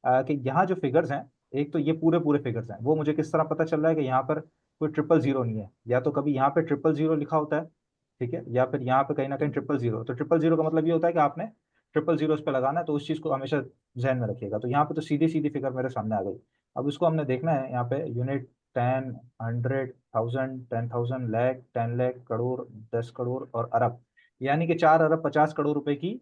कि यहाँ जो फिगर्स हैं, एक तो ये पूरे पूरे फिगर्स हैं, वो मुझे किस तरह पता चल रहा है कि यहाँ पर कोई 000 नहीं है, या तो कभी यहाँ पे 000 लिखा होता है, ठीक है, या फिर यहाँ पे कहीं ना कहीं 000। तो 000 का मतलब ये होता है कि आपने 000 उस पर लगाना है, तो उस चीज़ को हमेशा जहन में रखिएगा। तो यहाँ पे तो सीधी सीधी फिगर मेरे सामने आ गई। अब इसको हमने देखना है, यहाँ पे यूनिट 10, 100, 1000, 10,000, लाख, 10 लाख, करोड़, 10 करोड़ और अरब, यानी कि 4 अरब 50 करोड़ रुपए की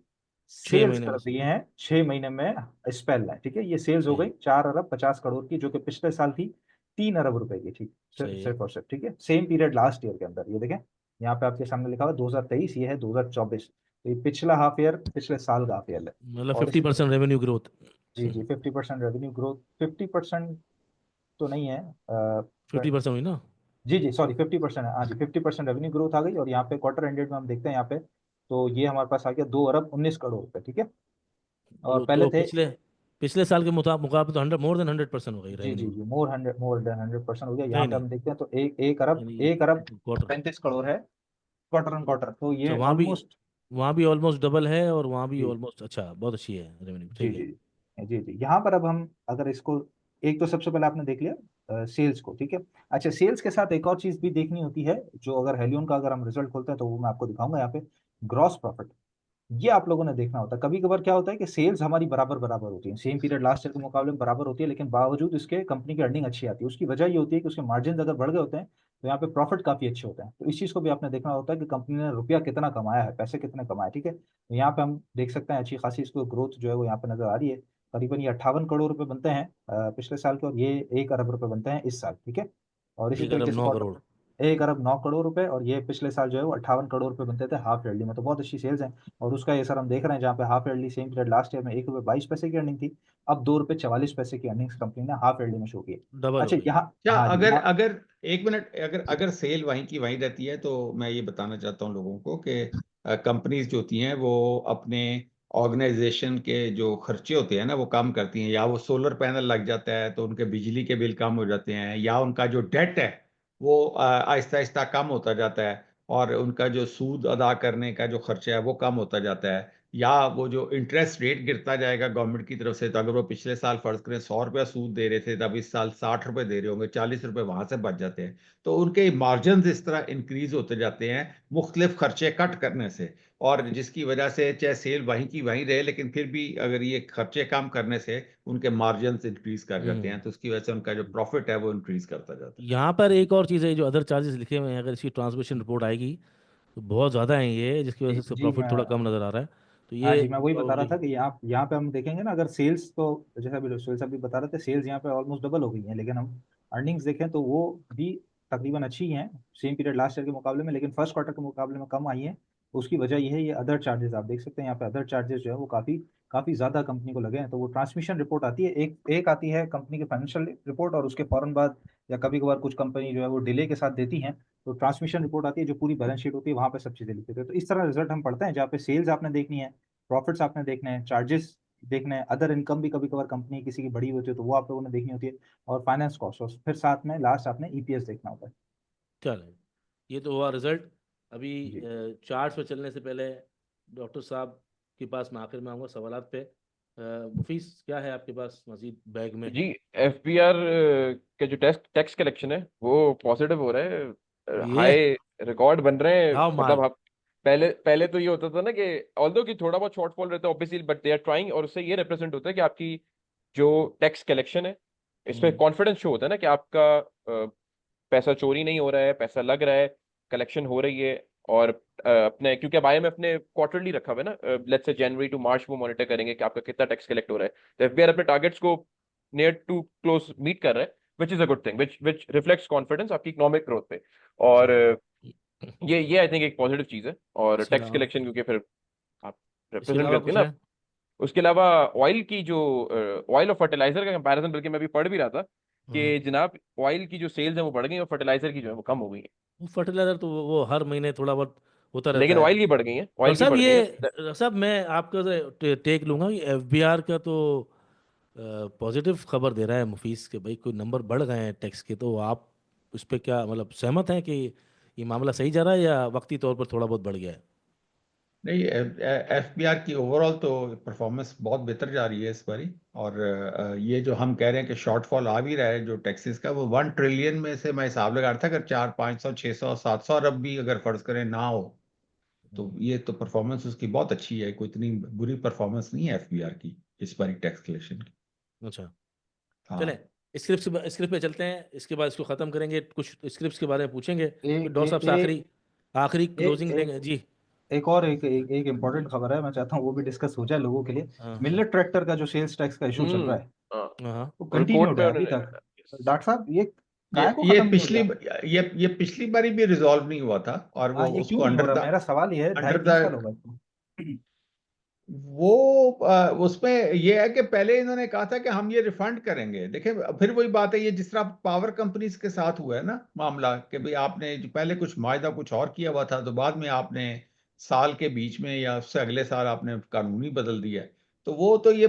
6 सेल्स महीने कर में दी हैं 6 महीने में स्पेल है, ठीक है। ये सेल्स हो सही गई 4 अरब 50 करोड़ की, जो कि पिछले साल थी 3 अरब रुपए की, ठीक, सही है। सिर्फ और सिर्फ, ठीक है, सेम पीरियड लास्ट ईयर के अंदर। ये देखें, यहाँ पे आपके सामने लिखा हुआ 2023, ये है 2024। तो ये पिछला हाफ ईयर, पिछले साल का हाफ ईयर है। मतलब और इसी 50% रेवेन्यू ग्रोथ। जी जी 50% रेवेन्यू ग्रोथ, 50% तो नहीं है, 50% हुई ना। जी जी सॉरी 50% है, हाँ जी 50% रेवेन्यू ग्रोथ आ गई। और यहाँ पे क्वार्टर एंडेड में हम देखते हैं यहाँ पे, तो ये हमारे पास आ गया 2 अरब 19 करोड़ रुपए, ठीक है। और पहले तो थे, पिछले पिछले साल के मुकाबले तो 100 मोर देन 100% हो गई जी जी रेवेन्यू। जी मोर देन 100% हो गया। यहाँ नहीं पे नहीं, हम देखते हैं तो एक अरब यानी क्वार्टर। 35 करोड़ है क्वार्टर ऑन क्वार्टर, तो अच्छा, ये ऑलमोस्ट, वहाँ भी ऑलमोस्ट डबल है और वहाँ भी जी ऑलमोस्ट, अच्छा बहुत अच्छी है रेवेन्यू, जी ठीक जी है। जी जी यहाँ पर अब हम अगर इसको, एक तो सबसे पहले आपने देख लिया सेल्स को, ठीक है। अच्छा, सेल्स के साथ एक और चीज भी देखनी होती है, जो अगर हेलियन का अगर हम रिजल्ट खोलते हैं तो वो मैं आपको दिखाऊंगा यहाँ पे, ग्रॉस प्रॉफिट। ये आप लोगों ने देखना होता है। कभी कभार क्या होता है कि सेल्स हमारी बराबर बराबर होती है, सेम पीरियड लास्ट ईयर के मुकाबले में बराबर होती है, लेकिन बावजूद इसके कंपनी की अर्निंग अच्छी आती है। उसकी वजह ये होती है कि उसके मार्जिन अगर बढ़ गए होते हैं तो यहाँ पे प्रॉफिट काफी अच्छे होते हैं। तो इस चीज को भी आपने देखना होता है कि कंपनी ने रुपया कितना कमाया है, पैसे कितने कमाए, ठीक है। तो यहाँ पे हम देख सकते हैं अच्छी खासी इसको ग्रोथ जो है वो यहाँ पे नजर आ रही है। करीबन ये 58 करोड़ रुपए बनते हैं पिछले साल के, और ये 1 अरब रुपए बनते हैं इस साल, ठीक है। और इसी एक अरब तरीके से नौ क्वार्टर, करोड़ 1 अरब 9 करोड़ रुपए, और ये पिछले साल जो है वो 58 करोड़ रुपए बनते थे हाफ ईयरली में। तो बहुत अच्छी सेल्स है। और उसका ये सर हम देख रहे हैं, जहाँ पे half yearly same period last year में 1 रुपये 22 पैसे की अर्निंग थी, अब 2 रुपये 44 पैसे की अर्निंग्स कंपनी ने हाफ ईयरली में शो की है। डबल हो अच्छा, गई। यहाँ, क्या हाँ जी अगर यहाँ, अगर एक मिनट, अगर अगर सेल वहीं की वहीं रहती है तो मैं ये बताना चाहता हूँ लोगों को कि कंपनीज जो होती हैं वो अपने ऑर्गेनाइजेशन के जो खर्चे होते हैं ना वो कम करती हैं, या वो सोलर पैनल लग जाता है तो उनके बिजली के बिल कम हो जाते हैं, या उनका जो डेट है वो आहिस्ता आहिस्ता कम होता जाता है, और उनका जो सूद अदा करने का जो खर्चा है वो कम होता जाता है, या वो जो इंटरेस्ट रेट गिरता जाएगा गवर्नमेंट की तरफ से। तो अगर वो पिछले साल फर्ज करें 100 रुपया सूद दे रहे थे, तब इस साल 60 रुपए दे रहे होंगे, 40 रुपए वहां से बच जाते हैं। तो उनके मार्जिन इस तरह इंक्रीज होते जाते हैं मुख्तलिफ खर्चे कट करने से, और जिसकी वजह से चाहे सेल वहीं की वहीं रहे, लेकिन फिर भी अगर ये खर्चे कम करने से उनके मार्जिन इंक्रीज कर जाते हैं, हम्म। तो उसकी वजह से उनका जो प्रॉफिट है वो इंक्रीज करता जाता है। यहाँ पर एक और चीज़ है, जो अदर चार्जेस लिखे हुए हैं, अगर इसकी ट्रांसमिशन रिपोर्ट आएगी तो बहुत ज़्यादा है ये, जिसकी वजह जी से इसका जी प्रॉफिट थोड़ा कम नज़र आ रहा है। तो हाँ ये जी, मैं वही बता रहा प्रॉब्ली। था कि यहाँ पे हम देखेंगे ना, अगर सेल्स तो जैसा अभी सुहेल साहब भी बता रहे थे, सेल्स यहाँ पे ऑलमोस्ट डबल हो गई हैं, लेकिन हम अर्निंग्स देखें तो वो भी तकरीबन अच्छी ही हैं सेम पीरियड लास्ट ईयर के मुकाबले में, लेकिन फर्स्ट क्वार्टर के मुकाबले में कम आई है। उसकी वजह ये है, ये अदर चार्जेस आप देख सकते हैं यहाँ पे, अदर चार्जेस जो है वो काफी काफी ज्यादा कंपनी को लगे हैं। तो वो ट्रांसमिशन रिपोर्ट आती है, एक एक आती है कंपनी की फाइनेंशियल रिपोर्ट, और उसके फौरन बाद या कभी कभार कुछ कंपनी जो है वो डिले के साथ देती हैं, तो ट्रांसमिशन रिपोर्ट आती है जो पूरी बैलेंस शीट होती है, वहां पे सब चीजें लिखी होती है। तो इस तरह रिजल्ट हम पढ़ते हैं, जहाँ पे सेल्स आपने देखनी है, प्रॉफिट्स आपने देखने हैं, चार्जेस देखने हैं, अदर इनकम भी कभी कभार कंपनी किसी की बड़ी होती है तो वो आप लोगों ने देखनी होती है, और फाइनेंस कॉस्ट, और फिर साथ में लास्ट आपने ईपीएस देखना होता है। चलो, ये तो हुआ रिजल्ट। अभी जी चार्ट पे चलने से पहले डॉक्टर साहब के पास मैं आखिर में आऊँगा सवालात पे। मुफीस, क्या है आपके पास मजीद बैग में? जी, एफबीआर के जो टैक्स कलेक्शन है वो पॉजिटिव हो रहा है, ये हाई रिकॉर्ड बन रहे हैं। हाउ मतलब माल। हम पहले पहले तो ये होता था ना कि ऑल्दो कि थोड़ा बहुत शॉर्टफॉल रहता है obviously, but they are trying, और उससे ये रिप्रेजेंट होता है कि आपकी जो टैक्स कलेक्शन है इसमें हम्म। कॉन्फिडेंस शो होता है ना कि आपका पैसा चोरी नहीं हो रहा है, पैसा लग रहा है, कलेक्शन हो रही है। और अपने, क्योंकि अब आईएमएफ ने क्वार्टरली रखा हुआ है ना, लेट्स से जनवरी टू मार्च वो मॉनिटर करेंगे कि आपका कितना टैक्स कलेक्ट हो रहा है। तो एफबीआर अपने टारगेट्स को नियर टू क्लोज मीट कर रहा है, which is a good thing, which reflects confidence आपकी इकोनॉमिक ग्रोथ पे। और सही। ये आई थिंक एक पॉजिटिव चीज है। और इसके टैक्स अलावा, कलेक्शन क्योंकि फिर आप इसके रिप्रेजेंट अलावा करती है कुछ ना। है? उसके अलावा ऑयल की जो ऑयल और फर्टिलाइजर का कंपैरिजन, बल्कि मैं अभी पढ़ भी रहा था हाँ। कि जनाब ऑयल की जो सेल्स है वो बढ़ गई और फर्टिलाइजर की जो है वो कम हो गई है। वो फर्टिलाइजर तो वो हर महीने थोड़ा बहुत होता रहता लेकिन है। ऑयल की बढ़ गई है, ऑयल डॉक्टर की साहब, बढ़ गई है। ये डॉक्टर साहब, मैं आपका टेक लूंगा कि एफबीआर का तो पॉजिटिव खबर दे रहा है मुफीस के भाई कोई नंबर बढ़ गए हैं टैक्स के, तो आप उस पर क्या मतलब सहमत हैं कि ये मामला सही जा रहा है या वक्ती तौर पर थोड़ा बहुत बढ़ गया है? नहीं, एफबीआर की ओवरऑल तो परफॉर्मेंस बहुत बेहतर जा रही है इस बारी। और ये जो हम कह रहे हैं कि शॉर्टफॉल आ भी रहा है जो टैक्सेस का, वो 1 ट्रिलियन में से मैं हिसाब लगा रहा था, अगर 400, 500, 600, 700 अरब भी अगर फर्ज करें ना हो, तो ये तो परफॉर्मेंस उसकी बहुत अच्छी है। कोई इतनी बुरी परफॉर्मेंस नहीं है एफबीआर की इस बारी टैक्स कलेक्शन की। अच्छा, चलें हाँ स्क्रिप्ट पे चलते हैं, इसके बाद इसको ख़त्म करेंगे, कुछ स्क्रिप्ट्स के बारे में पूछेंगे फिर एक डॉक्टर साहब एक से आखिरी आखिरी एक क्लोजिंग एक देंगे जी। एक और एक इम्पोर्टेंट खबर है, मैं चाहता हूँ वो भी डिस्कस हो जाए लोगों के लिए। हाँ हाँ मिलेट ट्रैक्टर का जो सेल्स टैक्स का इशू चल रहा है, हाँ, हाँ हाँ। वो और कोर्ट कंटिन्यूड में है अभी उन्होंने तक। डॉक्टर साहब ये ये काय को ये खत्म नहीं हो पिछली रहा? ये पिछली बारी भी रिजॉल्व नहीं हुआ था, और हाँ, वो ये क्यों उसको नहीं हो अंडर रहा, द मेरा सवाल ये है, ढाई अंडर तीन साल द हो गए। वो उसमें ये है कि पहले इन्होंने कहा था कि हम ये रिफंड करेंगे। देखें, फिर वही बात है, ये जिस तरह पावर कंपनीज के साथ हुआ है ना मामला, कि भाई आपने जो पहले कुछ मायदा कुछ और किया हुआ था, तो बाद में आपने साल के बीच में या उससे अगले साल आपने कानूनी बदल दिया है। तो वो तो ये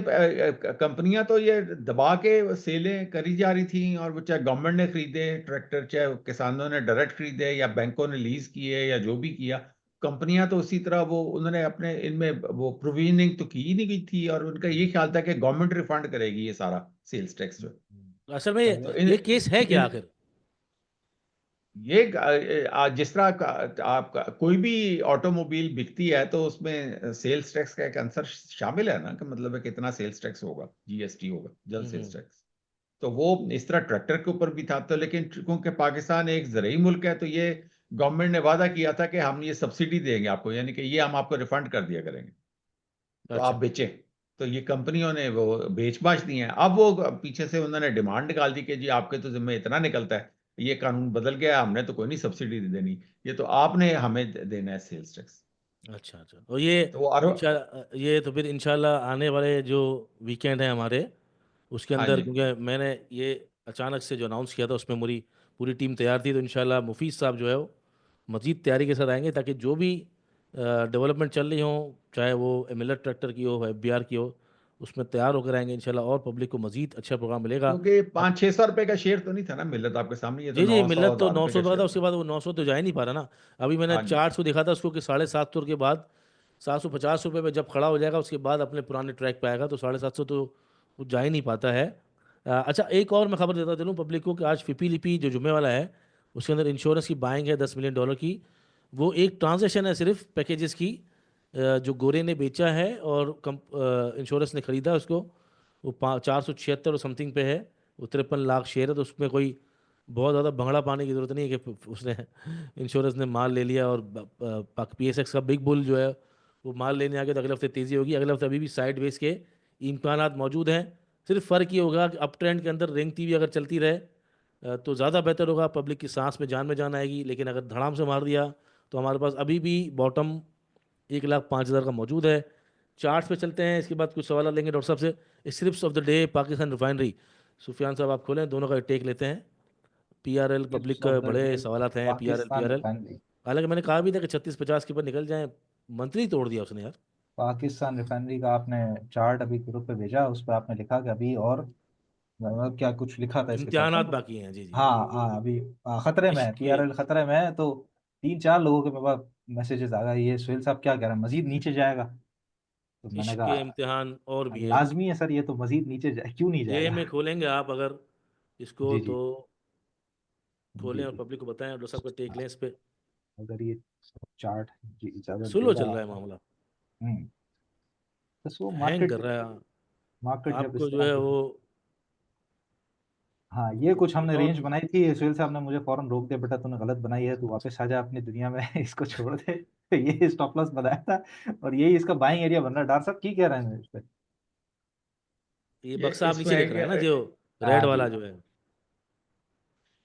कंपनियां तो ये दबा के सेलें करी जा रही थी, और वो चाहे गवर्नमेंट ने खरीदे ट्रैक्टर, चाहे किसानों ने डायरेक्ट खरीदे या बैंकों ने लीज किए या जो भी किया, कंपनियां तो उसी तरह वो उन्होंने अपने इनमें वो प्रोविजनिंग तो की ही नहीं गई थी, और उनका ये ख्याल था कि गवर्नमेंट रिफंड करेगी ये सारा सेल्स टैक्स जो। असल में तो ये केस है क्या इन आखिर? ये जिस तरह आपका कोई भी ऑटोमोबाइल बिकती है तो उसमें सेल्स टैक्स का एक आंसर शामिल है ना, कि मतलब है कितना सेल्स टैक्स होगा, जीएसटी होगा, जनरल सेल्स टैक्स। तो वो इस तरह ट्रैक्टर के ऊपर भी था। तो लेकिन क्योंकि पाकिस्तान एक ज़रई मुल्क है, तो ये गवर्नमेंट ने वादा किया था कि हम ये सब्सिडी देंगे आपको, यानी कि ये हम आपको रिफंड कर दिया करेंगे, तो आप अच्छा बेचें। तो ये कंपनियों ने वो बेच बाच दिए हैं। अब वो पीछे से उन्होंने डिमांड निकाल दी कि जी आपके तो जिम्मे इतना निकलता है, ये कानून बदल गया, हमने तो कोई नहीं सब्सिडी देनी, ये तो आपने हमें देना है सेल्स टैक्स। अच्छा अच्छा। और ये तो वो अरब। इंशाल्लाह, ये तो फिर इंशाल्लाह आने वाले जो वीकेंड है हमारे, उसके हाँ अंदर, जी। क्योंकि मैंने ये अचानक से जो अनाउंस किया था उसमें मेरी पूरी टीम तैयार थी, तो इंशाल्लाह मुफीस साहब जो है वो मज़ीद तैयारी के साथ आएंगे, ताकि जो भी डेवलपमेंट चल रही हो, चाहे वो मिलट ट्रैक्टर की हो, एफबीआर की हो, उसमें तैयार होकर आएंगे इंशाल्लाह, और पब्लिक को मज़ीद अच्छा प्रोग्राम मिलेगा। क्योंकि अब 500-600 रुपए का शेयर तो नहीं था ना मिलत आपके सामने, ये तो जी जी, नौ सौ मिलत तो हजार नौ रुपए सौ का का था, शेयर उसके था। बाद वो 900 तो जा ही नहीं पा रहा ना। अभी मैंने हाँ जी। 400 देखा था उसको कि 750 के बाद 750 रुपये पे जब खड़ा हो जाएगा, उसके बाद अपने पुराने ट्रैक पे आएगा, तो 750 तो वो जा ही नहीं पाता है। अच्छा, एक और मैं खबर देता चलूँ पब्लिक को कि आज फिपी लिपि जो जुम्मे वाला है, उसके अंदर इंश्योरेंस की बाइंग है $10 मिलियन की। वो एक ट्रांजेक्शन है सिर्फ पैकेजेस की, जो गोरे ने बेचा है और इंश्योरेंस ने ख़रीदा उसको, वो 476 और समथिंग पे है, वो 53 लाख शेयर है, तो उसमें कोई बहुत ज़्यादा भंगड़ा पाने की ज़रूरत नहीं है कि उसने इंश्योरेंस ने माल ले लिया और पीएसएक्स का बिग बुल जो है वो माल लेने आ गया, तो अगले हफ्ते तेज़ी होगी। अगले हफ्ते अभी भी साइड वेज के इम्कानात मौजूद हैं। सिर्फ फ़र्क ये होगा कि अप ट्रेंड के अंदर रेंगती हुई अगर चलती रहे तो ज़्यादा बेहतर होगा, पब्लिक की सांस में जान आएगी। लेकिन अगर धड़ाम से मार दिया तो हमारे पास अभी भी बॉटम 1,05,000 का मौजूद है। चार्ट्स पे चलते हैं, इसके बाद कुछ सवाल लेंगे डॉक्टर साहब से। Scripts of the day, Pakistan refinery, Sufiyan साहब आप खोलें, दोनों का टेक लेते हैं। पीआरएल टिप्स पब्लिक का ऑफ द बड़े डे, सवालात हैं, पीआरएल पाकिस्तान पीआरएल। रिफाइनरी। हालांकि मैंने कहा भी था कि 36-50 के ऊपर निकल जाए, मंत्री तोड़ दिया उसने यार। पाकिस्तान रिफाइनरी का आपने चार्ट अभी ग्रुप पे भेजा, उस पर आपने लिखा कि अभी और मतलब क्या कुछ लिखा था इसके साथ इम्तिहानात में। बाकी हैं जी जी। हाँ हाँ, अभी खतरे में है, इश्क के पीआरएल खतरे में है। तो तीन चार लोगों के मेरे पास मैसेजेस आ गए, ये सुहेल साहब क्या कह रहे हैं, मजीद नीचे जाएगा? तो मैंने इश्क के कहा इम्तिहान और भी है। लाजमी है सर, ये तो मजीद नीचे क्यों नहीं ये जाएगा? में खोलेंगे आप अगर इसको जी तो, जी खोलें जी और जी। पब्लिक को बताएं, और डॉक्टर साहब का टेक लें इस पे। अगर ये चार्ट जी इजाजत स्लो देगा। चल रहा है मामला, हम्म। बस वो हैंग मार्केट, कर रहा है मार्केट जब इस आपको जो तरह है की। वो। हाँ, ये कुछ हमने और रेंज बनाई थी, सुहेल साहब ने मुझे फौरन रोक दिया, बेटा तूने गलत बनाई है, तू वापस आ जा अपनी दुनिया में इसको छोड़ दे। तो ये स्टॉप लॉस बनाया था, और यही इसका बाइंग एरिया बन रहा है। डॉक्टर साहब की कह रहे हैं इस पे? ये ये बक्सा आप नीचे दिख इसमें रहा है ना जो रेड हाँ जी, वाला जो है।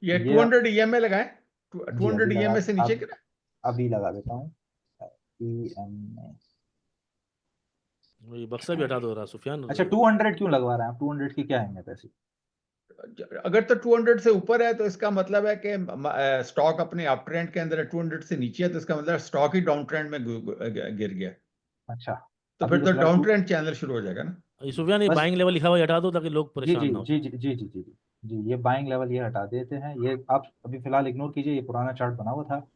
ये ये 200 ईएमए लगाए, जी अभी 200 लगा, ईएमए से नीचे अब गिरा। अभी लगा देता हूँ। EM। ये बक्सा भी हटा दो रहा सुफियान। अच्छा, 200 क्यों लगवा रहे हैं आप? 200 की क्या अहमियत है ऐसी? अगर तो 200 से ऊपर है तो इसका मतलब है कि स्टॉक अपने अप ट्रेंड के अंदर है, 200 से नीचे है तो इसका मतलब स्टॉक ही डाउन ट्रेंड में गिर गया। अच्छा, तो अभी फिर तो तो फिलहाल डाउन टू ट्रेंड चैनल शुरू हो जाएगा ना। सुफियान, ये बस बाइंग लेवल लिखा हुआ है, हटा दो ताकि लोग जी परेशान जी ना हो। जी जी जी जी जी जी जी, ये बाइंग लेवल ये हटा देते हैं, ये आप अभी फिलहाल इग्नोर कीजिए, ये पुराना चार्ट बना हुआ था।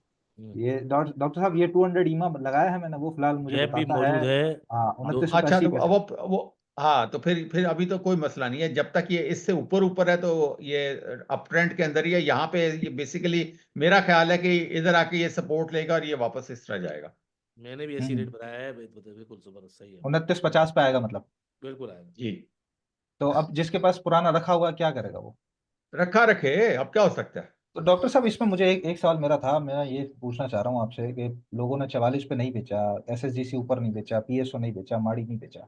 ये डॉक्टर साहब, ये 200 ईमा लगाया है मैंने, वो फिलहाल मुझे गैप भी बताता है मौजूद है। हाँ दो 29 रुपये 80 अच्छा, तो पैसे। वो हाँ, तो फिर अभी तो कोई मसला नहीं है, जब तक ये इससे ऊपर ऊपर है तो ये अप ट्रेंड के अंदर ही है। यहाँ पे ये बेसिकली मेरा ख्याल है कि इधर आके ये सपोर्ट लेगा और ये वापस इस तरह जाएगा। मैंने भी ऐसी रेट बनाया है, बिल्कुल जबरदस्त, सही है, 29.50 पे आएगा मतलब। बिल्कुल आएगा। जी, तो अब जिसके पास पुराना रखा हुआ है, क्या करेगा वो? रखा रखे, अब क्या हो सकता है। तो डॉक्टर साहब, इसमें मुझे एक सवाल मेरा था, मैं ये पूछना चाह रहा हूँ आपसे कि लोगों ने 44 पे नहीं बेचा, एसएसजीसी ऊपर नहीं बेचा, पीएसओ नहीं बेचा, माड़ी नहीं बेचा,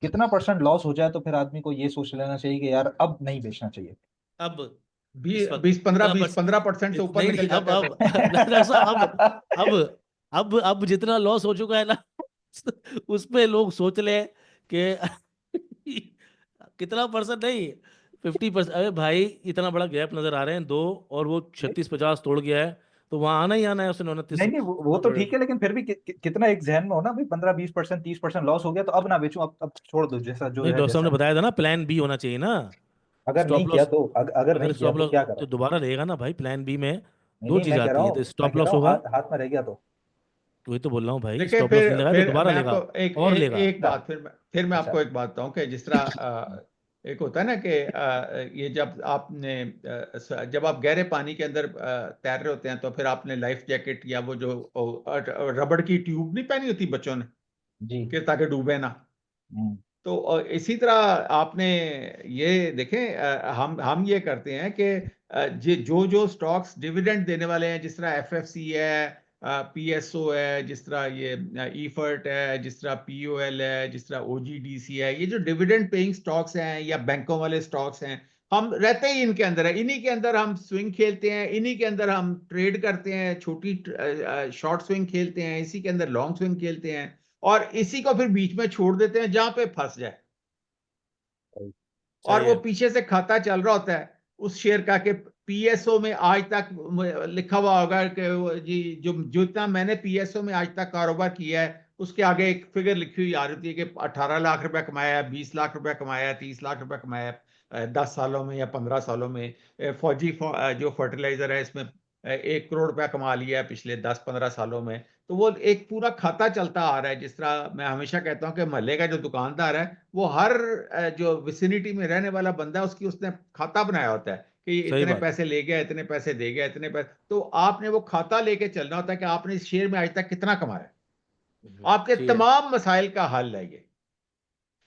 कितना % लॉस हो जाए तो फिर आदमी को ये सोच लेना चाहिए कि यार अब नहीं बेचना चाहिए? अब इस वक्त बीस पंद्रह कितना बीस परसेंट? 15% से ऊपर नहीं नहीं, निकल अब जाता है तो डॉक्टर साहब, अब जितना लॉस हो चुका है ना, उस पे लोग सोच ले कि कितना परसेंट नहीं, 50%। अरे भाई, इतना बड़ा गैप नजर आ रहे हैं दो, और वो 36-50 तोड़ गया है, तो वहां आना ही आना है उसने 29। नहीं नहीं, वो तो ठीक है, लेकिन फिर भी कितना एक जहन में हो ना भाई, 15-20% 30% लॉस हो गया तो अब ना बेचूं, अब छोड़ दो, जैसा जो नहीं, है डॉक्टर साहब जैसा ने है। बताया था ना, प्लान बी होना चाहिए ना। अगर नहीं स्टॉप किया लॉस, तो अगर अगर नहीं किया स्टॉप तो लॉस क्या तो करें? दोबारा रहेगा ना भाई, प्लान बी में नहीं दो नहीं, चीज आती है, तो मैं स्टॉप कह रहा लॉस हूँ होगा। हाथ में रह गया तो। वही तो बोल रहा हूँ भाई, देखिए, स्टॉप लॉस नहीं लगाया तो फिर दोबारा मैं आपको लेगा एक और एक लेगा। एक बात फिर मैं अच्छा। आपको एक बात बताऊं कि जिस तरह एक होता है ना कि ये जब आपने जब आप गहरे पानी के अंदर तैर रहे होते हैं तो फिर आपने लाइफ जैकेट या वो जो रबड़ की ट्यूब नहीं पहनी होती बच्चों ने, जी। कि ताकि डूबे ना। हम्म। तो इसी तरह आपने ये देखें, हम ये करते हैं कि जो जो स्टॉक्स डिविडेंड देने वाले हैं, जिस तरह एफएफसी है, पीएसओ है, जिस तरह ये ईफर्ट है, जिस तरह पीओएल है, जिस तरह ओजीडीसी है, ये जो डिविडेंड पेइंग स्टॉक्स हैं या बैंकों वाले स्टॉक्स हैं, हम रहते ही इनके अंदर है। इन्हीं के अंदर हम स्विंग खेलते हैं, इन्हीं के अंदर हम ट्रेड करते हैं, छोटी शॉर्ट स्विंग खेलते हैं, इसी के अंदर लॉन्ग स्विंग खेलते हैं, और इसी को फिर बीच में छोड़ देते हैं जहां पे फंस जाए। और सही वो है। पीछे से खाता चल रहा होता है उस शेयर का, कि पीएसओ में आज तक लिखा हुआ होगा कि जी जो जितना मैंने पीएसओ में आज तक कारोबार किया है, उसके आगे एक फिगर लिखी हुई आ रही थी कि 18 लाख रुपए कमाया है, 20 लाख रुपए कमाया है, 30 लाख रुपए कमाया है 10 सालों में या 15 सालों में। जो फर्टिलाइजर है इसमें 1 करोड़ रुपया कमा लिया है पिछले 10-15 सालों में। तो वो एक पूरा खाता चलता आ रहा है। जिस तरह मैं हमेशा कहता हूँ कि मोहल्ले का जो दुकानदार है, वो हर जो विसिनिटी में रहने वाला बंदा है, उसकी उसने खाता बनाया होता है कि सही इतने बात है। पैसे ले गया, इतने पैसे दे गया, इतने पैसे। तो आपने वो खाता लेके चलना होता है कि आपने इस शेयर में आज तक कितना कमाया। आपके ठीक है। तमाम मसाइल का हल है ये,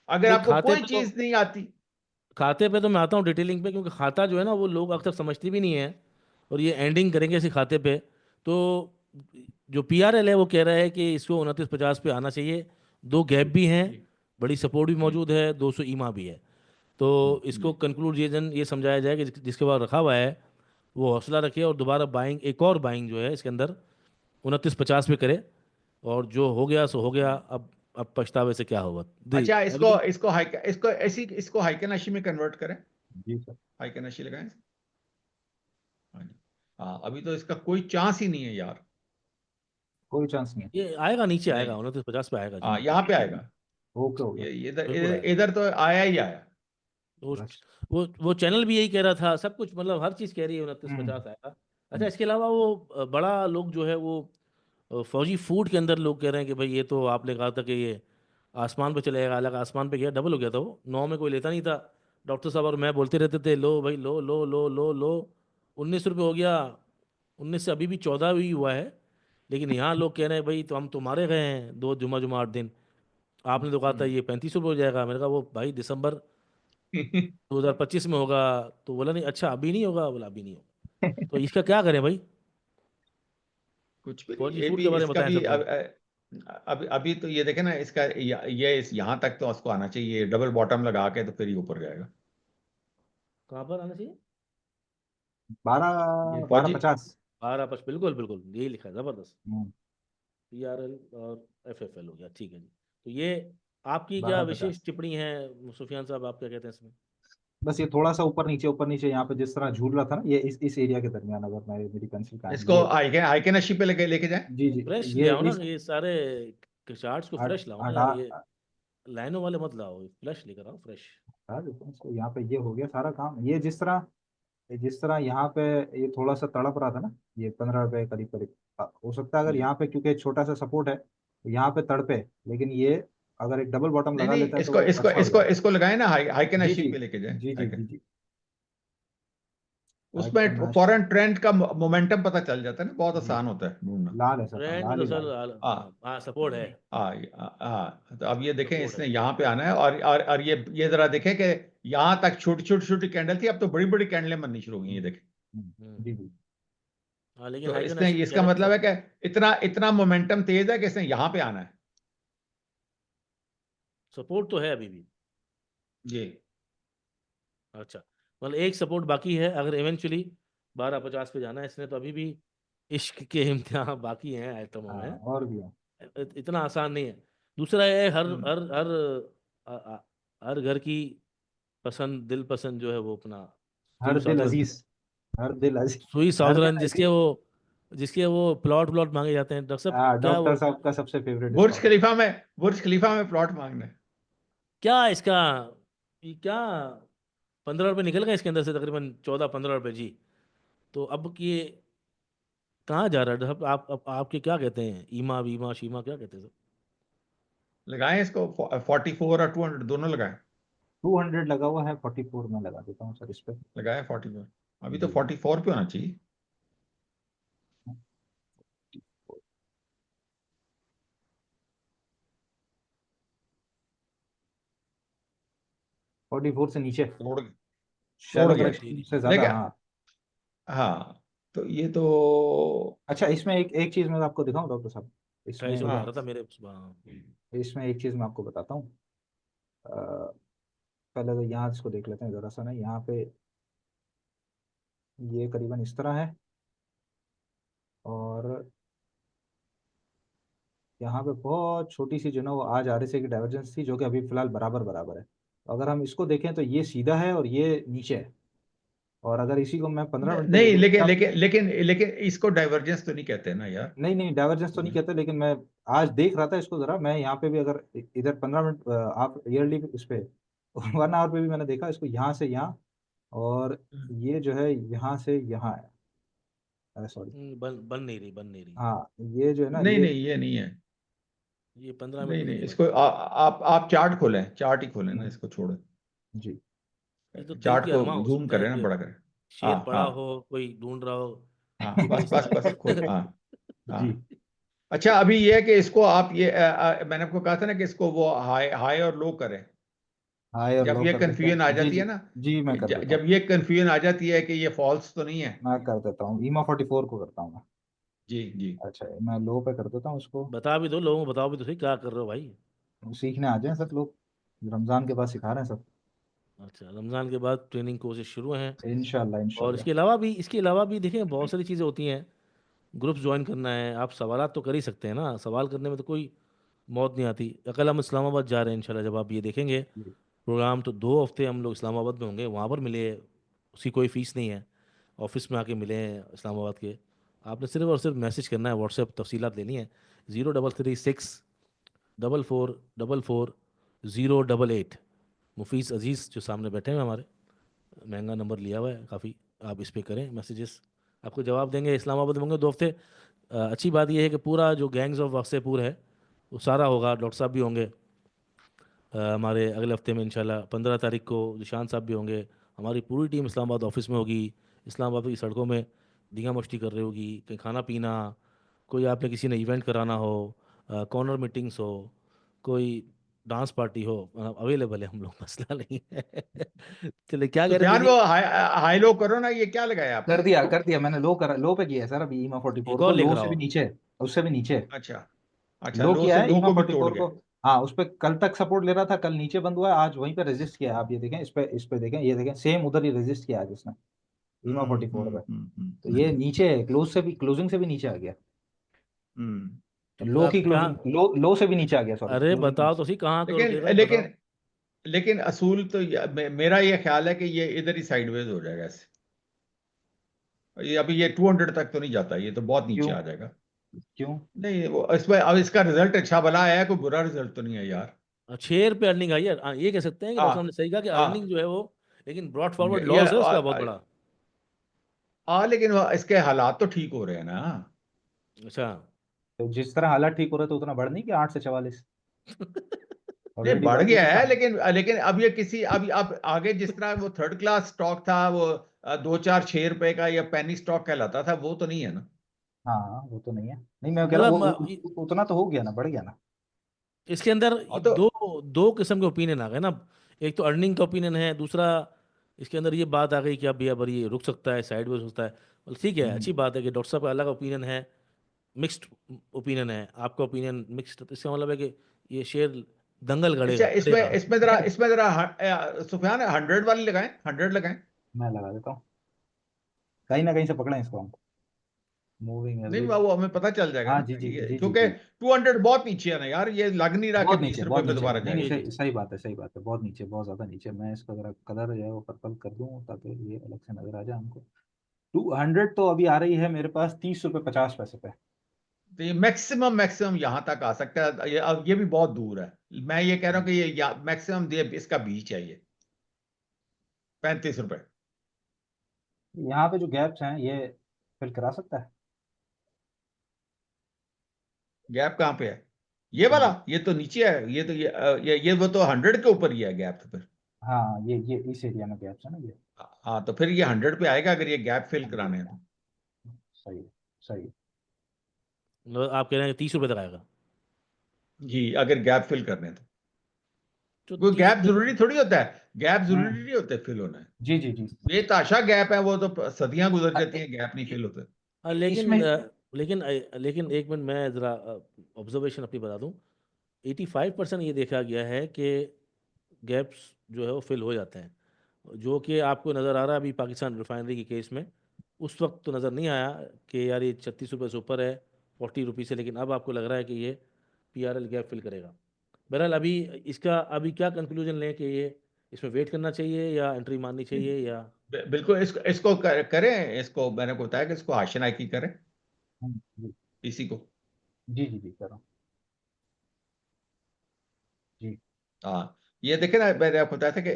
अगर नहीं, आपको खाते कोई पे तो, चीज नहीं आती। खाते पे तो मैं आता हूँ डिटेलिंग पे, क्योंकि खाता जो है ना, वो लोग अक्सर समझते भी नहीं है, और ये एंडिंग करेंगे इसी खाते पे। तो जो पीआरएल है वो कह रहा है कि इसको 29-50 पे आना चाहिए। दो गैप भी हैं, जी बड़ी सपोर्ट भी जी मौजूद है, 200 ईमा भी है। तो इसको जी कंक्लूजन ये समझाया जाए कि जिसके बाद रखा हुआ है वो हौसला रखे, और दोबारा बाइंग, एक और बाइंग जो है इसके अंदर 29-50 पे करे, और जो हो गया सो हो गया। अब पछतावे से क्या होगा। दी अच्छा, इसको एग्री। इसको हाई इसको ऐसी इसको हाइकनाशी में कन्वर्ट करें। जी सर। हाइकनाशी लगाएं। हाँ जी। हाँ, अभी तो इसका कोई चांस ही नहीं है यार। कोई चांस नहीं ये आएगा, नीचे आएगा, नहीं। 29-50 पे आएगा जी। हाँ, यहाँ पे है। आएगा। ओके, हो गया। ये इधर बिल्कुल इधर आएगा। इधर तो आया ही आया। वो बस। वो चैनल भी यही कह रहा था, सब कुछ मतलब हर चीज़ कह रही है 29-50 आएगा। अच्छा, हम्म। इसके अलावा वो बड़ा लोग जो है वो फौजी फूड के अंदर लोग कह रहे हैं कि भाई ये तो आपने कहा था कि ये आसमान पे चलेगा, अलग आसमान पे गया, डबल हो गया था वो, 9 में कोई लेता नहीं था। डॉक्टर साहब और मैं बोलते रहते थे, लो भाई लो लो लो लो लो, 19 रुपये हो गया। 19 से अभी भी 14 भी हुआ है। लेकिन यहाँ लोग कह रहे हैं भाई, तो हम तो मारे गए हैं, दो जुमा जुमा 8 दिन। आपने तो कहा था ये 35 रुपये हो जाएगा। मैंने कहा वो भाई दिसंबर 2025 में होगा। तो बोला नहीं, अच्छा अभी नहीं होगा, बोला अभी नहीं होगा। तो इसका क्या करें भाई? कुछ भी नहीं, फौजी ये फूड भी के बारे में इसका बताएं भी सबको। अभी तो ये देखे ना, इसका ये यहाँ तक तो उसको आना चाहिए डबल बॉटम लगा के, तो फिर ये ऊपर जाएगा। कहाँ पर आना चाहिए? 12 ये बारह फौजी। पचास 12 बिल्कुल बिल्कुल, यही लिखा है, जबरदस्त। हम्म। पीआरएल और एफएफएल हो गया, ठीक है जी। तो ये आपकी क्या बारह विशेष पचास टिप्पणी है सुफियान साहब, आप क्या कहते हैं इसमें? बस ये थोड़ा सा ऊपर नीचे यहाँ पे जिस तरह झूल रहा था ना, ये इस एरिया के दरमियान, अगर मेरी पेंसिल का इसको ये। हाइके नशी पे लेके लेके जाए। जी जी। फ्रेश ले ये आओ ना, इस ये सारे चार्ट्स को हट- फ्रेश लाओ ना हटा यार, ये लाइनों वाले मत लाओ, फ्लैश लेकर आओ फ्रेश। बता देता हूँ इसको। यहाँ पे ये हो गया सारा काम। ये जिस तरह यहाँ पे ये थोड़ा सा तड़प रहा था ना, ये 15 रुपए करीब करीब, हो सकता है अगर यहाँ पे, क्योंकि छोटा सा सपोर्ट है तो यहाँ पे तड़पे, लेकिन ये अगर एक डबल बॉटम नहीं लगा नहीं, लेता है तो इसको वो इसको अच्छा हो इसको जाएगा। इसको लगाए ना, हाई हाई के जी जी नशीब पे लेके जाए, जी जी जी जी। हाइट का उसमें मैच फॉरेन ट्रेंड का मोमेंटम पता चल जाता है ना, बहुत जी। आसान होता है ढूंढना। लाल है सर, हाँ ट्रेंड लाल तो ही लाल है। सर हाँ हाँ सपोर्ट है। तो अब ये देखें, सपोर्ट इसने है। यहाँ पे आना है, और ये जरा देखें कि यहाँ तक छोटी छोटी छोटी कैंडल थी, अब तो बड़ी बड़ी कैंडलें बननी शुरू हो गई, ये देखें। जी जी। हाँ लेकिन तो हाई इसने, नशीब कह इसका रहे मतलब है कि इतना इतना मोमेंटम तेज है कि इसने यहाँ पे आना है। सपोर्ट तो है अभी भी। जी। अच्छा, मतलब एक सपोर्ट बाकी है, अगर इवेंचुअली 1250 पे जाना है इसने, तो अभी भी इश्क के इम्तिहान बाकी हैं आइटमों हाँ में। और भी है। इतना आसान नहीं है। दूसरा है, हर हम्म। हर हर अ- अ- हर घर की पसंद, दिल पसंद जो है वो अपना सुई हर दिल साउदर्न। अजीज, हर दिल अजीज, सुई हर साउदर्न, दिल अजीज। जिसके वो प्लॉट प्लॉट मांगे जाते हैं, डॉक्टर साहब हाँ, क्या वो, डॉक्टर साहब का सबसे फेवरेट बुर्ज स्टॉक है। खलीफा में, बुर्ज खलीफा में प्लॉट मांगना है। क्या इसका, ये क्या 15 रुपये निकल गए इसके अंदर से, तकरीबन 14-15 रुपये जी। तो अब ये कहाँ जा रहा है साहब? आपके क्या कहते हैं, ईमा वीमा शीमा क्या कहते हैं सर? लगाएं इसको, 44 और 200 दोनों लगाएं। 200 लगा हुआ है, 44 में लगा देता हूँ सर इस पे। लगाएं 44, अभी तो जी। 44 पे होना चाहिए। 44 से नीचे, तोड़ शेडो तोड़ गया। बहुत करेक्शन तेरी। से ज्यादा, लेकिन हाँ। हाँ, तो ये तो अच्छा, इसमें एक एक चीज मैं आपको दिखाऊं डॉक्टर साहब। 2800 पे इसमें आ रहा था हाँ मेरे। इसमें एक चीज मैं आपको बताता हूँ। अ, पहले तो यहाँ इसको देख लेते हैं जरा सा ना, यहाँ पे ये करीबन इस तरह है, और यहाँ पे बहुत छोटी सी जो ना वो आज RSI की डाइवर्जेंस थी, जो कि अभी फिलहाल बराबर बराबर है। अगर हम इसको देखें तो ये सीधा है और ये नीचे है। और अगर इसी को मैं 15 मिनट पे नहीं, देखूँ तो आप, लेकिन इसको डाइवर्जेंस तो नहीं कहते ना यार। नहीं नहीं डाइवर्जेंस तो नहीं कहते, लेकिन मैं आज देख रहा था इसको जरा, मैं यहाँ पे भी अगर इधर 15 मिनट आप ईयरली इस पे 1 आवर पे भी मैंने देखा इसको, यहाँ से यहाँ, और ये जो है यहाँ से यहाँ है, सॉरी। बन नहीं रही। हाँ, ये जो है ना नहीं ये, नहीं, ये नहीं है। ये 15 मिनट नहीं पे नहीं, नहीं बन इसको रही। आप चार्ट खोलें, चार्ट ही खोलें ना, हम्म, इसको छोड़ें। जी ये तो दिल चार्ट की को अरमां हो जूम सकता है करें ना, कि बड़ा करें। शेर हाँ पड़ा हाँ हो, कोई ढूंढ रहा हो, हाँ, कोई बस खोल, हाँ जी। हाँ। अच्छा, अभी ये है कि इसको आप ये मैंने आपको कहा था ना कि इसको वो हाई हाई और लो करें। हाई और जब लो ये कर देते कंफ्यूजन आ हैं, जी जाती है जी। ना, जी मैं कर देता हूँ। जब ये कंफ्यूजन आ जाती है कि ये फॉल्स तो नहीं है। मैं कर देता हूँ, ईमा 44 को करता हूँ मैं। जी जी। अच्छा, मैं लो पे कर देता हूँ उसको। बता भी दो लोगों को, बताओ भी तो सही क्या कर रहे हो भाई। सीखने आ जाए सब लोग, रमजान के बाद सिखा रहे हैं सब। अच्छा, रमज़ान के बाद ट्रेनिंग कोर्सेज शुरू हैं। इंशाल्लाह और इंशाल्लाह। इसके अलावा भी देखें, बहुत सारी चीज़ें होती हैं। ग्रुप्स ज्वाइन करना है, आप सवालात तो कर ही सकते हैं ना, सवाल करने में तो कोई मौत नहीं आती। कल हम इस्लामाबाद जा रहे हैं इंशाल्लाह, जब आप ये देखेंगे जी प्रोग्राम, तो 2 हफ्ते हम लोग इस्लामाबाद में होंगे, वहाँ पर मिले, उसकी कोई फ़ीस नहीं है। ऑफिस में आके मिले हैं इस्लामाबाद के। आपने सिर्फ और सिर्फ मैसेज करना है, व्हाट्सएप तफसीलात लेनी है, 0336444408। मुफीस अजीज़ जो सामने बैठे हैं हमारे, महंगा नंबर लिया हुआ है काफ़ी, आप इस पे करें मैसेजेस, आपको जवाब देंगे। इस्लामाबाद में होंगे 2 हफ्ते। अच्छी बात यह है कि पूरा जो गैंग्स ऑफ वासेपुर है वो सारा होगा, डॉक्टर साहब भी होंगे हमारे अगले हफ्ते में इंशाल्लाह। 15 तारीख को निशान साहब भी होंगे। हमारी पूरी टीम इस्लामाबाद ऑफिस में होगी। इस्लामाबाद की सड़कों में धींगा मस्ती कर रही होगी, कहीं खाना पीना, कोई आपने किसी ने इवेंट कराना हो, कॉर्नर मीटिंग्स हो, कोई डांस पार्टी हो, अवेलेबल है हम लोग, मसला नहीं है। चलिए, क्या तो कह रहे थे ध्यान जी? वो हाई हाई लो करो ना, ये क्या लगाया आपने? कर दिया मैंने, लो पे किया है सर अभी ईमा 44 एक को, और लो लेकर से भी आओ। नीचे है, उससे भी नीचे है। अच्छा अच्छा, लो लो किया से है लो ईमा को भी तोड़ 44 को। गया। हाँ, उस पे कल तक सपोर्ट ले रहा था, कल नीचे बंद हुआ है, आज वहीं पे रेजिस्ट किया है। आप ये देखें, इस पे देखें, ये देखें, सेम उधर ही रेजिस्ट किया आज इसने, ईमा 44 पे। तो ये नीचे है, क्लोजिंग से भी नीचे आ गया। हम्म। लो की आप क्लोजिंग, कहाँ? लो से भी नीचे आ गया, सॉरी, अरे क्लोजिंग बताओ नहीं। तो सही, कहाँ को लेकिन रुकेगा, ये बताओ। लेकिन लेकिन असूल तो मेरा ये ख्याल है कि ये इधर ही साइडवेज हो जाएगा ऐसे। ये अभी ये 200 तक तो नहीं जाता, ये तो बहुत नीचे क्यों? आ जाएगा। क्यों? नहीं, वो इसमें अब इसका रिजल्ट अच्छा भला आया है, कोई बुरा रिजल्ट तो नहीं है यार। शेयर पे अर्निंग आई है। ये कह सकते हैं कि डॉक्टर साहब हाँ ने सही कहा कि अर्निंग हाँ जो है वो, लेकिन ब्रॉड फॉरवर्ड ये लॉस है उसका बहुत बड़ा। लेकिन इसके हालात तो ठीक हो रहे हैं ना। अच्छा। तो जिस तरह हालात ठीक हो रहे तो उतना बढ़ नहीं कि 8 से 44 नहीं ऑलरेडी बढ़ बढ़ तो गया चुका है, है। लेकिन अब ये किसी अब आगे जिस तरह वो थर्ड क्लास स्टॉक था, वो 2 4 6 रुपए का या पेनी स्टॉक कहलाता था, वो तो नहीं है ना। हाँ वो तो नहीं है, नहीं मैं कह रहा हूँ मतलब वो उतना तो हो गया ना, बढ़ गया ना। इसके अंदर हाँ तो दो दो किस्म के ओपिनियन आ गए ना। एक तो अर्निंग का ओपिनियन है, दूसरा इसके अंदर ये बात आ गई कि अब भैया ये रुक सकता है, साइड हो सकता है। बोले ठीक है, अच्छी हम्म, बात है कि डॉक्टर साहब का अलग ओपिनियन है, मिक्स्ड ओपिनियन है, आपका ओपिनियन मिक्स्ड। तो इसका मतलब है कि ये शेयर दंगल अच्छा, गड़ेगा इसमें गड़ेगा। इसमें जरा सुफियान 100 वाली लगाएं, 100 लगाएं। मैं लगा देता हूँ, कहीं ना कहीं से पकड़े इसको हम। मूविंग नहीं एवरेज। वो हमें पता चल जाएगा हाँ ना जी जी ये, जी जी क्योंकि जी। 200 बहुत नीचे है ना यार, ये लग नहीं रहा कि बहुत नीचे, 20 रुपए बहुत पे नीचे, दोबारा नहीं नहीं, जी जाएगा। जी। सही बात है, सही बात है, बहुत नीचे, बहुत ज्यादा नीचे। मैं इसका जरा कलर जो है वो पर्पल कर दूं ताकि ये अलग से नजर आ जाए हमको। 200 तो अभी आ रही है मेरे पास 30 रुपये 50 पैसे पे। तो ये मैक्सिमम यहाँ तक आ सकता है, अब ये भी बहुत दूर है। मैं ये कह रहा हूँ कि ये मैक्सिमम इसका बीच है ये 35 रुपए। यहाँ पे जो गैप्स हैं ये फिल करा सकता है। गैप कहाँ पे है? ये वाला, ये ये तो नीचे है, ये तो ये वो तो 100 के ऊपर ही है गैप, तो फिर हाँ, ये इस एरिया में गैप्स है ना ये। हाँ, तो फिर ये 100 पे आएगा अगर ये गैप फिल हाँ जी, कराने हैं तो। सही है, सही है। मतलब आप कह रहे हैं कि 30 रुपये तक आएगा? जी, अगर गैप फिल करने हैं तो। जो कोई तीस गैप जरूरी थोड़ी होता है, गैप जरूरी हम्म, नहीं होते फिल होना है। जी जी जी। बेताशा गैप है, वो तो सदियां गुजर अ, जाती ए- हैं, गैप नहीं ए- फिल होते। लेकिन इसमें लेकिन एक मिनट मैं ज़रा ऑब्जर्वेशन अपनी बता दूं। 85% ये देखा गया है कि गैप्स जो है वो फिल हो जाते हैं। जो कि आपको नज़र आ रहा है अभी पाकिस्तान रिफाइनरी के केस में, उस वक्त तो नज़र नहीं आया कि यार ये 36 रुपये से ऊपर है, 40 रुपये से, लेकिन अब आपको लग रहा है कि ये पीआरएल गैप फिल करेगा। बहरहाल अभी इसका अभी क्या कंक्लूजन लें कि ये इसमें वेट करना चाहिए या एंट्री मारनी चाहिए या? बिल्कुल, इसको इसको करें, इसको मैंने को बताया कि इसको आशनाई की करें, जी इसी को। जी जी जी, कर रहा हूँ जी। हाँ, ये देखे ना, मैंने आपको बताया था कि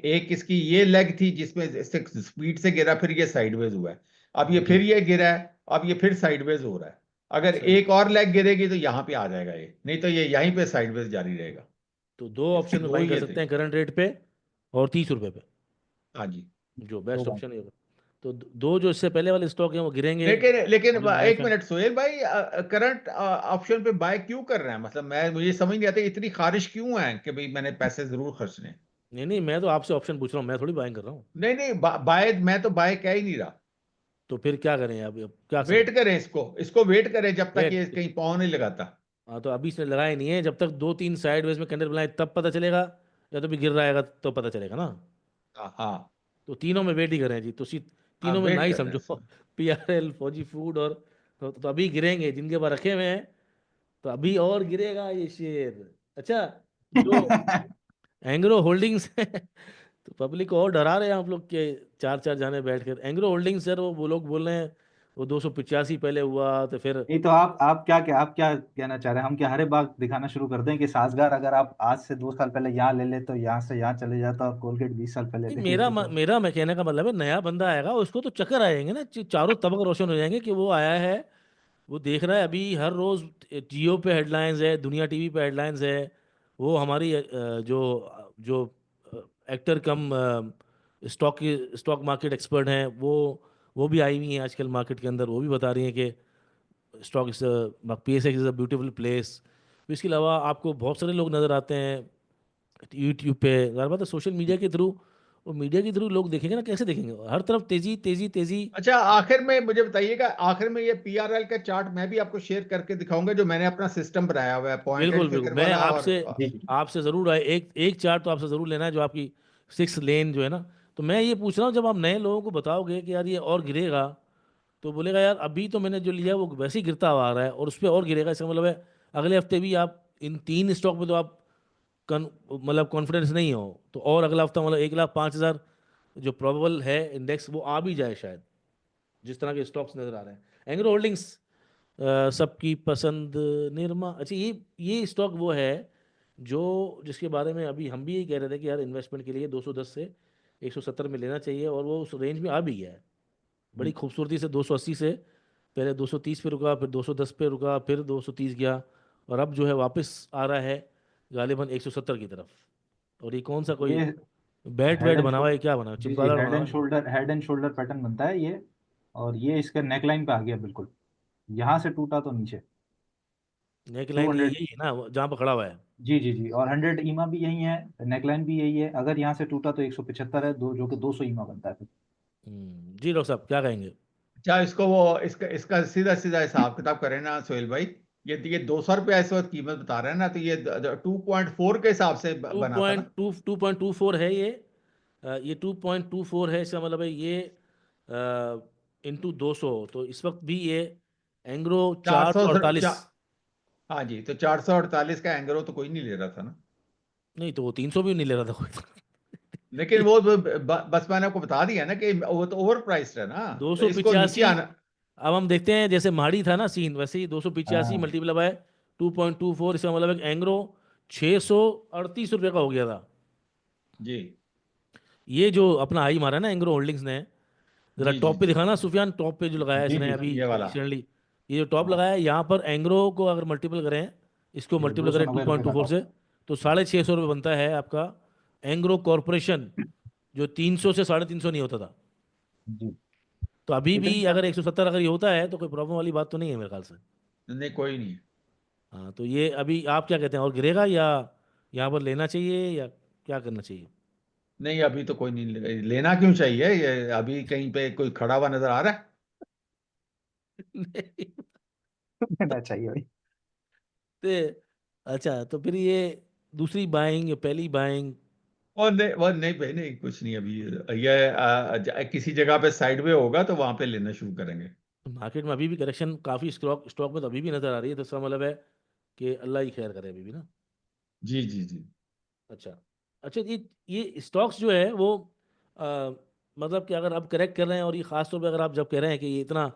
एक इसकी ये लेग थी जिसमें इससे स्पीड से गिरा, फिर ये साइडवेज हुआ है। अब ये जी फिर ये गिरा है, अब ये फिर साइडवेज हो रहा है। अगर सही। एक और लेग गिरेगी तो यहाँ पे आ जाएगा ये, नहीं तो ये यहीं पे साइडवेज जारी रहेगा। तो दो इसकी ऑप्शन में दो बाइंग कर ये सकते थे। हैं, करंट रेट पे और 30 रुपये पे, हाँ जी। जो दो बेस्ट बार। ऑप्शन है। तो दो जो इससे पहले वाले स्टॉक हैं वो गिरेंगे, लेकिन लेकिन मार्जिन लाइफ एक है। मिनट सोहेल भाई, करंट ऑप्शन पे बाय क्यों कर रहे हैं? मतलब मैं मुझे समझ नहीं आता इतनी खारिश क्यों है कि भाई मैंने पैसे जरूर खर्चने हैं। नहीं नहीं, मैं तो आपसे ऑप्शन पूछ रहा हूँ, मैं थोड़ी बाइंग कर रहा हूँ। नहीं नहीं, बाय मैं तो बाय कह ही नहीं रहा। तो फिर क्या करें? अब क्या वेट समझ? करें, इसको वेट करें जब तक ये वेट। कहीं पाँव नहीं लगाता। हाँ, तो अभी इसने लगाए नहीं है, जब तक 2 3 साइडवेज में कैंडल बनाए तब पता चलेगा, या तो भी गिर रहा है तो पता चलेगा ना। हाँ हाँ तो तीनों में वेट ही करें जी, तो हाँ, तीनों में ना वेट ही करना है समझो। इसमें। पीआरएल, फौजी फूड और तो अभी गिरेंगे जिनके पास रखे हुए हैं, तो अभी और गिरेगा ये शेयर। अच्छा, जो एंग्रो होल्डिंग्स है, तो पब्लिक को और डरा रहे हैं आप लोग के, चार चार जाने बैठ कर एंग्रो होल्डिंग्स सर, वो लोग बोल रहे हैं वो 285 पहले हुआ तो फिर। नहीं तो आप क्या कहना चाह रहे हैं? हम क्या हरे बाग दिखाना शुरू कर दें कि साजगार अगर आप आज से 2 साल पहले यहाँ ले ले तो यहाँ से यहाँ चले जाता, और कोलगेट 20 साल पहले नहीं, ले लेते तो। मेरा मैं कहने का मतलब है, नया बंदा आएगा उसको तो चक्कर आएंगे ना, चारों तबक रोशन हो जाएंगे कि वो आया है, वो देख रहा है अभी हर रोज जियो पे हेडलाइंस है, दुनिया टीवी पे हेडलाइंस है। वो हमारी जो जो एक्टर कम स्टॉक मार्केट एक्सपर्ट हैं, वो भी आई हुई हैं आजकल मार्केट के अंदर, वो भी बता रही हैं कि stock is PSX is a beautiful place. इसके अलावा आपको बहुत सारे लोग नज़र आते हैं यूट्यूब पे, ज़ाहिर बात है सोशल मीडिया के थ्रू, वो मीडिया के थ्रू लोग देखेंगे ना, कैसे देखेंगे? हर तरफ तेजी तेजी तेजी। अच्छा, आखिर में मुझे बताइएगा, आखिर में ये पीआरएल का चार्ट मैं भी आपको शेयर करके दिखाऊंगा, जो मैंने अपना सिस्टम बनाया हुआ है, पॉइंट एंड बिल्कुल बिल्कुल, फिगर मैं वाला। और आपसे जी जी आपसे ज़रूर आए, एक एक चार्ट तो आपसे ज़रूर लेना है, जो आपकी 6 लेन जो है ना। तो मैं ये पूछ रहा हूँ, जब आप नए लोगों को बताओगे कि यार ये और गिरेगा, तो बोलेगा यार अभी तो मैंने जो लिया वो वैसे ही गिरता हुआ आ रहा है और उस पर और गिरेगा, इसका मतलब है अगले हफ्ते भी आप इन 3 स्टॉक में तो आप मतलब कॉन्फिडेंस नहीं हो, तो और अगला हफ्ता मतलब 1,05,000 जो प्रोबेबल है इंडेक्स वो आ भी जाए शायद, जिस तरह के स्टॉक्स नज़र आ रहे हैं। एंग्रो होल्डिंग्स सबकी पसंद, निर्मा, अच्छा ये स्टॉक वो है जो जिसके बारे में अभी हम भी यही कह रहे थे कि यार इन्वेस्टमेंट के लिए 210 से 170 में लेना चाहिए, और वो उस रेंज में आ भी गया है बड़ी खूबसूरती से। 280 से पहले 230 पे रुका, फिर 210 पे रुका, फिर 230 गया, और अब जो है वापस आ रहा है गालिबन 170 की तरफ। और ये कौन सा कोई ये बैट हेड वैट एंड बना हुआ है, शोल्डर, क्या बना हुआ है, जी जी, चमगादड़ बना हुआ है? हेड एंड शोल्डर पैटर्न बनता है ये। और ये इसका नेकलाइन पे आ गया बिल्कुल, यहाँ से टूटा तो नीचे। नेक लाइन ये 200, यही है ना जहाँ पर खड़ा हुआ है? जी जी जी, और 100 ईमा भी यही है, नेकलाइन भी यही है। अगर यहाँ से टूटा तो 175 है, दो जो कि 200 ईमा बनता है फिर। जी डॉक्टर साहब क्या कहेंगे? अच्छा, इसको वो इसका इसका सीधा सीधा हिसाब किताब करें ना सोहेल भाई, ये 200 रुपया इस वक्त कीमत बता रहे हैं ना, तो ये 2.4 के हिसाब से टू बना था ना। पॉइंट टू 2.24 है ये। ये 2.24 है, इसका मतलब है ये इंटू 200, तो इस वक्त भी ये एंग्रो चार सौ 448। हाँ जी, तो 448 का एंगरो तो कोई नहीं ले रहा था ना। नहीं तो वो 300 भी नहीं ले रहा था कोई। लेकिन वो बस मैंने आपको बता दिया ना कि वो तो ओवर प्राइस्ड है ना, दो तो सौ इसको नीचे पिचासी आना। अब हम देखते हैं, जैसे माड़ी था ना सीन, वैसे ही 285 हाँ मल्टीप्लाई बाय 2.24, इसका मतलब है एंग्रो 638 रुपये का हो गया था। जी ये जो अपना हाई मारा ना एंग्रो होल्डिंग्स ने, जरा जी जी टॉप पे जी दिखाना सुफियान, टॉप पे जो लगाया है जी इसने जी अभी ये वाला। रिसेंटली, ये जो टॉप हाँ, लगाया है यहाँ पर एंग्रो को अगर मल्टीपल करें, इसको ये मल्टीपल करें 290 रुपये का 2.24 टॉप। से, तो 650 रुपये बनता है आपका एंग्रो कॉरपोरेशन, जो 300 से 350 नहीं होता था। जी, तो अभी भी इतनी अगर 170 अगर ये होता है तो कोई प्रॉब्लम वाली बात तो नहीं है मेरे ख्याल से। नहीं कोई नहीं। हाँ, तो ये अभी आप क्या कहते हैं, और गिरेगा या यहाँ पर लेना चाहिए या क्या करना चाहिए? नहीं अभी तो कोई नहीं लेना क्यों चाहिए, ये अभी कहीं पे कोई खड़ा हुआ नजर आ रहा है? नहीं, लेना चाहिए भाई। तो अच्छा, तो फिर ये दूसरी बाइंग या पहली बाइंग? वो नहीं भाई, नहीं कुछ नहीं अभी। ये किसी जगह पे साइडवे होगा तो वहां पे लेना शुरू करेंगे। मार्केट में अभी भी करेक्शन काफ़ी स्टॉक स्टॉक में तो अभी भी नज़र आ रही है, तो इसका मतलब है कि अल्लाह ही खैर करे अभी भी ना। जी जी जी। अच्छा। अच्छा, ये स्टॉक्स जो है वो मतलब कि अगर आप करेक्ट कर रहे हैं, और ये खास तौर पे अगर आप जब कह रहे हैं कि ये इतना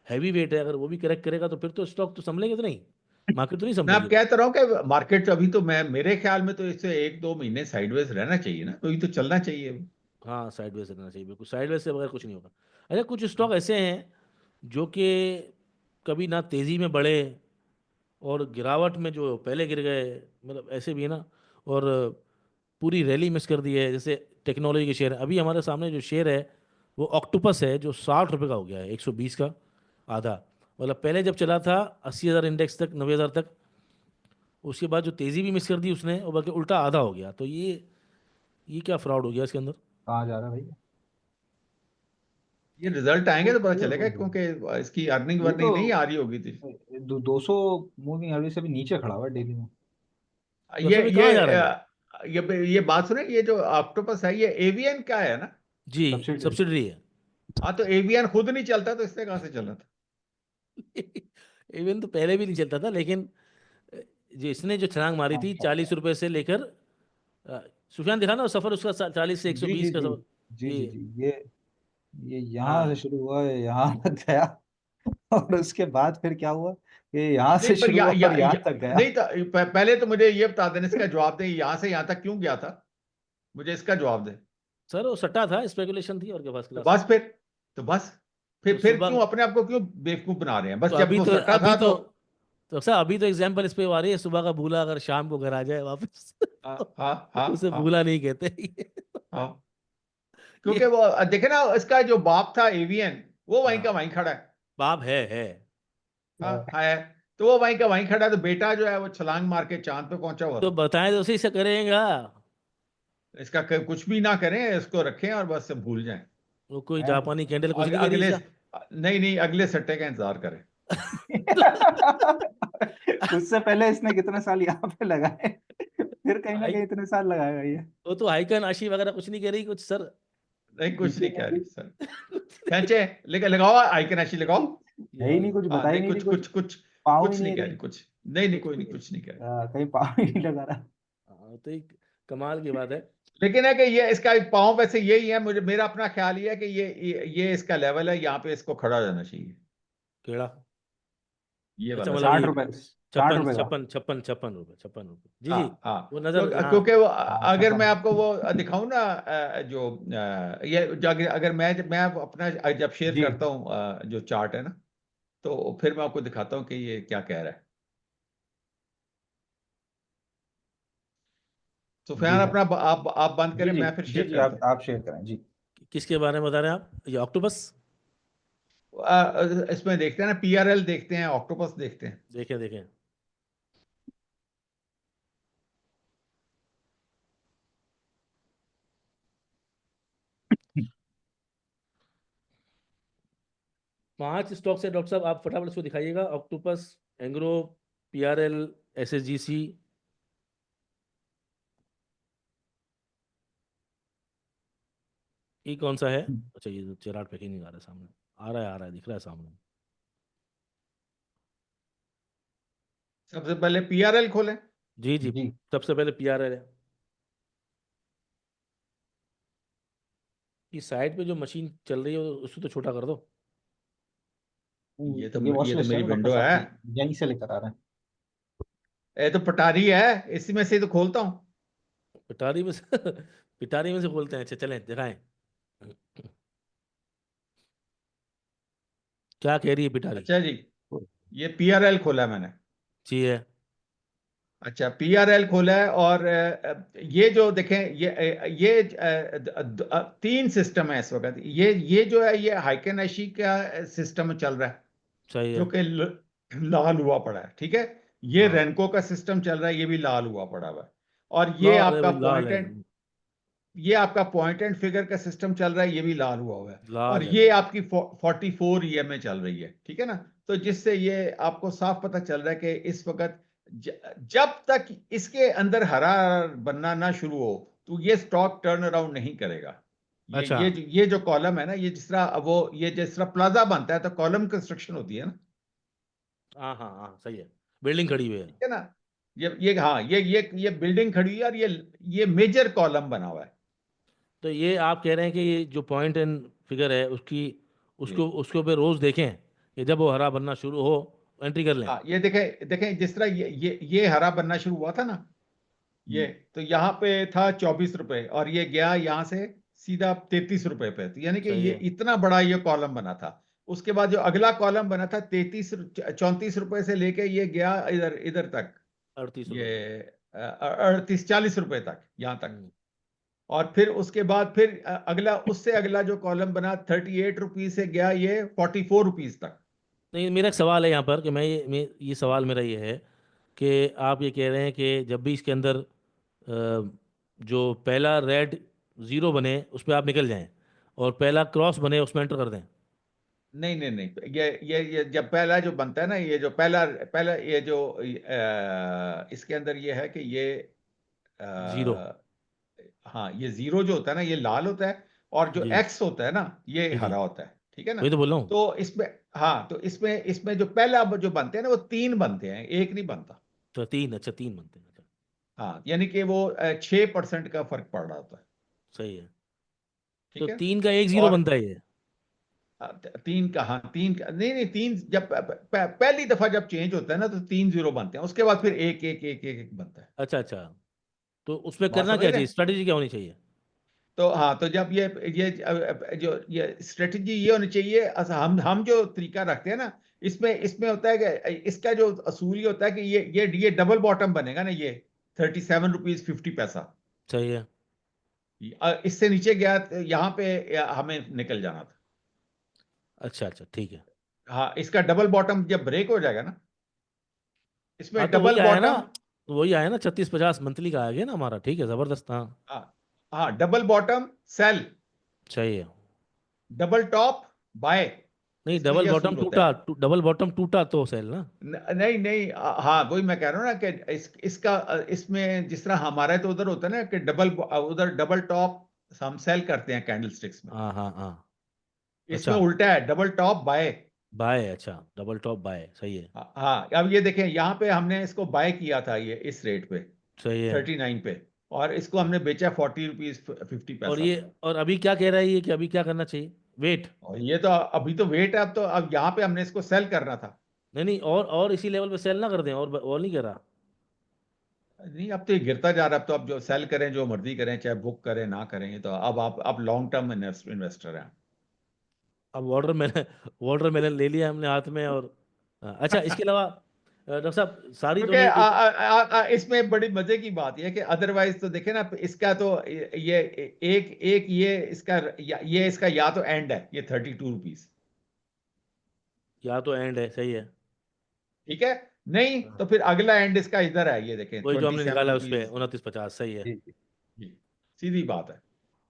हैवी वेट है, अगर वो भी करेक्ट करेगा तो फिर तो स्टॉक तो संभलेंगे तो नहीं, मार्केट तो नहीं मैं अब संभलेगी। कहता रहा हूँ कि मार्केट अभी तो मैं मेरे ख्याल में तो इससे 1-2 महीने साइडवेज रहना चाहिए ना, तो ये तो चलना चाहिए। हाँ, साइडवेज रहना चाहिए, बिल्कुल साइडवेज से बगैर कुछ नहीं होगा। अच्छा, कुछ स्टॉक ऐसे हैं जो कि कभी ना तेज़ी में बढ़े, और गिरावट में जो पहले गिर गए, मतलब ऐसे भी है ना, और पूरी रैली मिस कर दी है। जैसे टेक्नोलॉजी के शेयर, अभी हमारे सामने जो शेयर है वो ऑक्टोपस है, जो 60 रुपये का हो गया है 120 का आधा। मतलब पहले जब चला था 80,000 इंडेक्स तक, 90,000 तक, उसके बाद जो तेज़ी भी मिस कर दी उसने, और बल्कि उल्टा आधा हो गया। तो ये क्या फ्रॉड हो गया इसके अंदर? कहाँ जा रहा है भाई? ये रिजल्ट आएंगे तो पता ये चलेगा, क्योंकि इसकी अर्निंग ये तो वर्निंग नहीं आ रही होगी थी। 200 मूविंग एवरेज से भी नीचे खड़ा हुआ है डेली में। तो ये असल में ये कहाँ जा रहा है ये? ये बात सुने, ये जो ऑक्टोपस है ये एवियन का है ना? जी, सब्सिडी। सब्सिडरी है। हाँ, तो एवियन खुद नहीं चलता तो इससे कहाँ से चला था? इवन तो पहले भी नहीं चलता था, लेकिन जो इसने जो छलांग मारी थी अच्छा, 40 रुपए से लेकर, सुफियान दिखा ना वो सफर उसका 40 से जी जी 120 का जी सफर। जी जी ये जी, ये यहाँ से हाँ, शुरू हुआ है, यहाँ तक गया। और उसके बाद फिर क्या हुआ कि यहाँ नहीं से पर शुरू हुआ और यहाँ तक गया। नहीं था। पहले तो मुझे ये बता दें, इसका जवाब दें, यहाँ से यहाँ तक क्यों गया था, मुझे इसका जवाब दें। सर वो सट्टा था, स्पेकुलेशन थी, और क्या फर्स्ट तो क्लास में। बस फिर तो बस तो फिर सुबह, क्यों अपने आप को क्यों बेवकूफ बना रहे हैं, बस तो जब अभी वो तो सट्टा अभी था तो तो। तो सर अभी तो एग्जाम्पल इस पे आ रही है, सुबह का भूला अगर शाम को घर आ जाए वापस हाँ तो हाँ हाँ उसे हाँ भूला नहीं कहते। हाँ। ये क्योंकि वो देखे ना, इसका जो बाप था एवियन, वो वहीं का हाँ, वहीं खड़ा है। बाप है। हाँ है। तो वो वहीं का वहीं खड़ा है, तो बेटा जो है वो छलांग मार के चांद पे पहुंचा हुआ तो था। बताएं तो उसी से करेगा। इसका कुछ भी ना करें, इसको रखें और बस भूल जाएं। वो कोई जापानी कैंडल कुछ नहीं करी अगले इसका। नहीं नहीं, अगले सट्टे का इंतजार करें। उससे पहले इसने कितने साल यहाँ पे लगाए, फिर कहीं ना हाई कहीं इतने साल लगाएगा ये। वो तो हाइकन आशी वगैरह कुछ नहीं कह रही कुछ सर। नहीं कुछ पीछे नहीं में कह भी रही सर। खैचे लेके लगाओ, आइकन ऐसी लगाओ। है ही नहीं, यार, कुछ हाँ बता ही नहीं, नहीं रही, कुछ कुछ कुछ कुछ पाँव ही कुछ नहीं नहीं है कह कहीं। रही, कुछ नहीं नहीं, कुछ कोई भी नहीं, कुछ नहीं कह रही। कहीं पाँव ही नहीं लगा रहा। हाँ, तो एक कमाल की बात है। लेकिन है कि ये इसका पाँव वैसे यही है, मुझे मेरा अपना ख्याल ये है कि ये इसका लेवल है, यहाँ पे इसको खड़ा रहना चाहिए, केड़ा? ये अच्छा, वाला मतलब 60 सेक्टर। रुपए 60 छप्पन रुपए का। छप्पन छप्पन छप्पन रुपए, 56 रुपए। जी जी, हाँ हाँ वो नजर हाँ। क्योंकि वो हाँ अगर 56 मैं रुपए। आपको वो दिखाऊं ना जो ये अगर मैं अपना जब शेयर जी करता हूँ जो चार्ट है ना, तो फिर मैं आपको दिखाता हूँ कि ये क्या कह रहा है। तो जी फैन सर। अपना आप बंद जी करें, जी मैं फिर जी शेयर जी, करता आप शेयर करें जी। किसके बारे में बता रहे हैं आप, ये ऑक्टोपस? हूँ। इसमें देखते हैं ना, पीआरएल देखते हैं, ऑक्टोपस देखते हैं। देखें देखें। पांच स्टॉक से डॉक्टर साहब आप फटाफट इसको दिखाइएगा, ऑक्टोपस, एंग्रो, पीआरएल, एसएसजीसी। ये कौन सा है? अच्छा, ये चेराट पैकिंग नहीं आ रहा है सामने। आ रहा है दिख रहा है सामने। सबसे पहले पीआरएल खोलें। जी जी, जी सबसे पहले पीआरएल है। ये साइड पे जो मशीन चल रही है उसको तो छोटा कर दो। ये ये वॉच तो लिस्ट है मेरी ना डॉक्टर विंडो है। साहब, यहीं से लेकर आ रहे हैं। ये तो पटारी है, इसी में से तो खोलता हूँ। पिटारी में से पिटारी में से खोलते हैं। अच्छा चलें दिखाएं। क्या कह रही है पिटारी? अच्छा जी, ये पीआरएल खोला है मैंने। जी है। अच्छा, पीआरएल खोला है और ये जो देखें, ये तीन सिस्टम है इस वक्त। ये जो है, ये हाइकेनेशी का सिस्टम चल रहा है, सही जो है। कि लाल हुआ पड़ा है, ठीक है। ये हाँ। रेनको का सिस्टम चल रहा है, ये भी लाल हुआ पड़ा हुआ है। और लाल है भाई, लाल है। ये आपका पॉइंट एंड फिगर का सिस्टम चल रहा है, ये भी लाल हुआ हुआ है। और लाल है ये भाई। आपकी 44 ईएमए चल रही है, ठीक है ना। तो जिससे ये आपको साफ पता चल रहा है कि इस वक्त जब तक इसके अंदर हरा बनना ना शुरू हो, तो ये स्टॉक टर्न अराउंड नहीं करेगा। अच्छा। ये जो कॉलम है ना, ये जिस तरह प्लाजा बनता है तो कॉलम कंस्ट्रक्शन होती है ना, हाँ हाँ हाँ, सही है। बिल्डिंग खड़ी हुई है। ठीक है ना। ये हाँ, ये बिल्डिंग खड़ी हुई है और ये मेजर कॉलम बना हुआ है। तो ये आप कह रहे हैं कि ये जो पॉइंट एंड फिगर है उसकी, ये उसके ऊपर रोज देखें कि जब वो हरा बनना शुरू हो एंट्री कर लें। हाँ, ये देखें देखें, जिस तरह ये हरा बनना शुरू हुआ था ना, ये तो यहाँ पे था 24 रुपए, और ये गया यहाँ से सीधा 33 रुपए पे। तो यानी कि सही ये है। इतना बड़ा ये कॉलम बना था। उसके बाद जो अगला कॉलम बना था 34 से लेके ये गया इधर इधर तक, 38 रुपये तक। ये 38 40 रुपए तक, यहाँ तक। हम्म। और फिर उसके बाद फिर अगला, उससे अगला जो कॉलम बना 38 रुपीज से गया ये 44 रुपीज तक। नहीं, मेरा एक सवाल है यहाँ पर कि ये सवाल मेरा ये है कि आप ये कह रहे हैं कि जब भी इसके अंदर जो पहला रेड ज़ीरो बने उस पर आप निकल जाएं, और पहला क्रॉस बने उसमें एंटर कर दें। नहीं नहीं नहीं, ये जब पहला जो बनता है ना, ये जो पहला पहला ये जो इसके अंदर ये है कि ये ज़ीरो। हाँ, ये जीरो जो होता है ना, ये लाल होता है। और जो जी एक्स होता है ना, ये जी जी, हरा होता है, ठीक है ना। वही तो बोल रहा हूँ। तो इसमें, हाँ, तो इसमें जो पहला जो बनते हैं ना, वो तीन बनते हैं, एक नहीं बनता। तो तीन, अच्छा तीन बनते हैं, अच्छा। हाँ, यानी कि वो 6% का फर्क पड़ रहा होता है, सही है। तो ठीक है। तीन का एक ज़ीरो और बनता है ये। तीन का, हाँ, तीन का नहीं नहीं, तीन जब पहली दफा जब चेंज होता है ना, तो 3 0 बनते हैं, उसके बाद फिर एक एक एक एक एक बनता है। अच्छा अच्छा। तो उसमें बात करना समझ क्या रहे चाहिए, हैं? स्ट्रैटेजी क्या होनी चाहिए? तो हाँ, तो जब जो ये स्ट्रेटजी ये होनी चाहिए, हम जो तरीका रखते हैं ना, इसमें होता है कि इसका जो असूल ये होता है कि ये डबल बॉटम बनेगा ना, ये 37 रुपीज 50 पैसा। सही है। इससे नीचे गया तो यहाँ पे हमें निकल जाना था। अच्छा अच्छा, ठीक है। हाँ, इसका डबल बॉटम जब ब्रेक हो जाएगा ना, हाँ इसमें तो डबल वही आया ना, बॉटम, तो वही आया ना 36-50 मंथली का आ गया ना हमारा, ठीक है, ज़बरदस्त। हाँ। हाँ हाँ, डबल बॉटम सेल, सही है। Double top bye. नहीं, इसमें ये असूल होता है। डबल बॉटम टूटा तो सेल ना। नहीं नहीं, हाँ, वही मैं कह रहा हूँ ना कि इसका इसमें जिस तरह हमारा तो उधर होता है ना कि उधर डबल टॉप हम सेल करते हैं कैंडल स्टिक्स में। हाँ हाँ हाँ। इसमें अच्छा, उल्टा है, डबल टॉप बाय। बाय, अच्छा डबल टॉप बाय, सही है। हाँ हाँ, अब ये देखें, यहाँ पे हमने इसको बाय किया था, ये इस रेट पे सही है। 39 पे, और इसको हमने बेचा 40 रुपीज 50 और पैसा ये, पे। और अभी क्या कह रहा है ये कि अभी क्या करना चाहिए? वेट। और ये तो अभी तो वेट है, अब तो अब यहाँ पे हमने इसको सेल करना था। नहीं नहीं, और इसी लेवल पे सेल ना कर दें, और नहीं कह रहा। नहीं, अब तो ये गिरता जा रहा है। अब तो आप जो सेल करें, जो मर्जी करें, चाहे बुक करें ना करें, तो अब आप लॉन्ग टर्म इन्वेस्टर हैं। अब वाटरमेलन ले लिया हमने हाथ में, और अच्छा, इसके अलावा डॉक्टर साहब सारी क्योंकि दुनिया एक। इसमें बड़ी मजे की बात यह है कि अदरवाइज तो देखे ना, इसका तो ये एक एक ये इसका ये इसका या तो एंड है ये 32 रुपीज। या तो एंड है, सही है। ठीक है। नहीं हाँ, तो फिर अगला एंड इसका इधर है, ये देखें वही जो ट्वेंटी हमने सेवन निकाला है उस पे रुपीज 29.50, सही है। जी जी। सीधी बात है।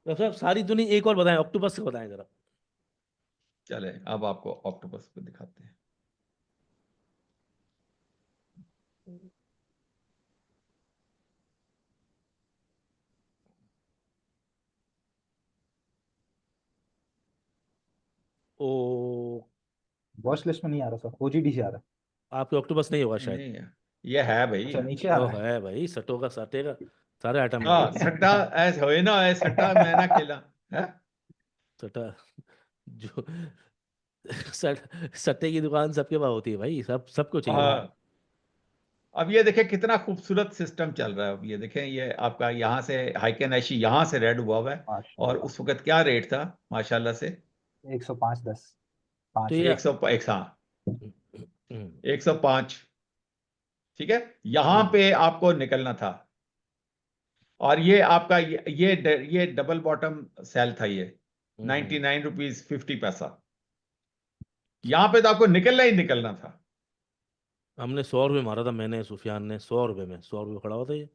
डॉक्टर साहब सारी दुनिया एक और बताएं, ऑक्टोपस से बताएं जरा। चले अब आपको ऑक्टोपस पे दिखाते हैं। ओ, वॉच लिस्ट में नहीं आ रहा सर, ओजीडी से आ रहा है। आपके ऑक्टोपस नहीं होगा शायद। नहीं, ये है भाई। अच्छा, नीचे आ ओ रहा है। है भाई, सटो का सटेगा, सारे आइटम है भाई। हाँ, सट्टा ऐसा हो ना, ऐसा सट्टा मैं ना खेला है। सटा जो सट्टे की दुकान सबके पास होती है भाई, सबको चाहिए वो। हाँ, अब ये देखें कितना खूबसूरत सिस्टम चल रहा है। अब ये देखें, ये आपका यहाँ से हाइकेन ऐशी यहाँ से रेड हुआ है। और माशाल्लाह। उस वक्त क्या रेट था माशाल्लाह से? 105.10, तो 5 ये 101, हाँ, हम्म 105। ठीक है, यहाँ हम्म पे आपको निकलना था। और ये आपका ये डबल बॉटम सेल था ये, हम्म। 99 रुपीज 50 पैसा। यहाँ पे तो आपको निकलना ही निकलना था। हमने 100 रुपये मारा था, मैंने सुफियान ने 100 रुपये में, 100 रुपये खड़ा हुआ था ये,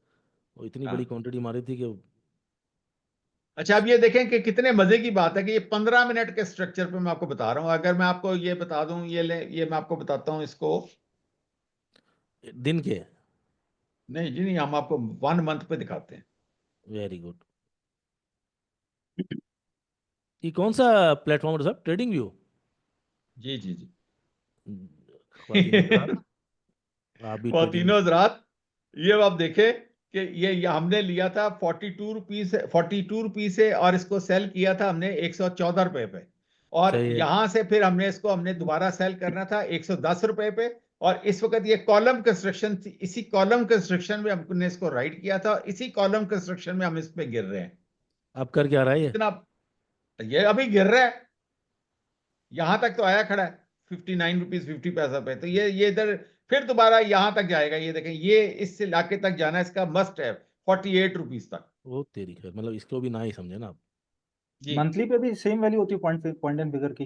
और इतनी बड़ी हाँ। क्वांटिटी मारी थी कि अच्छा, अब ये देखें कि कितने मजे की बात है कि ये 15 मिनट के स्ट्रक्चर पे मैं आपको बता रहा हूं। अगर मैं आपको ये बता दूं, ये मैं आपको बताता हूं इसको। दिन के। नहीं जी, नहीं, हम आपको 1 मंथ पे दिखाते हैं। Very good. ये कौन सा प्लेटफॉर्म है साहब, ट्रेडिंग व्यू? जी जी जी। ख्वातीन हजरात, आप भी ट्रेडिंग। तीनों हजरात, ये अब आप देखें कि ये हमने लिया था 42 रुपीज से, और इसको सेल किया था हमने 114 रुपए पे। और सही है। यहां से फिर हमने दोबारा सेल करना था 110 रुपए पे। और इस वक्त ये कॉलम कंस्ट्रक्शन थी, इसी कॉलम कंस्ट्रक्शन में हमने इसको राइट किया था, इसी कॉलम कंस्ट्रक्शन में हम इस पे गिर रहे हैं। अब कर क्या रहा है ये? इतना, ये अभी गिर रहा है। यहां तक तो आया खड़ा है 59 रुपीज 50 पैसा पे, तो ये इधर फिर दोबारा यहां तक जाएगा। ये देखें, ये इस इलाके तक जाना इसका मस्ट है, 48 रुपीज तक। वो तेरी खैर, मतलब इसको भी ना ही समझे ना आप। जी मंथली पे भी सेम वैल्यू होती है पॉइंट पॉइंट एंड फिगर की?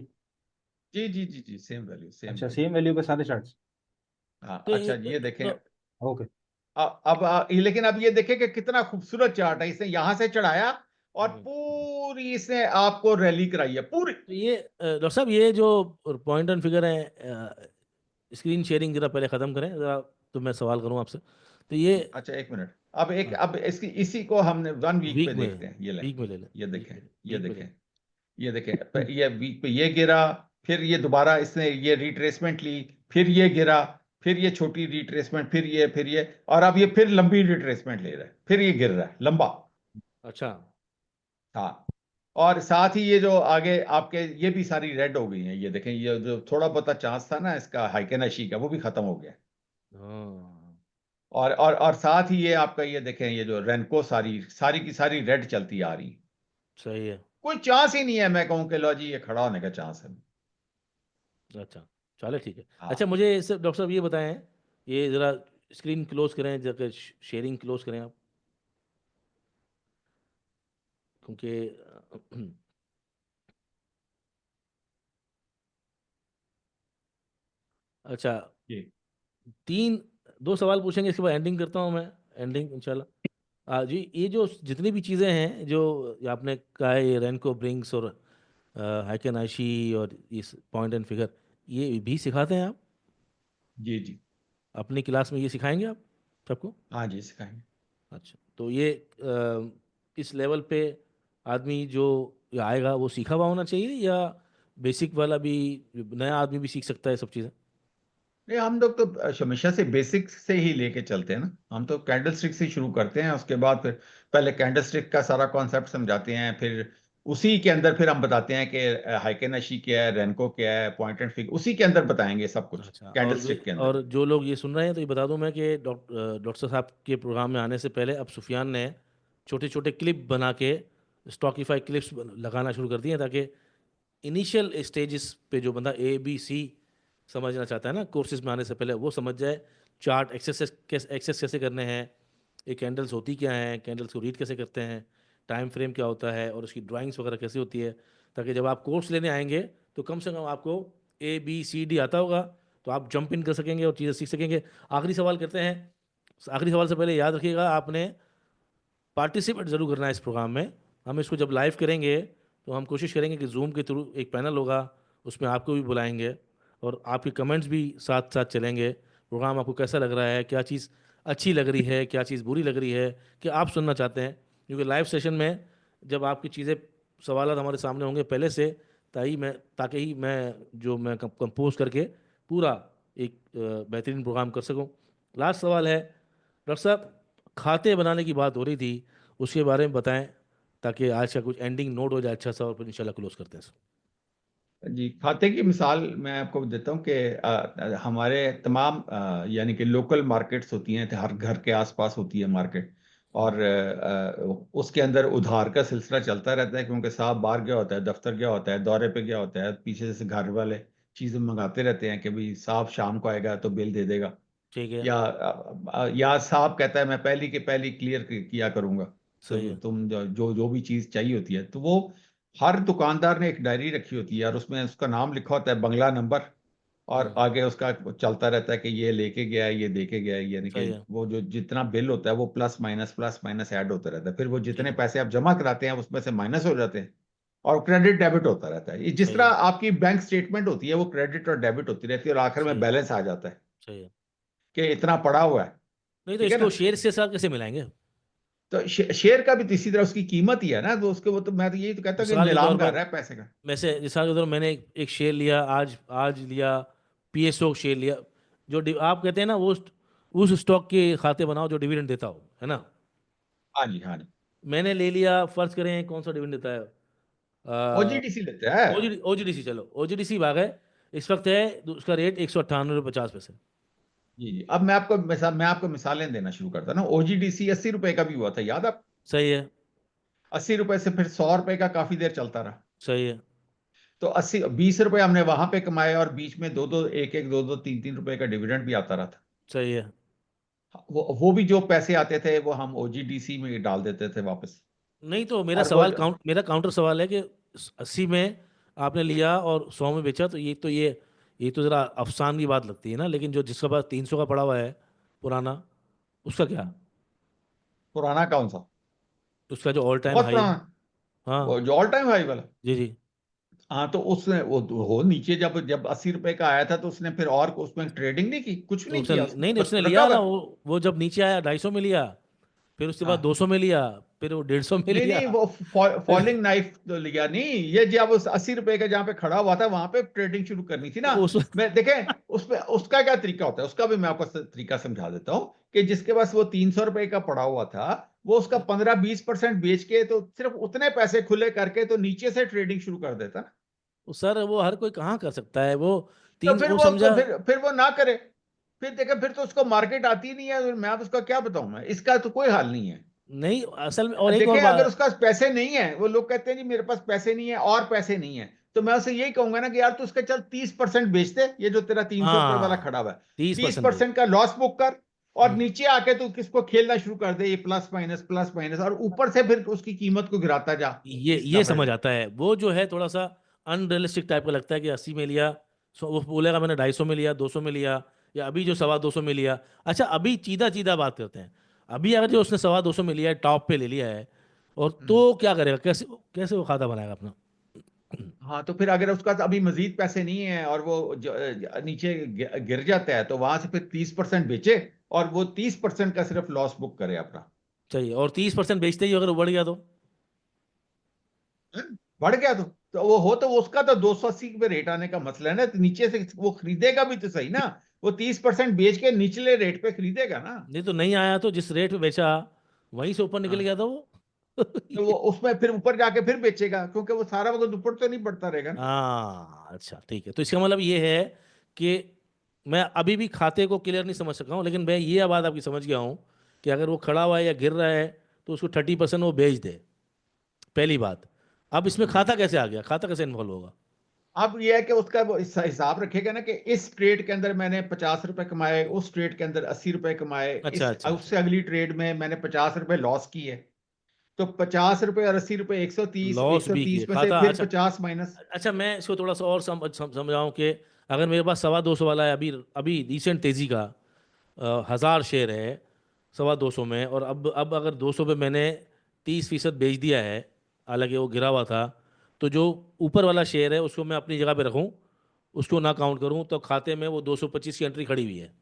जी जी जी जी, सेम वैल्यू, सेम अच्छा, वैल्यू। सेम वैल्यू पे सारे चार्ट्स। हाँ, तो अच्छा, ये देखें। तो ओके। लेकिन अब ये देखें कि कितना खूबसूरत चार्ट है। इसने यहां से चढ़ाया और हम्म, पूरी इसने आपको रैली कराई है पूरी। तो ये डॉक्टर साहब, ये जो पॉइंट एंड फिगर है, स्क्रीन शेयरिंग जरा पहले ख़त्म करें जरा, तो मैं सवाल करूं आपसे। तो ये अच्छा, एक मिनट। अब इसकी इसी को हमने 1 वीक पे वीक में, देखते हैं। ये लें, वीक में ले लें, ये वीक देखें, में, ये वीक में ले देखें, लें। ये देखें। ये वीक पे ये गिरा, फिर ये दोबारा इसने ये रिट्रेसमेंट ली, फिर ये गिरा, फिर ये छोटी रिट्रेसमेंट, फिर ये और अब ये फिर लंबी रिट्रेसमेंट ले रहा है, फिर ये गिर रहा है लंबा। अच्छा। हाँ, और साथ ही ये जो आगे आपके ये भी सारी रेड हो गई हैं। ये देखें, ये जो थोड़ा बहुत चांस था ना इसका हाइकेनाशी का, वो भी खत्म हो गया। हाँ, और साथ ही ये आपका ये देखें, ये जो रेनको सारी सारी की सारी रेड चलती आ रही। सही है। कोई चांस ही नहीं है मैं कहूँ कि लो जी ये खड़ा होने का चांस है। अच्छा, चले ठीक है। अच्छा, हाँ, मुझे डॉक्टर साहब ये बताएं, ये ज़रा स्क्रीन क्लोज करें, जरा शेयरिंग क्लोज करें आप, क्योंकि अच्छा, जी तीन दो सवाल पूछेंगे, इसके बाद एंडिंग करता हूँ मैं, एंडिंग इंशाल्लाह। जी, ये जो जितनी भी चीज़ें हैं जो ये आपने कहा है, ये रेनको ब्रिंक्स और हाइकन आइशी और इस पॉइंट एंड फिगर, ये भी सिखाते हैं आप जी जी। अपनी क्लास में, ये सिखाएंगे आप सबको? हाँ जी, सिखाएंगे। अच्छा, तो ये इस लेवल पे आदमी जो आएगा वो सीखा हुआ होना चाहिए, या बेसिक वाला भी, नया आदमी भी सीख सकता है सब चीज़ें? नहीं, हम लोग तो हमेशा से बेसिक से ही लेके चलते हैं ना। हम तो कैंडल स्टिक से शुरू करते हैं, उसके बाद फिर पहले कैंडल स्टिक का सारा कॉन्सेप्ट समझाते हैं, फिर उसी के अंदर फिर हम बताते हैं कि हाइकेनाशी क्या है, रेनको क्या है, पॉइंट एंड फिग, उसी के अंदर बताएंगे सब कुछ अच्छा, कैंडलस्टिक के अंदर। और जो लोग ये सुन रहे हैं तो ये बता दूं मैं कि डॉक्टर साहब के प्रोग्राम में आने से पहले अब सुफियान ने छोटे छोटे क्लिप बना के स्टॉकीफाई क्लिप्स लगाना शुरू कर दिए हैं, ताकि इनिशियल स्टेजेस पे जो बंदा ABC समझना चाहता है ना कोर्सेज में आने से पहले, वो समझ जाए चार्ट एक्सेस कैसे करने हैं, ये कैंडल्स होती क्या हैं, कैंडल्स को रीड कैसे करते हैं, टाइम फ्रेम क्या होता है, और उसकी ड्राइंग्स वगैरह कैसी होती है, ताकि जब आप कोर्स लेने आएंगे तो कम से कम आपको ABCD आता होगा, तो आप जंप इन कर सकेंगे और चीज़ें सीख सकेंगे। आखिरी सवाल करते हैं। आखिरी सवाल से पहले याद रखिएगा, आपने पार्टिसिपेट ज़रूर करना है इस प्रोग्राम में। हम इसको जब लाइव करेंगे तो हम कोशिश करेंगे कि जूम के थ्रू एक पैनल होगा, उसमें आपको भी बुलाएंगे और आपके कमेंट्स भी साथ साथ चलेंगे। प्रोग्राम आपको कैसा लग रहा है, क्या चीज़ अच्छी लग रही है, क्या चीज़ बुरी लग रही है, क्या आप सुनना चाहते हैं, क्योंकि लाइव सेशन में जब आपकी चीज़ें सवाल हमारे सामने होंगे पहले से, ताकि ही मैं कंपोज करके पूरा एक बेहतरीन प्रोग्राम कर सकूं। लास्ट सवाल है डॉक्टर साहब, खाते बनाने की बात हो रही थी, उसके बारे में बताएं ताकि आज का कुछ एंडिंग नोट हो जाए अच्छा सा, और फिर इंशाल्लाह क्लोज करते हैं सर। जी, खाते की मिसाल मैं आपको देता हूँ कि हमारे तमाम यानी कि लोकल मार्केट्स होती हैं, हर घर के आसपास होती है मार्केट, और उसके अंदर उधार का सिलसिला चलता रहता है, क्योंकि साहब बाहर गया होता है, दफ्तर गया होता है, दौरे पे गया होता है, पीछे से घर वाले चीज़ें मंगाते रहते हैं कि भाई साहब शाम को आएगा तो बिल दे देगा, ठीक है। या साहब कहता है मैं पहली के पहली क्लियर किया करूंगा, सही तो है। तुम जो भी चीज चाहिए होती है, तो वो हर दुकानदार ने एक डायरी रखी होती है और उसमें उसका नाम लिखा होता है, बंगला नंबर, और हम्म। आगे उसका चलता रहता है कि ये लेके गया है, ये दे के गया है, यानी कि सही है। वो जो जितना बिल होता है वो प्लस माइनस ऐड होता रहता है, फिर वो ठीक जितने है। पैसे आप जमा कराते हैं उसमें से माइनस हो जाते हैं, और क्रेडिट डेबिट होता रहता है। ये जिस सही तरह है। आपकी बैंक स्टेटमेंट होती है वो क्रेडिट और डेबिट होती रहती है, और आखिर में सही है। बैलेंस आ जाता है सही है। कि इतना पड़ा हुआ है। नहीं तो ठीक है ना? इसको शेयर से साथ कैसे मिलाएंगे? तो शेयर का भी तो इसी तरह उसकी कीमत ही है ना, तो उसके वो तो मैं तो यही तो कहता हूँ कि मिसाल के नीलाम तौर कर पर, रहा है पैसे का। मिसाल के तौर पर मैंने एक शेयर लिया, आज आज लिया, PSO शेयर लिया, आप कहते हैं ना वो उस स्टॉक के खाते बनाओ जो डिविडेंड देता हो, है ना? हाँ जी, हाँ जी। मैंने ले लिया, फर्ज करें कौन सा डिविडेंड देता है, ओजीडीसी लेते हैं। OGDC, चलो OGDC भाग है, इस वक्त है उसका रेट 198.50 पैसे। जी जी, अब मैं आपको मिसालें देना शुरू करता ना। ओजीडीसी 80 रुपए का भी हुआ था, याद आप? सही है। 80 रुपए से फिर 100 रुपए का काफी देर चलता रहा। सही है। तो 20 रुपए हमने वहां पे कमाए, और बीच में दो दो एक एक दो दो तीन तीन रुपए का डिविडेंड भी आता रहा था। सही है। वो भी जो पैसे आते थे वो हम ओजीडीसी में डाल देते थे वापस। नहीं तो और वो मेरा काउंटर सवाल है कि 80 में आपने लिया और 100 में बेचा, तो ये तो ज़रा अफसान की बात लगती है ना, लेकिन जो जिसके पास 300 का पड़ा हुआ है पुराना, उसका क्या? पुराना कौन सा? उसका जो ऑल टाइम बहुत हाई है। पुराना, वो हाँ। जो ऑल टाइम हाई वाला। जी जी। हाँ, तो उसने वो हो नीचे जब जब 80 रुपए का आया था तो उसने फिर और उसमें ट्रेडिंग नहीं की, कुछ तो नहीं उसने किया, उसने नहीं नहीं बस उसने रखा लिया हुआ ना, है। वो जब नीचे आया 250 में लिया, फिर उसके बाद हाँ, 200 में लिया, फिर वो 150 में नहीं लिया। नहीं, वो फिर फॉलिंग नाइफ तो लिया नहीं, ये जब उस 80 रुपए का जहाँ पे खड़ा हुआ था वहां पे ट्रेडिंग शुरू करनी थी ना। तो उस मैं देखें उसमें उसका क्या तरीका होता है, उसका भी मैं आपको तरीका समझा देता हूँ कि जिसके पास वो 300 रुपए का पड़ा हुआ था, वो उसका 15-20% बेच के तो सिर्फ उतने पैसे खुले करके तो नीचे से ट्रेडिंग शुरू कर देता ना। सर वो हर कोई कहाँ कर सकता है, वो तो तीन फिर वो वो समझा। फिर वो ना करे, फिर देखे, फिर तो उसको मार्केट आती नहीं है, मैं तो उसका क्या बताऊं, मैं इसका तो कोई हाल नहीं है। नहीं असल में, और एक और देखें, अगर बात। उसका पैसे नहीं है, वो लोग कहते हैं जी मेरे पास पैसे नहीं है और पैसे नहीं है, तो मैं उसे यही कहूंगा ना कि यार तू उसका चल 30% बेच दे, ये जो तेरा 300 रुपए वाला हाँ, खड़ा हुआ है, 30% बेच। 30% का लॉस बुक कर, और हम्म। नीचे आके तू किसको खेलना शुरू कर दे, ये प्लस माइनस, और ऊपर से फिर उसकी कीमत को गिराता जा इस ये दफे समझ में। आता है, वो जो है थोड़ा सा अनरियलिस्टिक टाइप का लगता है कि 80 में लिया, वो बोलेगा मैंने 250 में लिया, 200 में लिया, या अभी जो 250 में लिया। अच्छा, अभी सीधा सीधा बात करते हैं। अभी अगर जो उसने 250 में लिया है, टॉप पे ले लिया है, और हम्म। तो क्या करेगा, कैसे कैसे वो खाता बनाएगा अपना? हाँ, तो फिर अगर उसका तो अभी मजीद पैसे नहीं है और वो नीचे गिर जाता है, तो वहां से फिर 30% बेचे, और वो 30% का सिर्फ लॉस बुक करे अपना। चाहिए, और 30% बेचते ही अगर वो बढ़ गया तो? बढ़ गया तो वो हो, तो उसका तो 280 पे रेट आने का मसला है ना, तो नीचे से वो खरीदेगा भी तो सही ना, वो 30% बेच के निचले रेट पे खरीदेगा ना। नहीं तो नहीं आया तो जिस रेट पे बेचा वहीं से ऊपर निकल हाँ, गया था वो। तो वो उसमें फिर ऊपर जाके फिर बेचेगा, क्योंकि वो सारा वक्त ऊपर तो नहीं बढ़ता रहेगा ना। हाँ अच्छा ठीक है, तो इसका मतलब ये है कि मैं अभी भी खाते को क्लियर नहीं समझ सका हूँ, लेकिन मैं ये बात आपकी समझ गया हूँ कि अगर वो खड़ा हुआ है या गिर रहा है तो उसको 30% वो बेच दे, पहली बात। अब इसमें जी। खाता कैसे आ गया, खाता कैसे इन्वॉल्व होगा? अब ये है कि उसका वो हिसाब रखेगा ना कि इस ट्रेड के अंदर मैंने 50 रुपए कमाए, उस ट्रेड के अंदर 80 रुपए कमाए, अच्छा इस अच्छा अच्छा। उससे अगली ट्रेड में मैंने 50 रुपए लॉस किए। तो 50 रुपए और 80 रुपए, 130, लॉस भी किए 130 में से खाता, फिर अच्छा। 50 माइनस। अच्छा मैं इसको थोड़ा सा और समझाऊं कि अगर मेरे पास 225 वाला है, अभी अभी रिसेंट तेज़ी का 1000 शेयर है 225 में, और अब अगर 200 पे मैंने 30% बेच दिया है, हालांकि वो गिरा हुआ था, तो जो ऊपर वाला शेयर है उसको मैं अपनी जगह पे रखूं, उसको ना काउंट करूं, तो खाते में वो 225 की एंट्री खड़ी हुई है,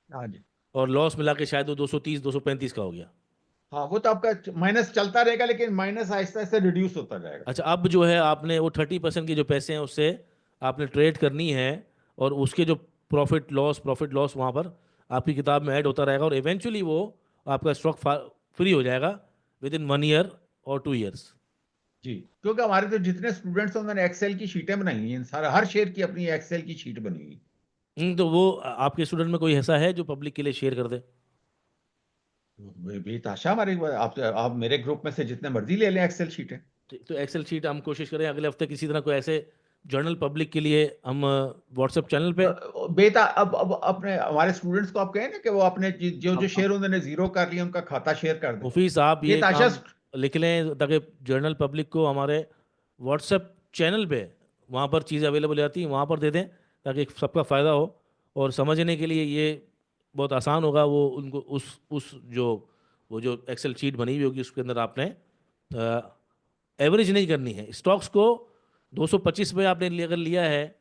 हाँ जी। और लॉस मिला के शायद वो 230 235 का हो गया। हाँ, वो तो आपका माइनस चलता रहेगा, लेकिन माइनस आहिस्ता आहिस्ता रिड्यूस होता जाएगा। अच्छा अब जो है आपने वो 30% के जो पैसे हैं उससे आपने ट्रेड करनी है, और उसके जो प्रॉफिट लॉस वहाँ पर आपकी किताब में ऐड होता रहेगा, और इवेंचुअली वो आपका स्टॉक फ्री हो जाएगा विद इन 1 ईयर और 2 ईयर्स। जी, क्योंकि हमारे तो जितने स्टूडेंट्स हैं उन्होंने एक्सेल की शीटें बनाई हुई हैं, सारा हर शेयर की अपनी एक्सेल की शीट बनी हुई तो वो आपके स्टूडेंट में कोई ऐसा है जो पब्लिक के लिए शेयर कर दे? है। बेताशा हमारे, आप मेरे ग्रुप में से जितने मर्जी ले लें एक्सेल शीटें। तो एक्सेल शीट हम कोशिश करें अगले हफ्ते किसी तरह कोई ऐसे जर्नल पब्लिक के लिए हम व्हाट्सएप चैनल पे। बेटा, अब अपने हमारे स्टूडेंट्स को आप कहें ना कि वो अपने जो जो अब शेयर उन्होंने जीरो कर लिए उनका खाता शेयर कर दें। मुफीस आप ये बेताशा। काम लिख लें ताकि जनरल पब्लिक को हमारे व्हाट्सएप चैनल पे वहाँ पर चीज़ें अवेलेबल रहती हैं, वहाँ पर दे दें ताकि सबका फ़ायदा हो, और समझने के लिए ये बहुत आसान होगा। वो उनको उस जो वो जो एक्सेल शीट बनी हुई होगी उसके अंदर आपने एवरेज नहीं करनी है स्टॉक्स को। 225 पे आपने अगर लिया है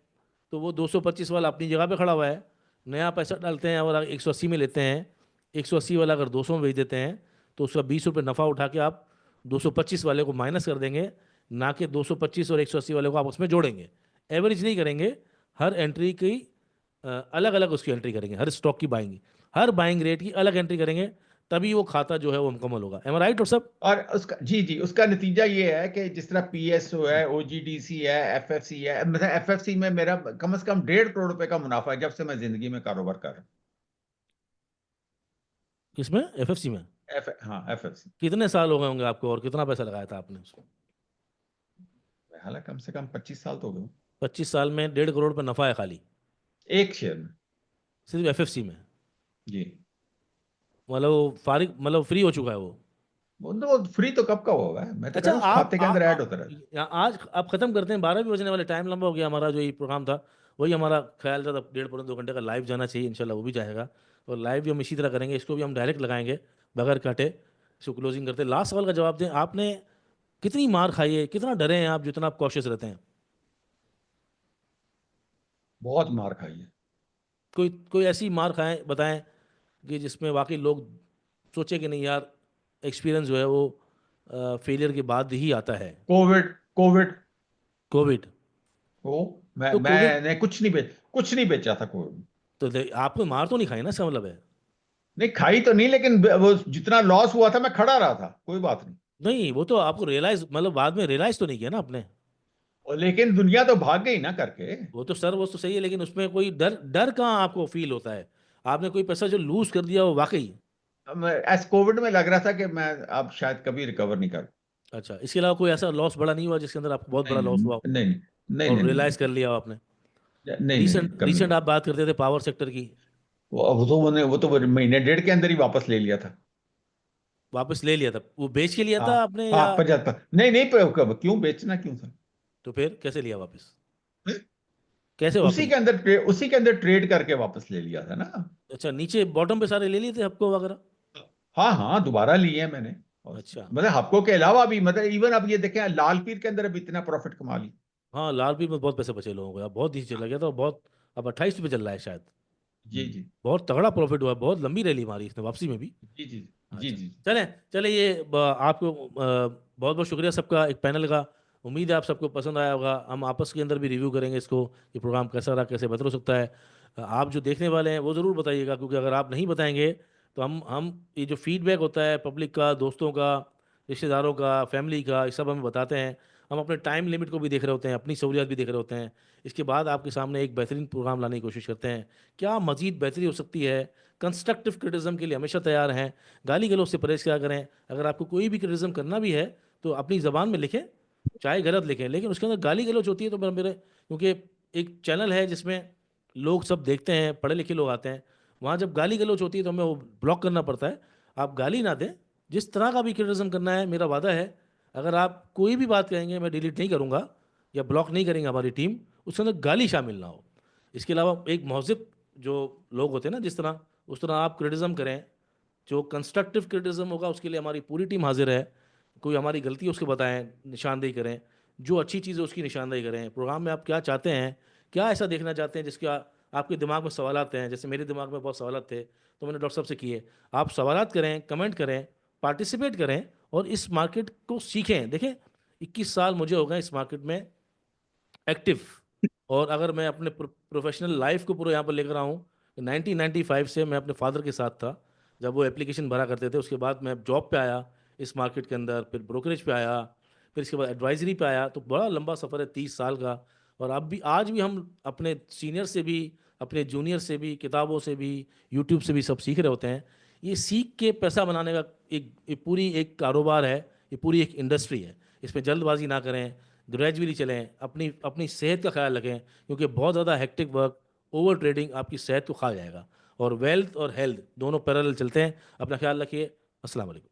तो वो 225 वाला अपनी जगह पे खड़ा हुआ है, नया पैसा डालते हैं और 180 में लेते हैं, 180 वाला अगर 200 में बेच देते हैं तो उसका 20 रुपये नफ़ा उठा के आप 225 वाले को माइनस कर देंगे, ना कि 225 और 180 वाले को आप उसमें जोड़ेंगे। एवरेज नहीं करेंगे, हर एंट्री की अलग अलग उसकी एंट्री करेंगे, हर स्टॉक की बाइंग, हर बाइंग रेट की अलग एंट्री करेंगे, तभी वो खाता जो है वो मुकम्मल होगा। एम आई राइट और सब? और उसका, जी जी, उसका नतीजा ये है कि जिस तरह पीएसओ है, ओजीडीसी है, एफएफसी है, मतलब एफएफसी में मेरा कम से कम 1.5 करोड़ रुपए का मुनाफा है जब से मैं जिंदगी में कारोबार कर रहा हूँ। किसमें, एफएफसी में? हाँ, एफएफसी। कितने साल हो गए होंगे आपको, और कितना पैसा लगाया था आपने उसको? हालांकि कम से कम 25 साल तो हो गए। 25 साल में 1.5 करोड़ पे नफा है खाली, एक शेयर में। सिर्फ एफएफसी में? जी। मतलब वो फारिग, मतलब फ्री हो चुका है वो? वो तो फ्री तो कब का हुआ है, मैं तो कह अच्छा रहा हूँ उस आप खाते के अंदर ऐड होता रहता है। आज आप ख़त्म करते हैं, 12 भी बजने वाले, टाइम लंबा हो गया हमारा। जो ये प्रोग्राम था वही हमारा ख्याल था, 1.5 पौने 2 घंटे का लाइव जाना चाहिए, इंशाल्लाह वो भी जाएगा। और लाइव भी हम इसी तरह करेंगे, इसको भी हम डायरेक्ट लगाएंगे बगैर काटे। इसको क्लोजिंग करते, लास्ट सवाल का जवाब दें, आपने कितनी मार खाई है, कितना डरे हैं आप जितना आप कॉशियस रहते हैं? बहुत मार खाई है। कोई कोई ऐसी मार खाएं बताएं कि जिसमें वाकई लोग सोचे कि नहीं यार, एक्सपीरियंस जो है वो फेलियर के बाद ही आता है। कोविड। Covid Covid? को मैं तो कोविड, मैंने कुछ नहीं बेचा था कोविड में। तो आपको मार तो नहीं खाई ना, इसका मतलब है? नहीं खाई तो नहीं, लेकिन वो जितना लॉस हुआ था मैं खड़ा रहा था, कोई बात नहीं। नहीं वो तो आपको रियलाइज, मतलब बाद में रियलाइज तो नहीं किया ना आपने? और लेकिन दुनिया तो भाग गई ना करके। वो तो सर वो तो सही है, लेकिन उसमें कोई डर डर कहाँ आपको फील होता है? आपने कोई पैसा जो लूज कर दिया वो वाकई? एस कोविड में लग रहा था कि मैं अब शायद कभी रिकवर नहीं कर। अच्छा, इसके अलावा कोई ऐसा लॉस बड़ा नहीं हुआ जिसके अंदर आपको बहुत नहीं बड़ा लॉस हुआ हो नहीं नहीं नहीं और नहीं नहीं रियलाइज नहीं कर लिया हो आपने? नहीं नहीं नहीं, कभी रिसेंट नहीं। आप बात करते थे पावर सेक्टर की, वो तो महीने डेढ़ के अंदर ही वापस ले लिया था। वापस ले लिया था? वो बेच के लिया हाँ। था आपने हाँ, या? 75। नहीं नहीं, क्यों बेचना, क्यों था। तो फिर कैसे लिया वापस, कैसे वापस? उसी के अंदर ट्रेड करके वापस ले लिया था ना। अच्छा नीचे बॉटम पे सारे ले लिए थे हप्को वगैरह? हाँ हाँ, दोबारा लिए हैं मैंने। और अच्छा। मतलब हफ्कों के अलावा भी, मतलब इवन अब ये देखें, लाल पीर के अंदर अब इतना प्रॉफिट कमा लिया। हाँ लाल पीर में बहुत पैसे बचे लोगों को यार, बहुत नीचे चला गया था बहुत। अब 28 पे चल रहा है शायद। जी जी बहुत तगड़ा प्रॉफिट हुआ, बहुत लंबी रैली मारी इसने वापसी में भी। जी जी जी अच्छा जी। चलें, चले ये आपको बहुत बहुत शुक्रिया सबका, एक पैनल का। उम्मीद है आप सबको पसंद आया होगा। हम आपस के अंदर भी रिव्यू करेंगे इसको, ये प्रोग्राम कैसा रहा, कैसे बेहतर हो सकता है। आप जो देखने वाले हैं वो ज़रूर बताइएगा, क्योंकि अगर आप नहीं बताएंगे तो हम ये जो फीडबैक होता है पब्लिक का, दोस्तों का, रिश्तेदारों का, फैमिली का, ये सब हमें बताते हैं। हम अपने टाइम लिमिट को भी देख रहे होते हैं, अपनी सहूलियत भी देख रहे होते हैं। इसके बाद आपके सामने एक बेहतरीन प्रोग्राम लाने की कोशिश करते हैं। क्या मज़ीद बेहतरी हो सकती है? कंस्ट्रक्टिव क्रिटिसिज्म के लिए हमेशा तैयार हैं। गाली गलौज से परहेज़ क्या करें। अगर आपको कोई भी क्रिटिसिज्म करना भी है तो अपनी ज़बान में लिखें, चाहे गलत लिखें, लेकिन उसके अंदर गाली गलौज होती है तो मेरे क्योंकि एक चैनल है जिसमें लोग सब देखते हैं, पढ़े लिखे लोग आते हैं, वहाँ जब गाली गलौज होती है तो हमें वो ब्लॉक करना पड़ता है। आप गाली ना दें, जिस तरह का भी क्रिटिसिज्म करना है, मेरा वादा है अगर आप कोई भी बात कहेंगे मैं डिलीट नहीं करूँगा या ब्लॉक नहीं करेंगे हमारी टीम, उसके अंदर गाली शामिल ना हो। इसके अलावा एक महज़िब जो लोग होते हैं ना, जिस तरह उस तरह आप क्रिटिसिज्म करें। जो कंस्ट्रक्टिव क्रिटिसिज्म होगा उसके लिए हमारी पूरी टीम हाजिर है। कोई हमारी गलती है उसको बताएं, निशानदेही करें। जो अच्छी चीज़ है उसकी निशानदेही करें। प्रोग्राम में आप क्या चाहते हैं, क्या ऐसा देखना चाहते हैं जिसके आपके दिमाग में सवालात हैं। जैसे मेरे दिमाग में बहुत सवालात थे तो मैंने डॉक्टर साहब से किए। आप सवालात करें, कमेंट करें, पार्टिसिपेट करें और इस मार्केट को सीखें। देखें 21 साल मुझे हो गए इस मार्केट में एक्टिव। और अगर मैं अपने प्रोफेशनल लाइफ को पूरा यहाँ पर लेकर आऊँ, 1995 से मैं अपने फादर के साथ था जब वो एप्लीकेशन भरा करते थे। उसके बाद मैं जॉब पे आया इस मार्केट के अंदर, फिर ब्रोकरेज पे आया, फिर इसके बाद एडवाइजरी पे आया। तो बड़ा लंबा सफ़र है 30 साल का। और अब भी आज भी हम अपने सीनियर से भी, अपने जूनियर से भी, किताबों से भी, यूट्यूब से भी सब सीख रहे होते हैं। ये सीख के पैसा बनाने का एक पूरी एक कारोबार है, ये पूरी एक इंडस्ट्री है। इसमें जल्दबाजी ना करें, ग्रेजुअली चलें, अपनी अपनी सेहत का ख्याल रखें, क्योंकि बहुत ज़्यादा हेक्टिक वर्क, ओवर ट्रेडिंग आपकी सेहत को खा जाएगा। और वेल्थ और हेल्थ दोनों पैरेलल चलते हैं। अपना ख्याल रखिए। अस्सलाम वालेकुम।